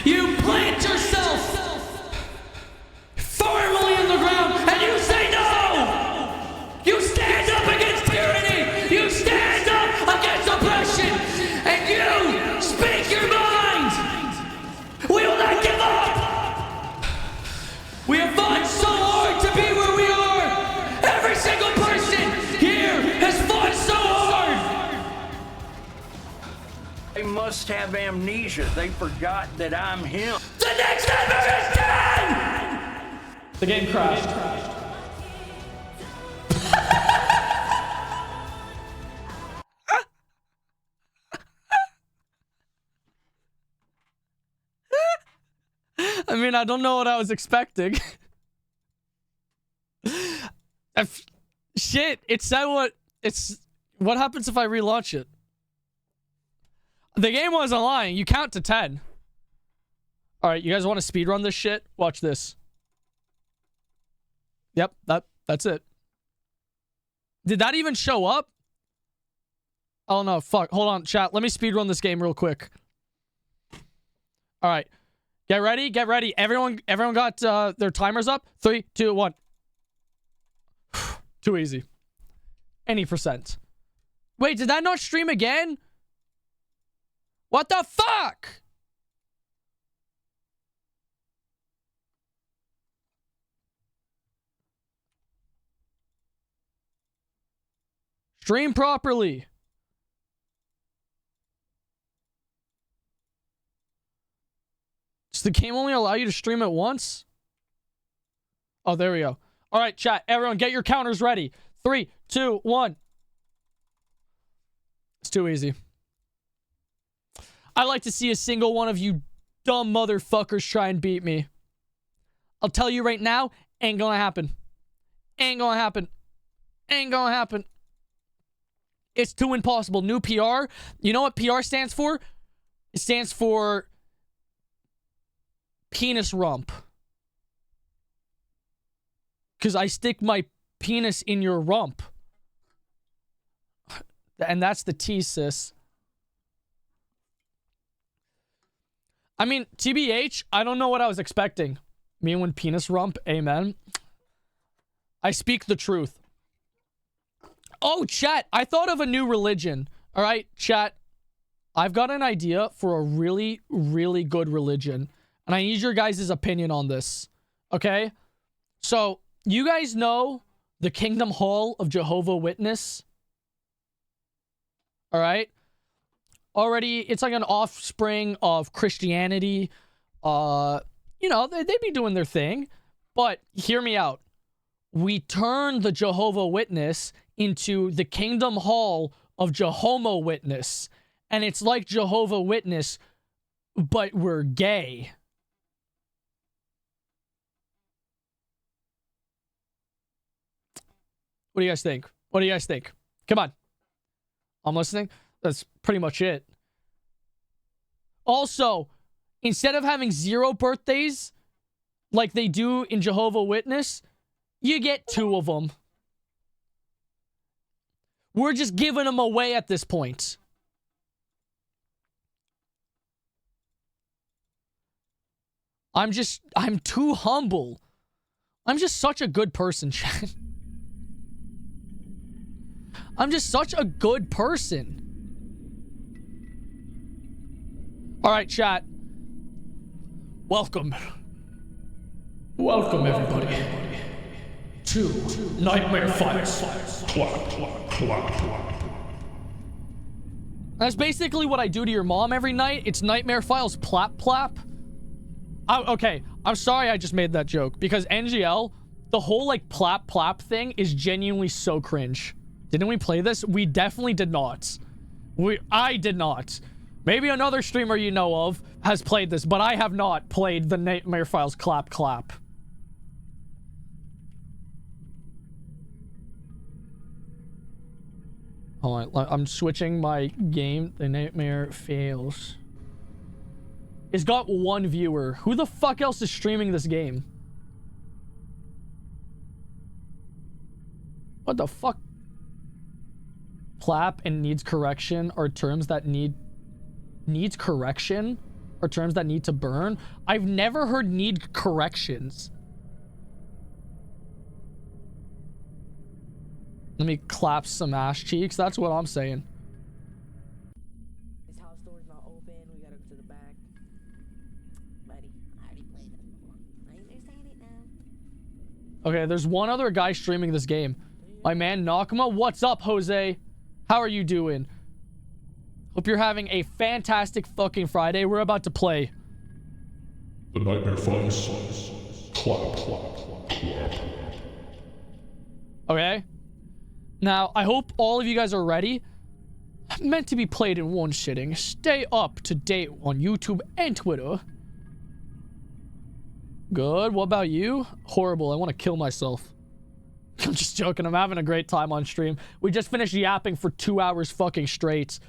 you plant yourself firmly in the ground and you say no! You stand up against tyranny! You stand up against oppression! And you speak your mind! We will not give up! We have fought so hard to be where we are! Every single person here has fought so hard! They must have amnesia. They forgot that I'm him. The next number is 10! The game crashed. I mean, I don't know what I was expecting. Shit, it said what happens if I relaunch it? The game wasn't lying. You count to 10. All right, you guys want to speedrun this shit? Watch this. Yep, that's it. Did that even show up? Oh no, fuck. Hold on, chat. Let me speedrun this game real quick. All right. Get ready, get ready. Everyone got their timers up? 3, 2, 1. Too easy. Any percent. Wait, did that not stream again? What the fuck? Stream properly. Does the game only allow you to stream it once? Oh, there we go. All right, chat. Everyone, get your counters ready. 3, 2, 1. It's too easy. I'd like to see a single one of you dumb motherfuckers try and beat me. I'll tell you right now, ain't gonna happen. Ain't gonna happen. Ain't gonna happen. It's too impossible. New PR. You know what PR stands for? It stands for penis rump. Because I stick my penis in your rump. And that's the T, sis. I mean, TBH, I don't know what I was expecting. Me when penis rump, amen. I speak the truth. Oh, chat, I thought of a new religion. All right, chat. I've got an idea for a really, really good religion. And I need your guys' opinion on this. Okay? So, you guys know the Kingdom Hall of Jehovah Witness? All right? Already, it's like an offspring of Christianity. You know, they be doing their thing. But hear me out. We turn the Jehovah Witness into the Kingdom Hall of Jehovah Witness. And it's like Jehovah Witness, but we're gay. What do you guys think? What do you guys think? Come on. I'm listening. That's pretty much it. Also, instead of having 0 birthdays like they do in Jehovah Witness, you get 2 of them. We're just giving them away at this point. I'm too humble. I'm just such a good person, chat. I'm just such a good person. All right, chat. Welcome. Welcome, everybody, to Nightmare Files. That's basically what I do to your mom every night. It's Nightmare Files plap plap. Okay, I'm sorry I just made that joke because NGL, the whole like plap plap thing is genuinely so cringe. Didn't we play this? We definitely did not. I did not. Maybe another streamer you know of has played this, but I have not played the Nightmare Files clap clap. Hold on, I'm switching my game. The Nightmare Fails. It's got 1 viewer. Who the fuck else is streaming this game? What the fuck? Plap and needs correction are terms that needs correction are terms that need to burn. I've never heard need corrections. Let me clap some ass cheeks. That's what I'm saying. This house door's not open. We gotta go to the back. Buddy, I already played this before. I understand it now. Okay, there's one other guy streaming this game. My man Nakama. What's up, Jose? How are you doing? Hope you're having a fantastic fucking Friday. We're about to play The Nightmare Files. Clap, clap, clap. Okay. Now, I hope all of you guys are ready. Meant to be played in one sitting. Stay up to date on YouTube and Twitter. Good. What about you? Horrible. I want to kill myself. I'm just joking. I'm having a great time on stream. We just finished yapping for 2 hours fucking straight.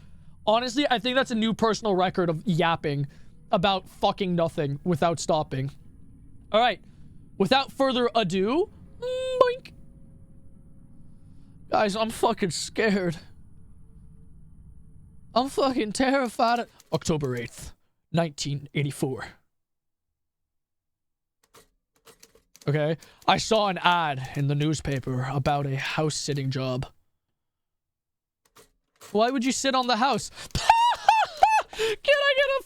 Honestly, I think that's a new personal record of yapping about fucking nothing without stopping. All right. Without further ado, boink. Guys, I'm fucking scared. I'm fucking terrified. October 8th, 1984. Okay, I saw an ad in the newspaper about a house-sitting job. Why would you sit on the house? Can I get a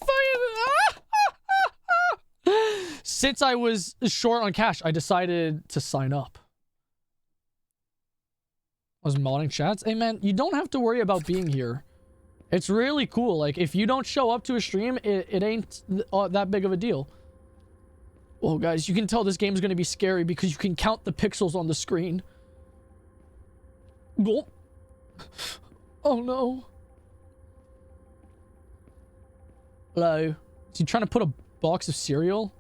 fucking... Since I was short on cash, I decided to sign up. I was modding chats. Hey, man, you don't have to worry about being here. It's really cool. Like, if you don't show up to a stream, it ain't that big of a deal. Well, guys, you can tell this game is going to be scary because you can count the pixels on the screen. Gulp. Oh, no. Hello. Is he trying to put a box of cereal?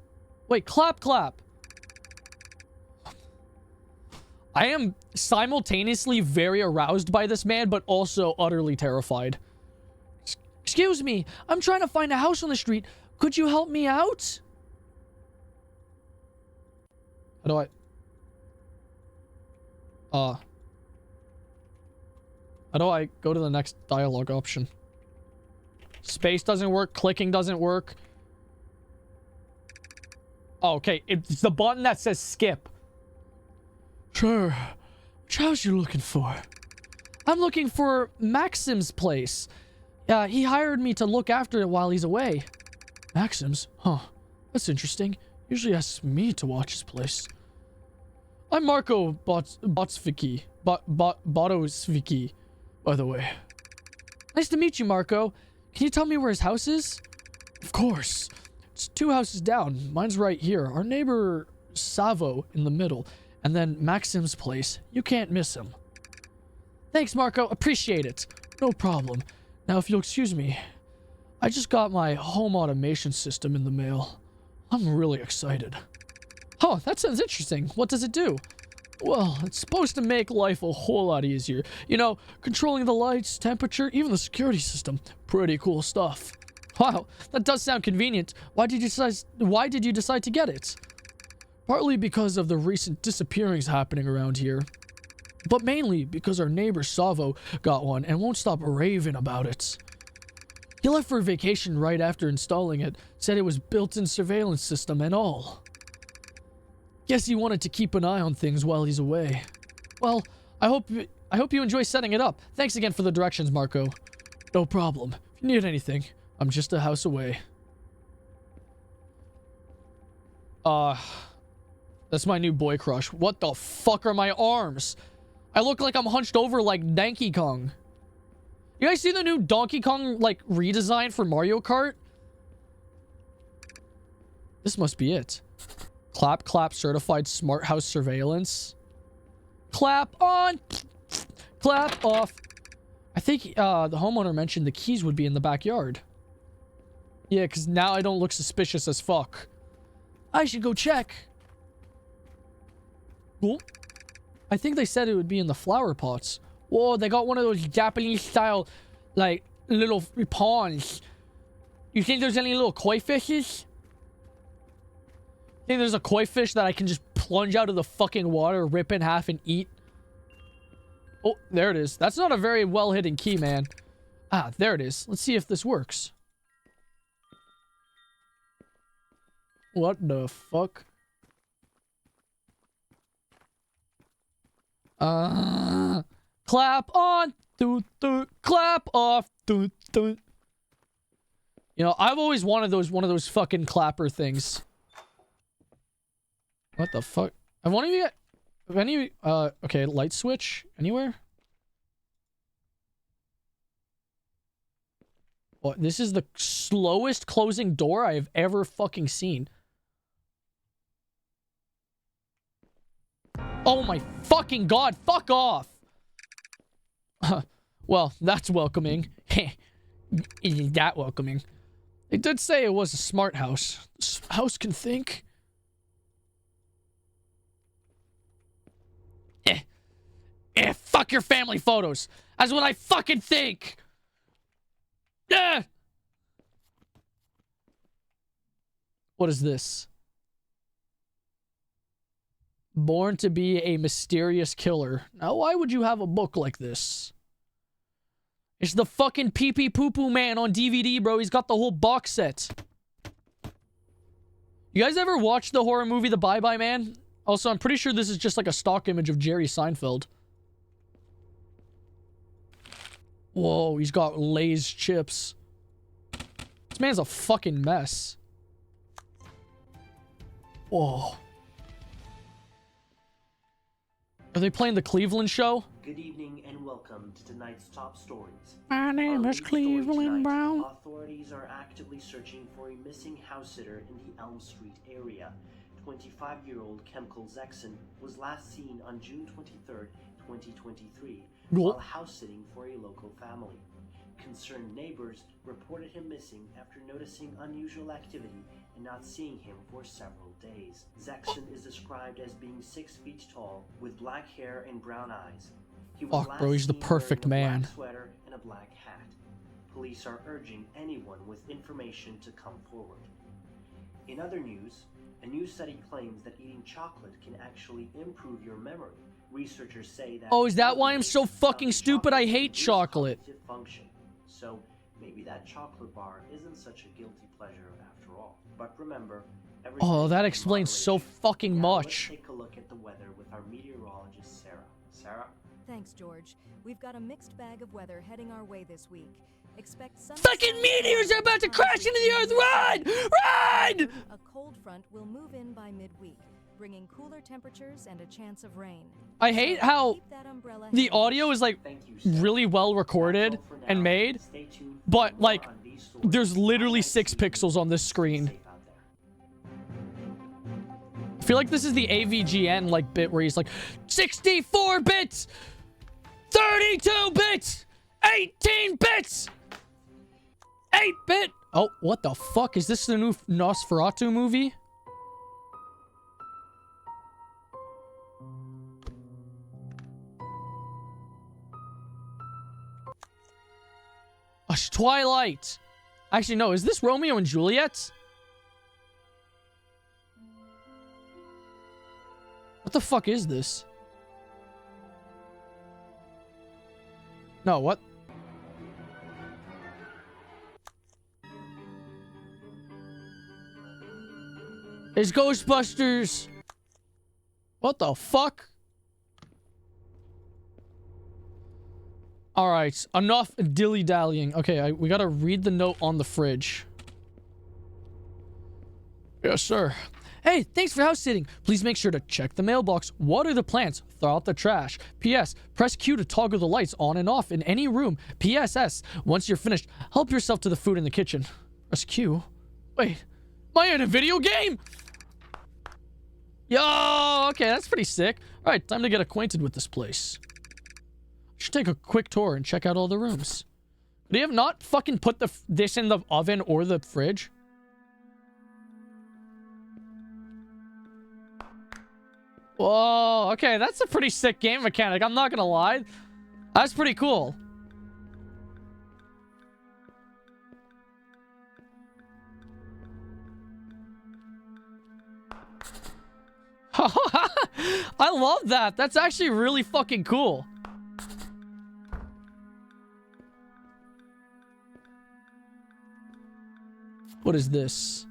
Wait, clap, clap. I am simultaneously very aroused by this man, but also utterly terrified. Excuse me. I'm trying to find a house on the street. Could you help me out? How do I... How do I go to the next dialogue option? Space doesn't work. Clicking doesn't work. Oh, okay. It's the button that says skip. Sure. Which house you looking for? I'm looking for Maxim's place. He hired me to look after it while he's away. Maxim's? Huh. That's interesting. Usually asks me to watch his place. I'm Marco Botsvicki. Botosvicki, by the way. Nice to meet you, Marco. Can you tell me where his house is? Of course. It's 2 houses down. Mine's right here. Our neighbor Savo in the middle. And then Maxim's place. You can't miss him. Thanks, Marco. Appreciate it. No problem. Now, if you'll excuse me, I just got my home automation system in the mail. I'm really excited. Oh, that sounds interesting. What does it do? Well, it's supposed to make life a whole lot easier. You know, controlling the lights, temperature, even the security system. Pretty cool stuff. Wow, that does sound convenient. Why did you decide to get it? Partly because of the recent disappearings happening around here. But mainly because our neighbor Savo got one and won't stop raving about it. He left for vacation right after installing it, said it was built-in surveillance system and all. Guess he wanted to keep an eye on things while he's away. Well, I hope you enjoy setting it up. Thanks again for the directions, Marco. No problem. If you need anything, I'm just a house away. That's my new boy crush. What the fuck are my arms? I look like I'm hunched over like Donkey Kong. You guys see the new Donkey Kong, like, redesign for Mario Kart? This must be it. Clap, clap, certified smart house surveillance. Clap on. Clap off. I think the homeowner mentioned the keys would be in the backyard. Yeah, because now I don't look suspicious as fuck. I should go check. Cool. I think they said it would be in the flower pots. Whoa, they got one of those Japanese style, like, little ponds. You think there's any little koi fishes? Think there's a koi fish that I can just plunge out of the fucking water, rip in half, and eat? Oh, there it is. That's not a very well hidden key, man. Ah, there it is. Let's see if this works. What the fuck? Clap on, clap off, You know, I've always wanted one of those fucking clapper things. What the fuck? I want to get any okay, light switch anywhere? What? This is the slowest closing door I have ever fucking seen. Oh my fucking god, fuck off! Well, that's welcoming. Isn't that welcoming? They did say it was a smart house. This house can think. Fuck your family photos. That's what I fucking think. What is this? Born to be a mysterious killer. Now, why would you have a book like this? It's the fucking Pee-Pee Poo-Poo Man on DVD, bro. He's got the whole box set. You guys ever watch the horror movie The Bye-Bye Man? Also, I'm pretty sure this is just like a stock image of Jerry Seinfeld. Whoa, he's got Lay's chips. This man's a fucking mess. Whoa. Are they playing the Cleveland show? Good evening and welcome to tonight's top stories. My name is Cleveland Brown. Authorities are actively searching for a missing house sitter in the Elm Street area. 25-year-old Kemkel Zexon was last seen on June 23rd, 2023, while house sitting for a local family. Concerned neighbors reported him missing after noticing unusual activity and not seeing him for several days. Zexon is described as being 6 feet tall, with black hair and brown eyes. He was Fuck, bro, he's the perfect man. black sweater and a black hat. Police are urging anyone with information to come forward. In other news, a new study claims that eating chocolate can actually improve your memory. Researchers say that... Oh, is that why I'm so fucking stupid? I hate chocolate. Function. So maybe that chocolate bar isn't such a guilty pleasure after all. But remember, oh, that explains so fucking much. Let's take a look at the weather with our meteorologist, Sarah. Sarah? Thanks, George. We've got a mixed bag of weather heading our way this week. Expect some fucking meteors are about to crash into the earth! Run! Run! A cold front will move in by midweek, bringing cooler temperatures and a chance of rain. I hate how the audio is like really well recorded and made, but like there's literally 6 pixels on this screen. I feel like this is the AVGN like bit where he's like 64 bits, 32 bits, 18 bits! 8-bit! Oh, what the fuck? Is this the new Nosferatu movie? Oh, Twilight! Actually, no. Is this Romeo and Juliet? What the fuck is this? No, what? It's Ghostbusters! What the fuck? Alright, enough dilly-dallying. Okay, we gotta read the note on the fridge. Yes, sir. Hey, thanks for house sitting. Please make sure to check the mailbox, water the plants, throw out the trash. P.S. Press Q to toggle the lights on and off in any room. P.S.S. Once you're finished, help yourself to the food in the kitchen. Press Q? Wait, am I in a video game? Yo, okay, that's pretty sick. All right, time to get acquainted with this place. Should take a quick tour and check out all the rooms. Do you have not fucking put this in the oven or the fridge? Whoa, okay, that's a pretty sick game mechanic. I'm not gonna lie. That's pretty cool. I love that. That's actually really fucking cool. What is this?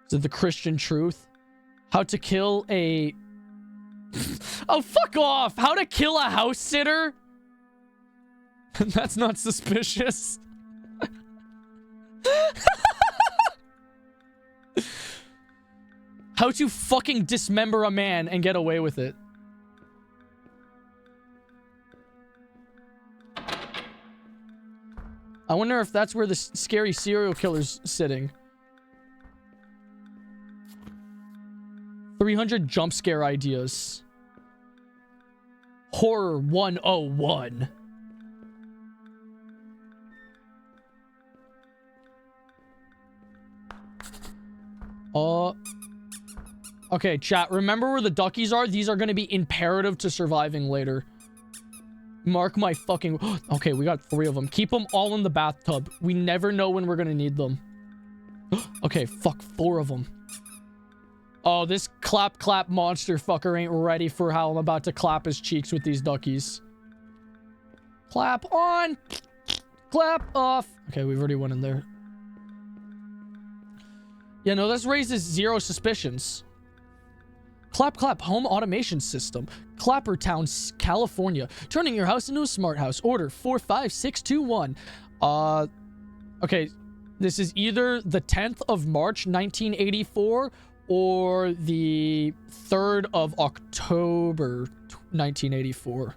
Is it the Christian truth? How to kill a... Oh, fuck off! How to kill a house sitter? That's not suspicious. How to fucking dismember a man and get away with it. I wonder if that's where the scary serial killer's sitting. 300 jump scare ideas. Horror 101. Okay, chat. Remember where the duckies are? These are going to be imperative to surviving later. Mark my fucking... Okay, we got 3 of them. Keep them all in the bathtub. We never know when we're going to need them. Okay, fuck. 4 of them. Oh, this clap monster fucker ain't ready for how I'm about to clap his cheeks with these duckies. Clap on. Clap off. Okay, we've already went in there. Yeah, no, this raises 0 suspicions. Clap home automation system. Clappertown, California. Turning your house into a smart house. Order 45621. Okay, this is either the 10th of March 1984 or the 3rd of October 1984.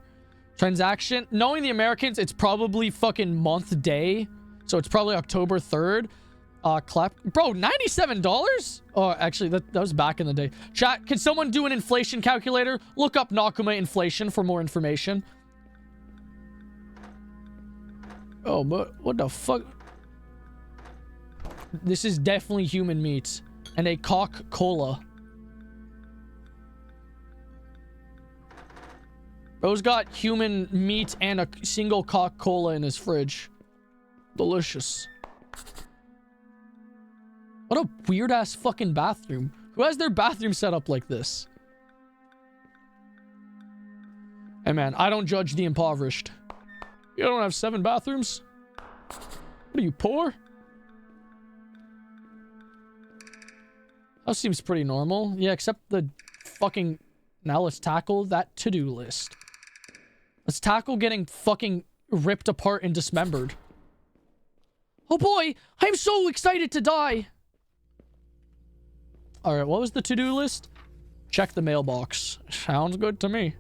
Transaction, knowing the Americans, it's probably fucking month day, so it's probably October 3rd. Clap, bro, $97? Oh, actually, that was back in the day. Chat, can someone do an inflation calculator? Look up Nakuma inflation for more information. Oh, but what the fuck? This is definitely human meat. And a Coca-Cola. Bro's got human meat and a single Coca-Cola in his fridge. Delicious. What a weird-ass fucking bathroom. Who has their bathroom set up like this? Hey, man, I don't judge the impoverished. You don't have 7 bathrooms? What are you, poor? That seems pretty normal. Yeah, except the fucking... Now let's tackle that to-do list. Let's tackle getting fucking ripped apart and dismembered. Oh boy, I'm so excited to die. Alright, what was the to-do list? Check the mailbox. Sounds good to me.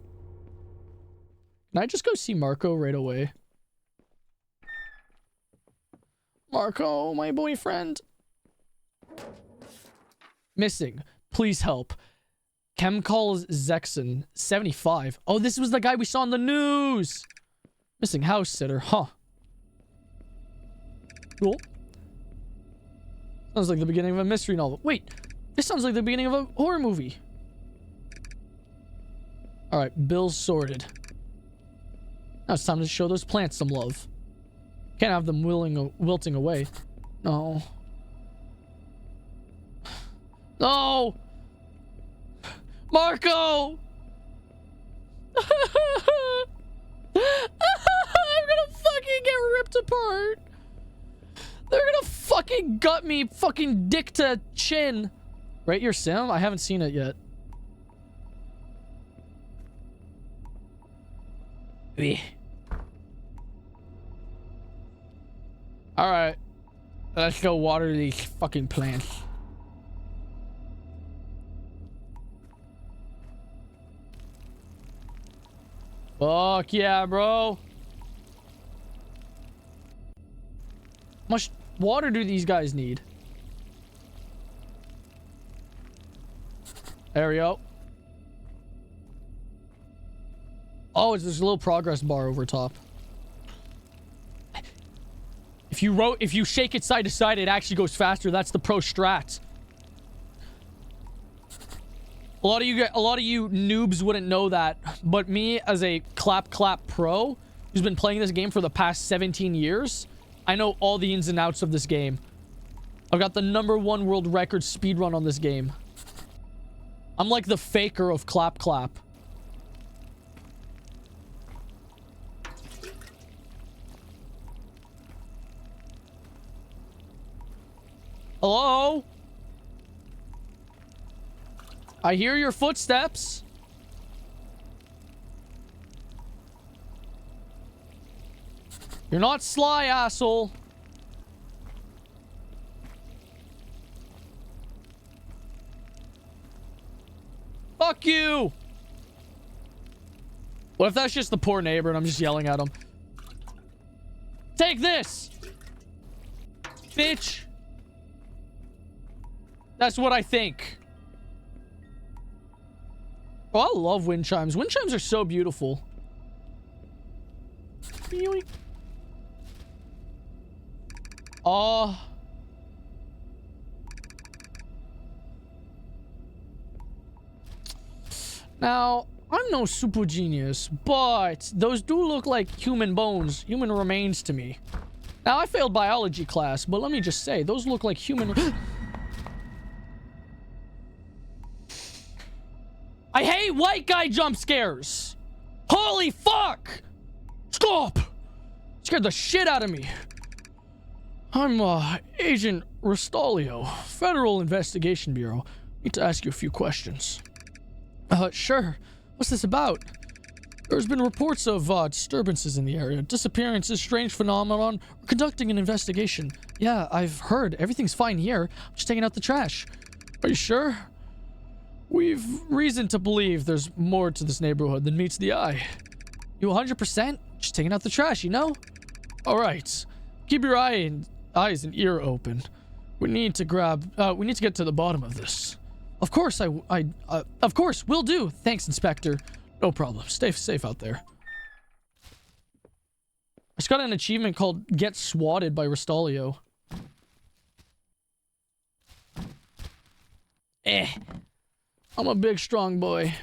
Can I just go see Marco right away? Marco, my boyfriend. Missing. Please help. Chemicals Zexon, 75. Oh, this was the guy we saw in the news. Missing house sitter, huh? Cool. Sounds like the beginning of a mystery novel. Wait, this sounds like the beginning of a horror movie. Alright, bills sorted. Now it's time to show those plants some love. Can't have them wilting away. No. No! Marco! I'm gonna fucking get ripped apart. They're gonna fucking gut me fucking dick to chin. Rate your sim? I haven't seen it yet. Alright. Let's go water these fucking plants. Fuck yeah, bro. How much water do these guys need? There we go. Oh, there's a little progress bar over top. If you shake it side to side, it actually goes faster. That's the pro strat. A lot of you noobs wouldn't know that, but me as a clap pro who's been playing this game for the past 17 years, I know all the ins and outs of this game. I've got the #1 world record speedrun on this game. I'm like the faker of clap. Hello? I hear your footsteps. You're not sly, asshole. Fuck you. What if that's just the poor neighbor and I'm just yelling at him? Take this, bitch. That's what I think. Oh, I love wind chimes. Wind chimes are so beautiful. Oh. Now, I'm no super genius, but those do look like human bones, human remains to me. Now, I failed biology class, but let me just say, those look like human... I hate white guy jump scares. Holy fuck! Stop! Scared the shit out of me. I'm Agent Restolio, Federal Investigation Bureau. Need to ask you a few questions. Sure. What's this about? There's been reports of disturbances in the area, disappearances, strange phenomenon. We're conducting an investigation. Yeah, I've heard. Everything's fine here. I'm just taking out the trash. Are you sure? We've reason to believe there's more to this neighborhood than meets the eye. You 100%? Just taking out the trash, you know? Alright. Keep your eyes and ear open. We need to get to the bottom of this. Of course, of course, will do. Thanks, Inspector. No problem. Stay safe out there. I just got an achievement called Get Swatted by Restolio. I'm a big, strong boy.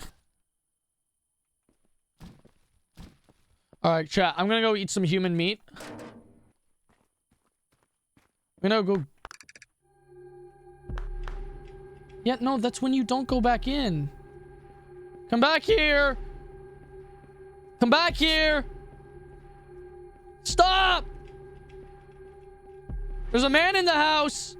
Alright, chat. I'm gonna go eat some human meat. I'm gonna go... Yeah, no, that's when you don't go back in. Come back here! Come back here! Stop! There's a man in the house!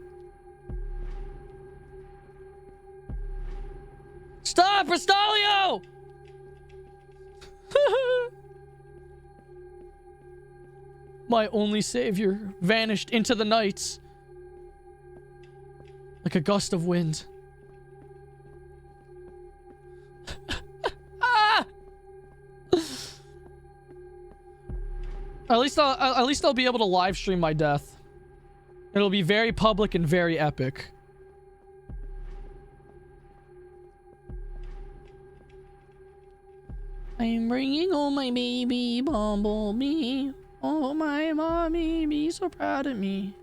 Stop, Restolio! My only savior vanished into the night like a gust of wind. Ah! At least I'll be able to live stream my death. It'll be very public and very epic. I'm bringing home my baby bumblebee. Oh, my mommy, be so proud of me.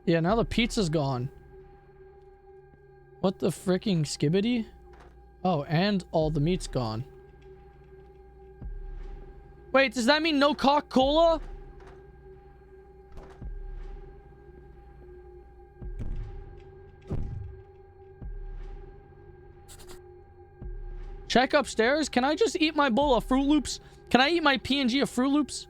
Yeah, now the pizza's gone. What the fricking skibbity? Oh, and all the meat's gone. Wait, does that mean no Coca-Cola? Check upstairs. Can I just eat my bowl of Fruit Loops? Can I eat my PNG of Fruit Loops?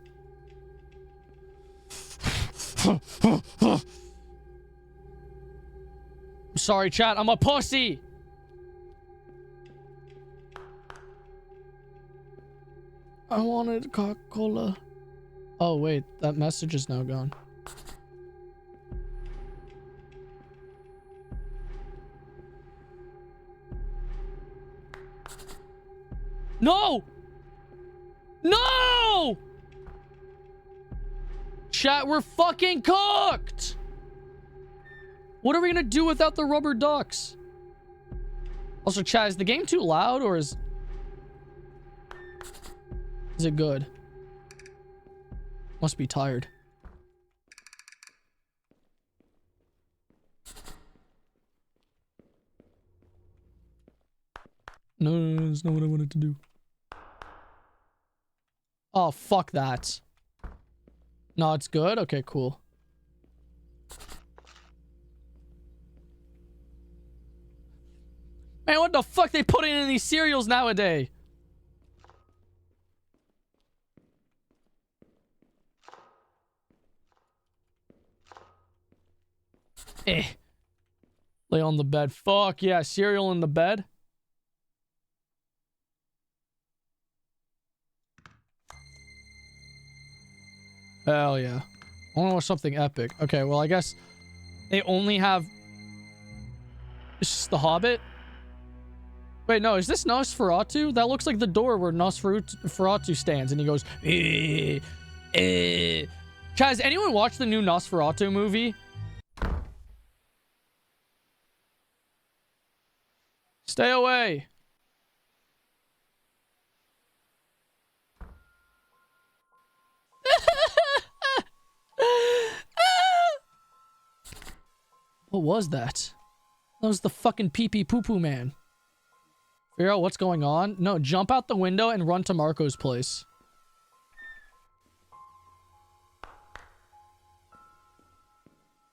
Sorry, chat. I'm a pussy. I wanted Coca-Cola. Oh, wait. That message is now gone. No! No! Chat, we're fucking cooked! What are we gonna do without the rubber ducks? Also, chat, is the game too loud or is it good? Must be tired. No, that's not what I wanted to do. Oh, fuck that. No, it's good? Okay, cool. Man, what the fuck they putting in these cereals nowadays? Lay on the bed. Fuck yeah, cereal in the bed. Hell yeah. I want to watch something epic. Okay, well, I guess they only have... It's just The Hobbit? Wait, no, is this Nosferatu? That looks like the door where Nosferatu stands, and he goes... Chaz, has anyone watched the new Nosferatu movie? Stay away. What was that? That was the fucking pee-pee poo-poo man. Figure out what's going on? No, jump out the window and run to Marco's place.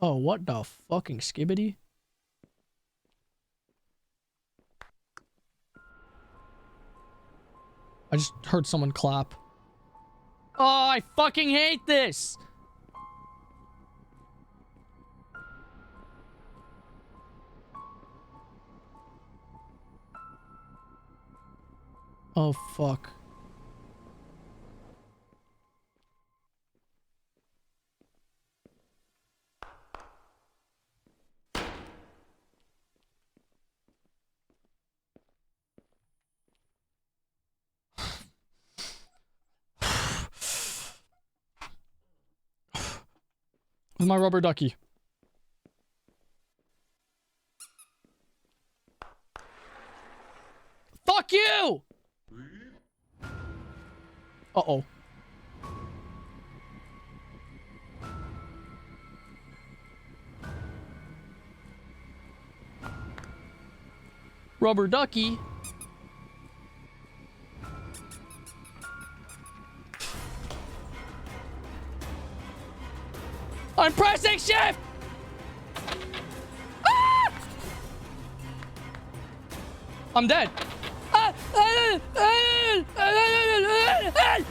Oh, what the fucking skibbity? I just heard someone clap. Oh, I fucking hate this! Oh, fuck. With my rubber ducky. Fuck you! Uh-oh. Rubber ducky. I'm pressing shift! Ah! I'm dead. Ah! Ah! Ah! Ah! Ah!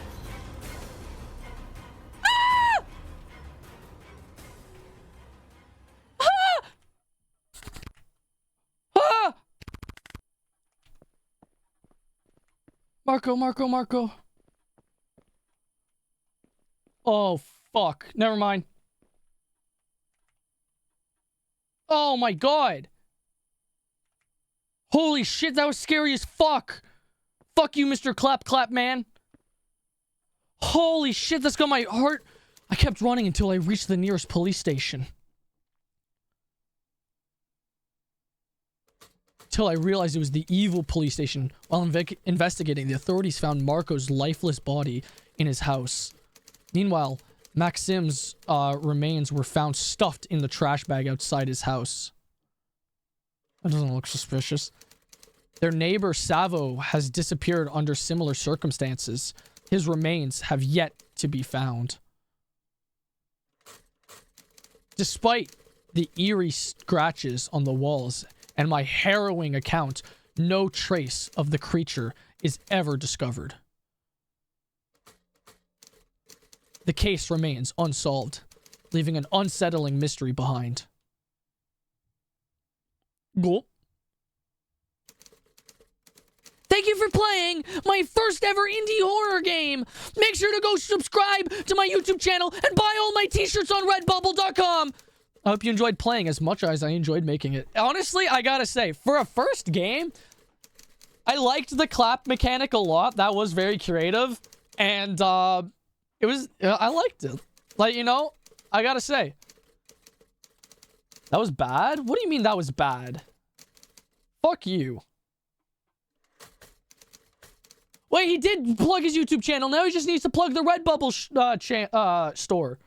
Marco. Oh, fuck. Never mind. Oh my god. Holy shit, that was scary as fuck. Fuck you, Mr. Clap Clap Man. Holy shit, that's got my heart. I kept running until I reached the nearest police station. Till I realized it was the evil police station. While investigating, the authorities found Marco's lifeless body in his house. Meanwhile, Maxim's remains were found stuffed in the trash bag outside his house. That doesn't look suspicious. Their neighbor, Savo, has disappeared under similar circumstances. His remains have yet to be found. Despite the eerie scratches on the walls and my harrowing account, no trace of the creature is ever discovered. The case remains unsolved, leaving an unsettling mystery behind. Go. Thank you for playing my first ever indie horror game. Make sure to go subscribe to my YouTube channel and buy all my t-shirts on redbubble.com. I hope you enjoyed playing as much as I enjoyed making it. Honestly, I gotta say, for a first game, I liked the clap mechanic a lot. That was very creative. And, it was, I liked it. Like, you know, I gotta say. That was bad? What do you mean that was bad? Fuck you. Wait, he did plug his YouTube channel. Now he just needs to plug the Redbubble store.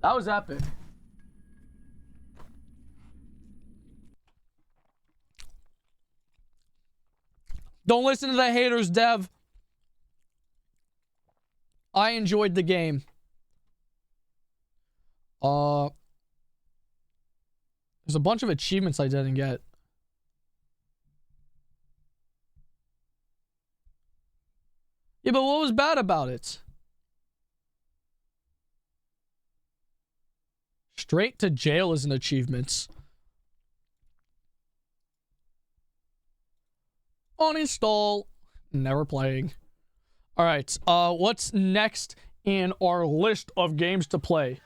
That was epic. Don't listen to the haters, Dev. I enjoyed the game. There's a bunch of achievements I didn't get. Yeah, but what was bad about it? Straight to jail is an achievement. Uninstall. Never playing. Alright, what's next in our list of games to play?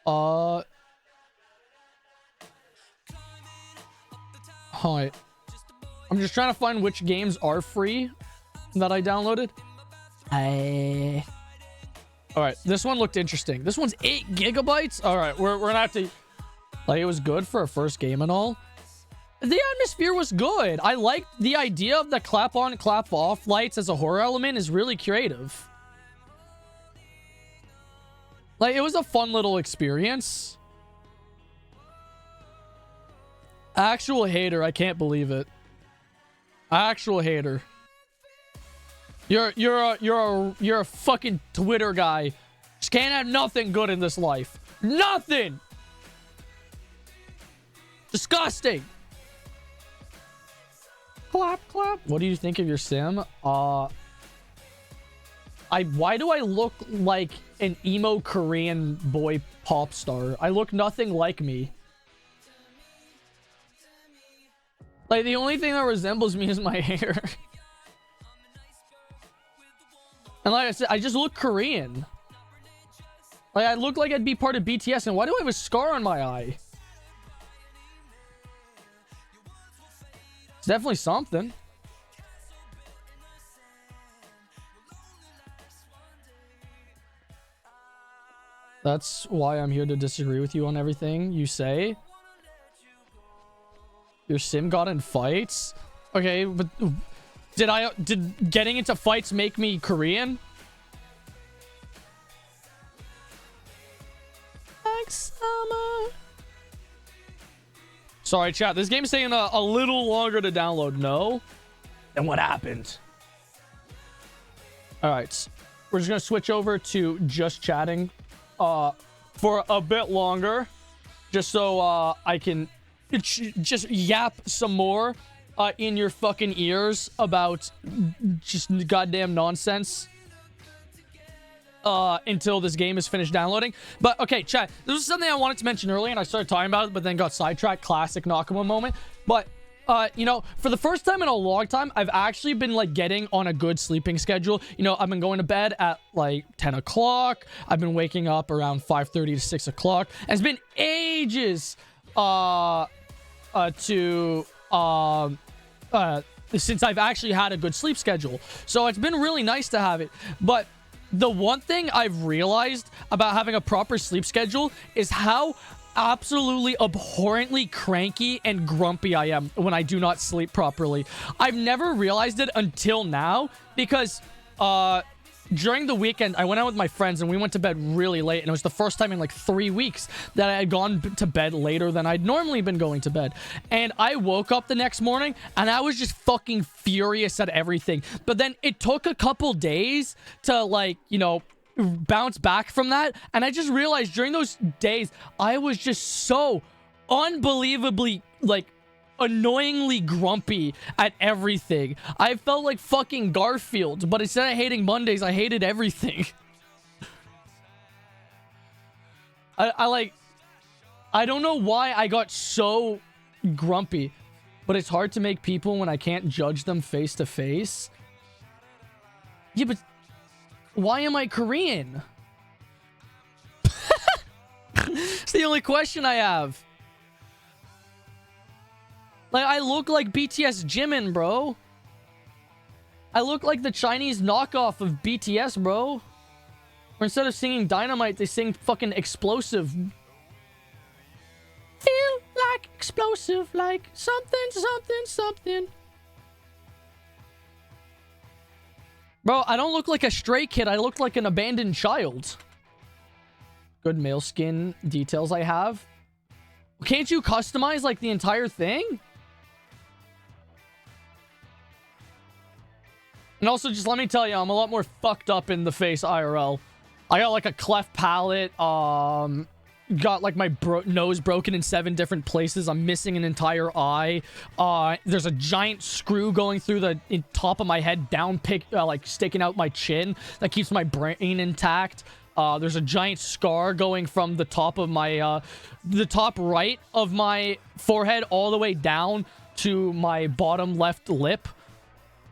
Hi. I'm just trying to find which games are free that I downloaded. Alright, this one looked interesting. This one's 8 gigabytes? Alright, we're gonna have to... Like, it was good for a first game and all. The atmosphere was good. I liked the idea of the clap on, clap off lights as a horror element is really creative. Like, it was a fun little experience. Actual hater, I can't believe it. Actual hater. You're a fucking Twitter guy. Just can't have nothing good in this life. Nothing! Disgusting! Clap, clap. What do you think of your sim? Why do I look like an emo Korean boy pop star? I look nothing like me. Like, the only thing that resembles me is my hair. And like I said, I just look Korean. Like, I look like I'd be part of BTS. And why do I have a scar on my eye? It's definitely something. That's why I'm here to disagree with you on everything you say. Your sim got in fights? Okay, but did getting into fights make me Korean? Like summer. Sorry, chat. This game's taking a little longer to download. No? Then what happened? Alright. We're just gonna switch over to just chatting for a bit longer. Just so I can just yap some more in your fucking ears about just goddamn nonsense until this game is finished downloading. But okay, chat, this was something I wanted to mention earlier and I started talking about it but then got sidetracked. Classic Nakama moment. But You know, for the first time in a long time, I've actually been, like, getting on a good sleeping schedule. You know, I've been going to bed at, like, 10 o'clock. I've been waking up around 5:30 to 6 o'clock. And it's been ages, since I've actually had a good sleep schedule. So it's been really nice to have it. But the one thing I've realized about having a proper sleep schedule is how absolutely abhorrently cranky and grumpy I am when I do not sleep properly. I've never realized it until now because during the weekend I went out with my friends and we went to bed really late, and it was the first time in like 3 weeks that I had gone to bed later than I'd normally been going to bed. And I woke up the next morning and I was just fucking furious at everything. But then it took a couple days to, like, you know, bounce back from that, and I just realized during those days I was just so unbelievably, like, annoyingly grumpy at everything. I felt like fucking Garfield, but instead of hating Mondays, I hated everything. I don't know why I got so grumpy, but it's hard to make people when I can't judge them face to face. Yeah, but why am I Korean? It's the only question I have. Like, I look like BTS Jimin, bro. I look like the Chinese knockoff of BTS, bro. Or instead of singing Dynamite, they sing fucking Explosive. Feel like explosive, like something, something, something. Bro, I don't look like a stray kid. I look like an abandoned child. Good male skin details I have. Can't you customize, like, the entire thing? And also, just let me tell you, I'm a lot more fucked up in the face IRL. I got, like, a cleft palate. Got, like, my nose broken in 7 different places. I'm missing an entire eye. There's a giant screw going through the top of my head, like, sticking out my chin. That keeps my brain intact. There's a giant scar going from the top of my, the top right of my forehead all the way down to my bottom left lip.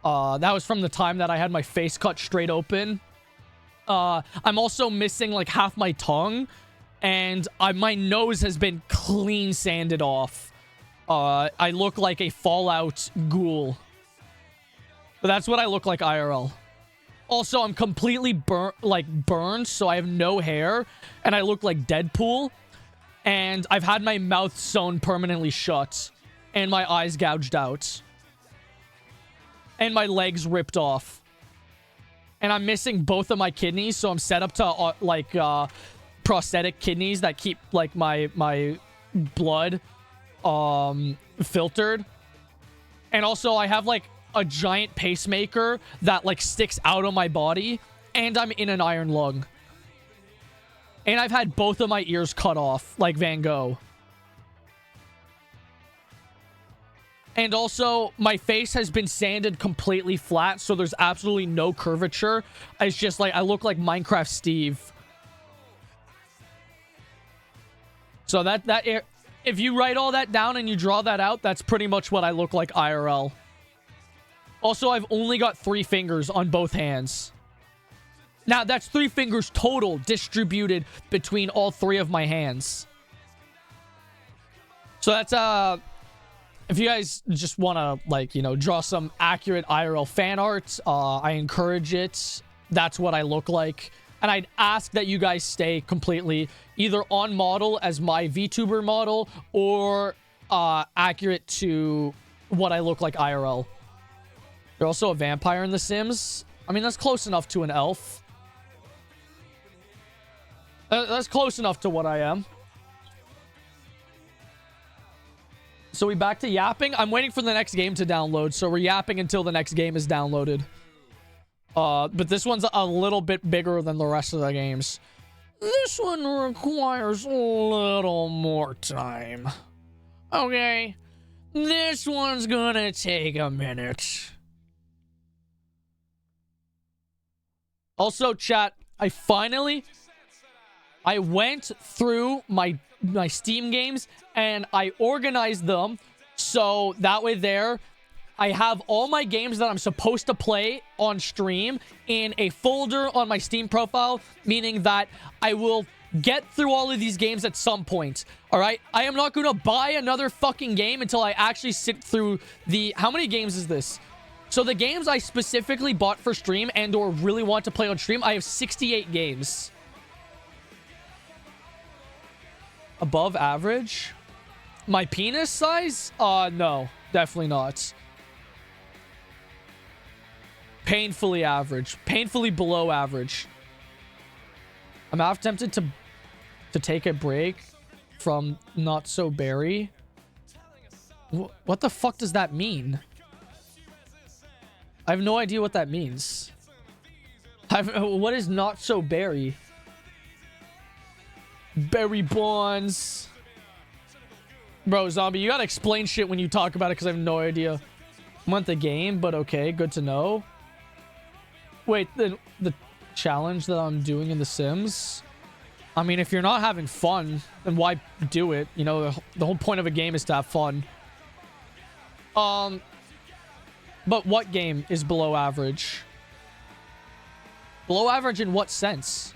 That was from the time that I had my face cut straight open. I'm also missing, like, half my tongue. And my nose has been clean sanded off. I look like a Fallout ghoul. But that's what I look like IRL. Also, I'm completely burned, so I have no hair. And I look like Deadpool. And I've had my mouth sewn permanently shut. And my eyes gouged out. And my legs ripped off. And I'm missing both of my kidneys, so I'm set up to, prosthetic kidneys that keep, like, my blood filtered. And also I have, like, a giant pacemaker that, like, sticks out of my body, and I'm in an iron lung. And I've had both of my ears cut off like Van Gogh. And also, my face has been sanded completely flat, so there's absolutely no curvature. It's just like I look like Minecraft Steve. So if you write all that down and you draw that out, that's pretty much what I look like IRL. Also, I've only got 3 fingers on both hands. Now, that's 3 fingers total distributed between all 3 of my hands. So that's, if you guys just want to, like, you know, draw some accurate IRL fan art, I encourage it. That's what I look like. And I'd ask that you guys stay completely either on model as my VTuber model or accurate to what I look like IRL. You're also a vampire in The Sims. I mean, that's close enough to an elf. That's close enough to what I am. So we back to yapping. I'm waiting for the next game to download, so we're yapping until the next game is downloaded. But this one's a little bit bigger than the rest of the games. This one requires a little more time. Okay. This one's gonna take a minute. Also, chat, I went through my Steam games and I organized them So that way there, I have all my games that I'm supposed to play on stream in a folder on my Steam profile, meaning that I will get through all of these games at some point. All right? I am not going to buy another fucking game until I actually sit through the... How many games is this? So the games I specifically bought for stream and or really want to play on stream, I have 68 games. Above average? My penis size? No. Definitely not. Painfully average. Painfully below average. I'm half tempted to take a break from Not So Berry. What the fuck does that mean? I have no idea what that means. What is Not So Berry? Berry Bonds. Bro, Zombie, you gotta explain shit when you talk about it because I have no idea. Want the game, but okay, good to know. Wait, the challenge that I'm doing in The Sims? I mean, if you're not having fun, then why do it? You know, the whole point of a game is to have fun. But what game is below average? Below average in what sense?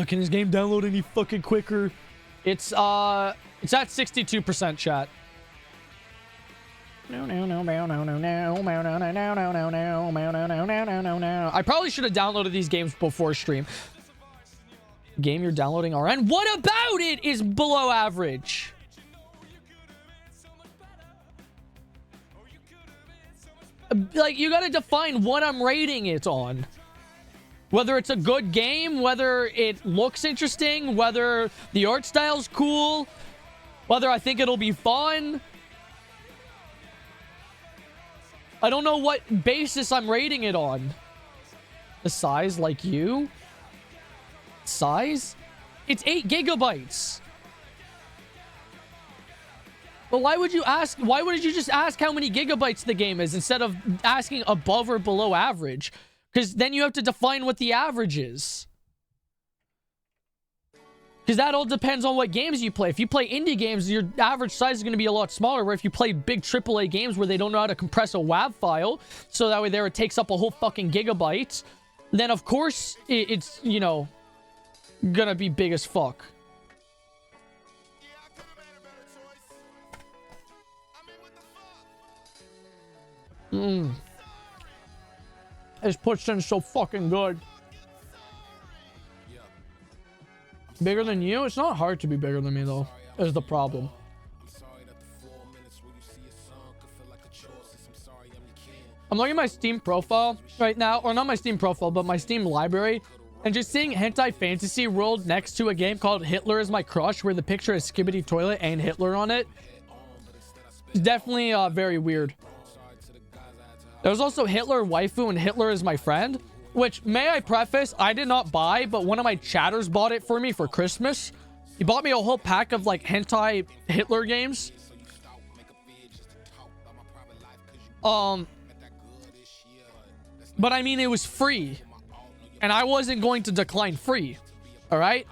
Can this game download any fucking quicker? It's at 62% chat. I probably should have downloaded these games before stream. Game you're downloading RN? What about it is below average? Like, you gotta define what I'm rating it on. Whether it's a good game, whether it looks interesting, whether the art style's cool, whether I think it'll be fun. I don't know what basis I'm rating it on. The size, like you? Size? It's 8 gigabytes. But why would you ask? Why wouldn't you just ask how many gigabytes the game is instead of asking above or below average? Because then you have to define what the average is. Because that all depends on what games you play. If you play indie games, your average size is going to be a lot smaller. Where if you play big AAA games where they don't know how to compress a WAV file, so that way there it takes up a whole fucking gigabyte, then of course it's, you know, gonna be big as fuck. This puts in so fucking good. Bigger than you? It's not hard to be bigger than me, though. Is the problem. I'm looking at my Steam profile right now. Or not my Steam profile, but my Steam library. And just seeing Hentai Fantasy World next to a game called Hitler Is My Crush, where the picture is Skibidi Toilet and Hitler on it. It's definitely very weird. There's also Hitler Waifu and Hitler Is My Friend, which, may I preface, I did not buy, but one of my chatters bought it for me for Christmas. He bought me a whole pack of, like, hentai Hitler games. But I mean, it was free. And I wasn't going to decline free. Alright?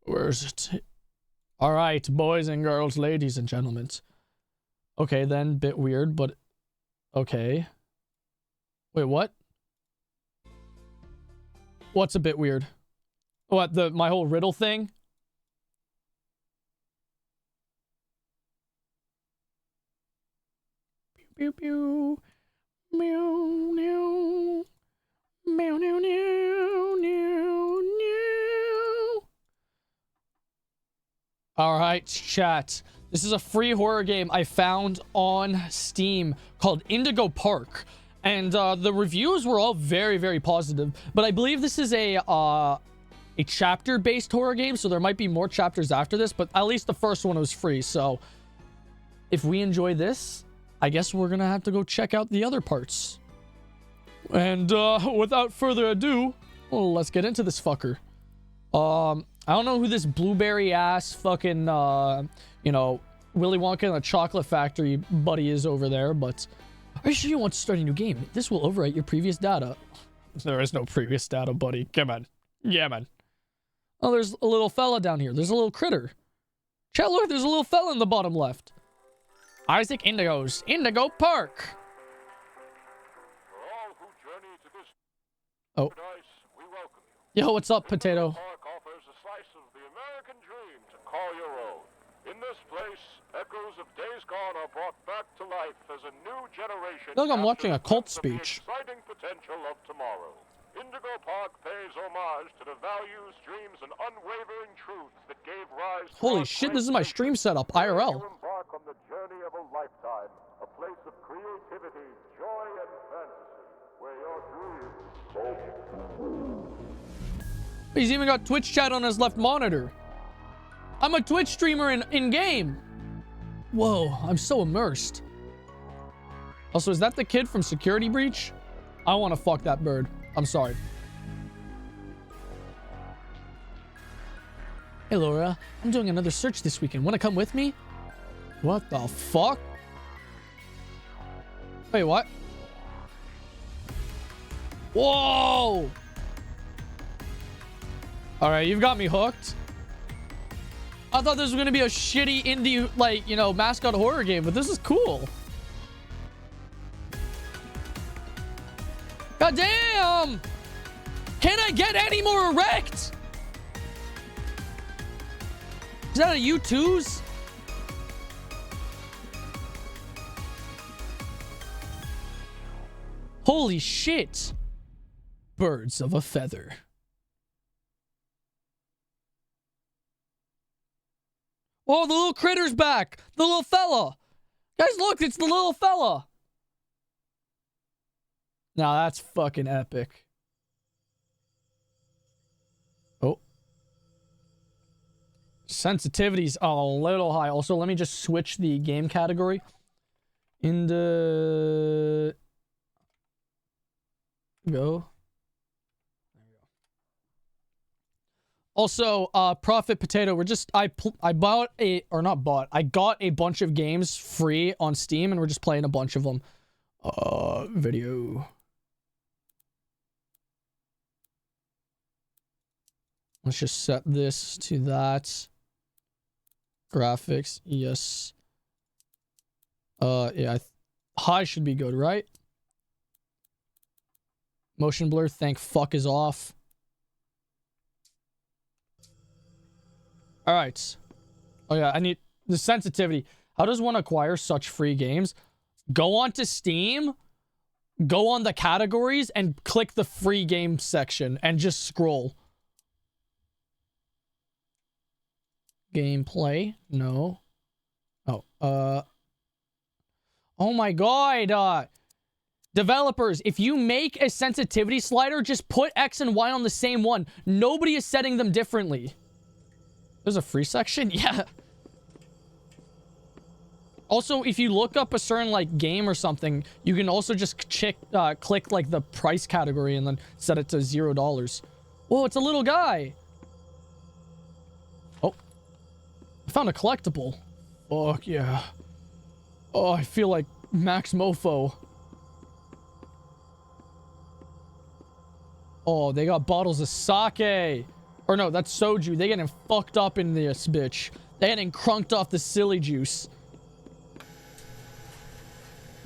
Where is it? All right, boys and girls, ladies and gentlemen. Okay, then, bit weird, but okay. Wait, what? What's a bit weird? What, my whole riddle thing? Pew pew. Meow meow. Meow meow meow meow meow. All right, chat. This is a free horror game I found on Steam called Indigo Park. And the reviews were all very, very positive. But I believe this is a chapter-based horror game, so there might be more chapters after this, but at least the first one was free. So if we enjoy this, I guess we're gonna have to go check out the other parts. And without further ado, well, let's get into this fucker. I don't know who this blueberry-ass fucking, you know, Willy Wonka and the Chocolate Factory buddy is over there, but are you sure you want to start a new game? This will overwrite your previous data. There is no previous data, buddy. Come on. Yeah, man. Oh, there's a little fella down here. There's a little critter. Chat, look, there's a little fella in the bottom left. Isaac Indigo's Indigo Park. Oh. Yo, what's up, Potato? Park offers a slice of the American dream to call your own. In this place, echoes of days gone are brought back to life as a new generation. I feel like I'm watching a cult speech. Exciting potential of tomorrow. Indigo Park pays homage to the values, dreams, and unwavering truths that gave rise to Holy shit, this is my stream setup, IRL. embark on the journey of a lifetime, a place of creativity, joy, and fantasy, where your dreams. He's even got Twitch chat on his left monitor. I'm a Twitch streamer in game. Whoa, I'm so immersed. Also, is that the kid from Security Breach? I want to fuck that bird. I'm sorry. Hey, Laura. I'm doing another search this weekend. Want to come with me? What the fuck? Wait, what? Whoa! Alright, you've got me hooked. I thought this was going to be a shitty indie, like, you know, mascot horror game, but this is cool. God damn! Can I get any more erect? Is that a U2's? Holy shit. Birds of a feather. Oh, the little critter's back. The little fella. Guys, look, it's the little fella. Now that's fucking epic. Oh. Sensitivity's a little high. Also, let me just switch the game category. In the... Go. Also, Profit Potato, I got a bunch of games free on Steam, and we're just playing a bunch of them. Video. Let's just set this to that. Graphics, yes. Yeah, high should be good, right? Motion blur, thank fuck, is off. All right. Oh yeah, I need the sensitivity. How does one acquire such free games? Go on to Steam, go on the categories, and click the free game section, and just scroll. Gameplay, no. Oh, oh my god, developers, if you make a sensitivity slider, just put X and Y on the same one. Nobody is setting them differently. There's a free section? Yeah. Also, if you look up a certain, like, game or something, you can also just click, like, the price category and then set it to $0. Whoa, it's a little guy. Oh. I found a collectible. Fuck yeah. Oh, I feel like Max Mofo. Oh, they got bottles of sake. Or no, that's soju. They getting fucked up in this bitch. They getting crunked off the silly juice.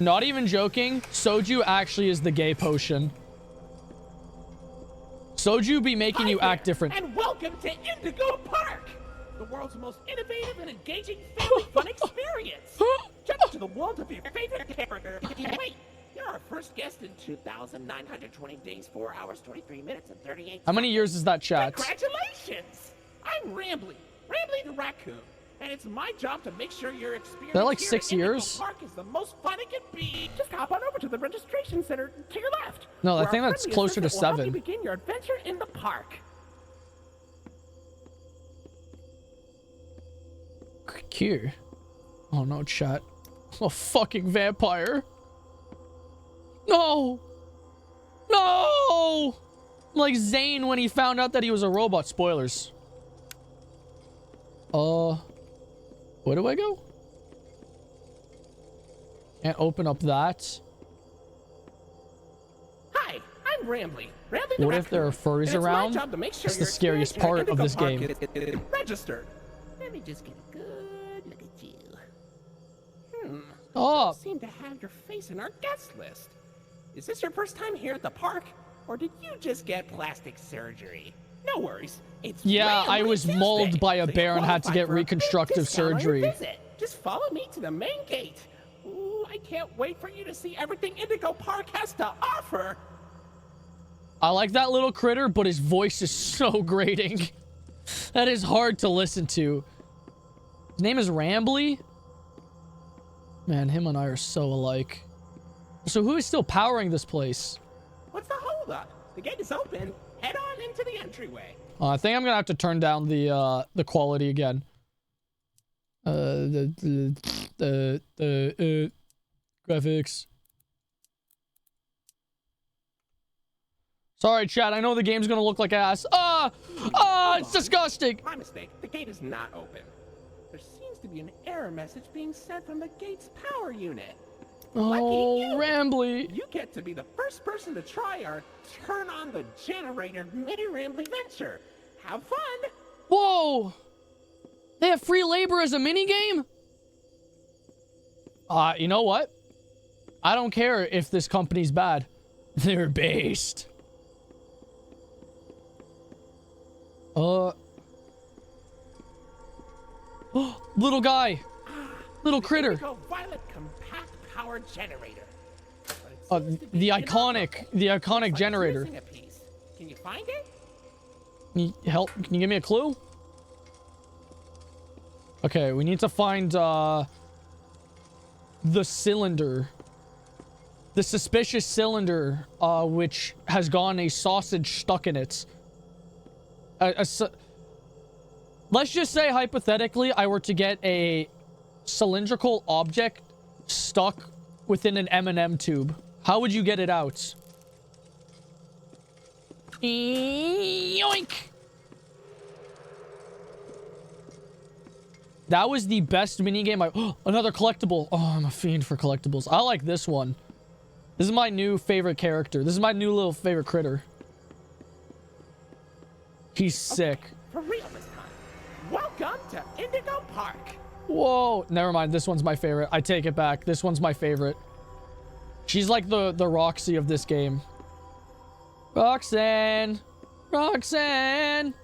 Not even joking. Soju actually is the gay potion. Soju be making you act different. And welcome to Indigo Park, the world's most innovative and engaging family fun experience. Jump into the world of your favorite character. Wait, you're our first guest in 2,920 days, 4 hours, 23 minutes, and 38 seconds. How many years is that, chat? Congratulations! I'm Rambly the raccoon, and it's my job to make sure your experience They're like here 6 at Indigo years. Park is the most fun it can be. Just hop on over to the registration center to your left. No, I where think our that's friendly closer to assistant will help 7. you begin your adventure in the park. Cute. Oh no, chat. A fucking vampire. No! No! Like Zane when he found out that he was a robot. Spoilers. Where do I go? Can't open up that. Hi, I'm Rambly the What if there are raccoon, furries and it's my around? job to make sure That's the your scariest experience part of at this Indigo game. Park is registered. Let me just get a good look at you. Oh. Seem to have your face in our guest list. Is this your first time here at the park, or did you just get plastic surgery? No worries. It's Yeah, I Rambly was Tuesday, mauled by a so you bear and had to qualify get for a big reconstructive discount on your surgery. visit. Just follow me to the main gate. Ooh, I can't wait for you to see everything Indigo Park has to offer. I like that little critter, but his voice is so grating. That is hard to listen to. His name is Rambly. Man, him and I are so alike. So who is still powering this place? What's the holdup? The gate is open. Head on into the entryway. I think I'm gonna have to turn down the quality again. Graphics. Sorry, chat. I know the game's gonna look like ass. It's disgusting. My mistake. The gate is not open. There seems to be an error message being sent from the gate's power unit. Oh, Rambly. You get to be the first person to try our turn on the generator mini Rambly venture. Have fun. Whoa. They have free labor as a minigame? You know what? I don't care if this company's bad. They're based. Little guy. Little critter. Violet compact power generator. The iconic generator. Missing a piece. Can you find it? Can you give me a clue? Okay, we need to find the cylinder. The suspicious cylinder, which has gotten a sausage stuck in it. Let's just say, hypothetically, I were to get a cylindrical object stuck within an M&M tube. How would you get it out? Yoink! That was the best minigame. Another collectible. Oh, I'm a fiend for collectibles. I like this one. This is my new favorite character. This is my new little favorite critter. He's sick. For real this time. Welcome to Indigo Park. Whoa. Never mind. This one's my favorite. I take it back. This one's my favorite. She's like the Roxy of this game. Roxanne. Roxanne.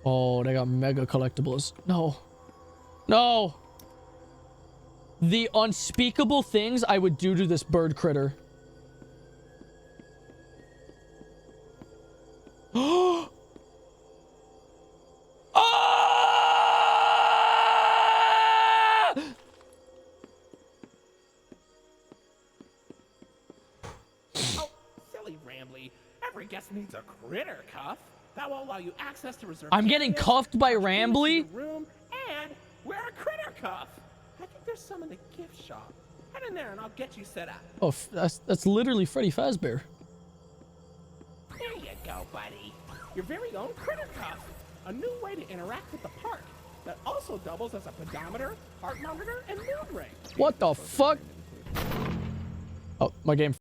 Oh, they got mega collectibles. No. No. The unspeakable things I would do to this bird critter. Oh! Oh, silly Rambly. Every guest needs a critter cuff. That will allow you access to reserved I'm getting areas, cuffed by Rambly? room, and wear a critter cuff. I think there's some in the gift shop. Head in there and I'll get you set up. Oh, that's literally Freddy Fazbear. There you go, buddy. Your very own critter cuff. A new way to interact with the park that also doubles as a pedometer, heart monitor, and mood ring. What the fuck? Oh, my game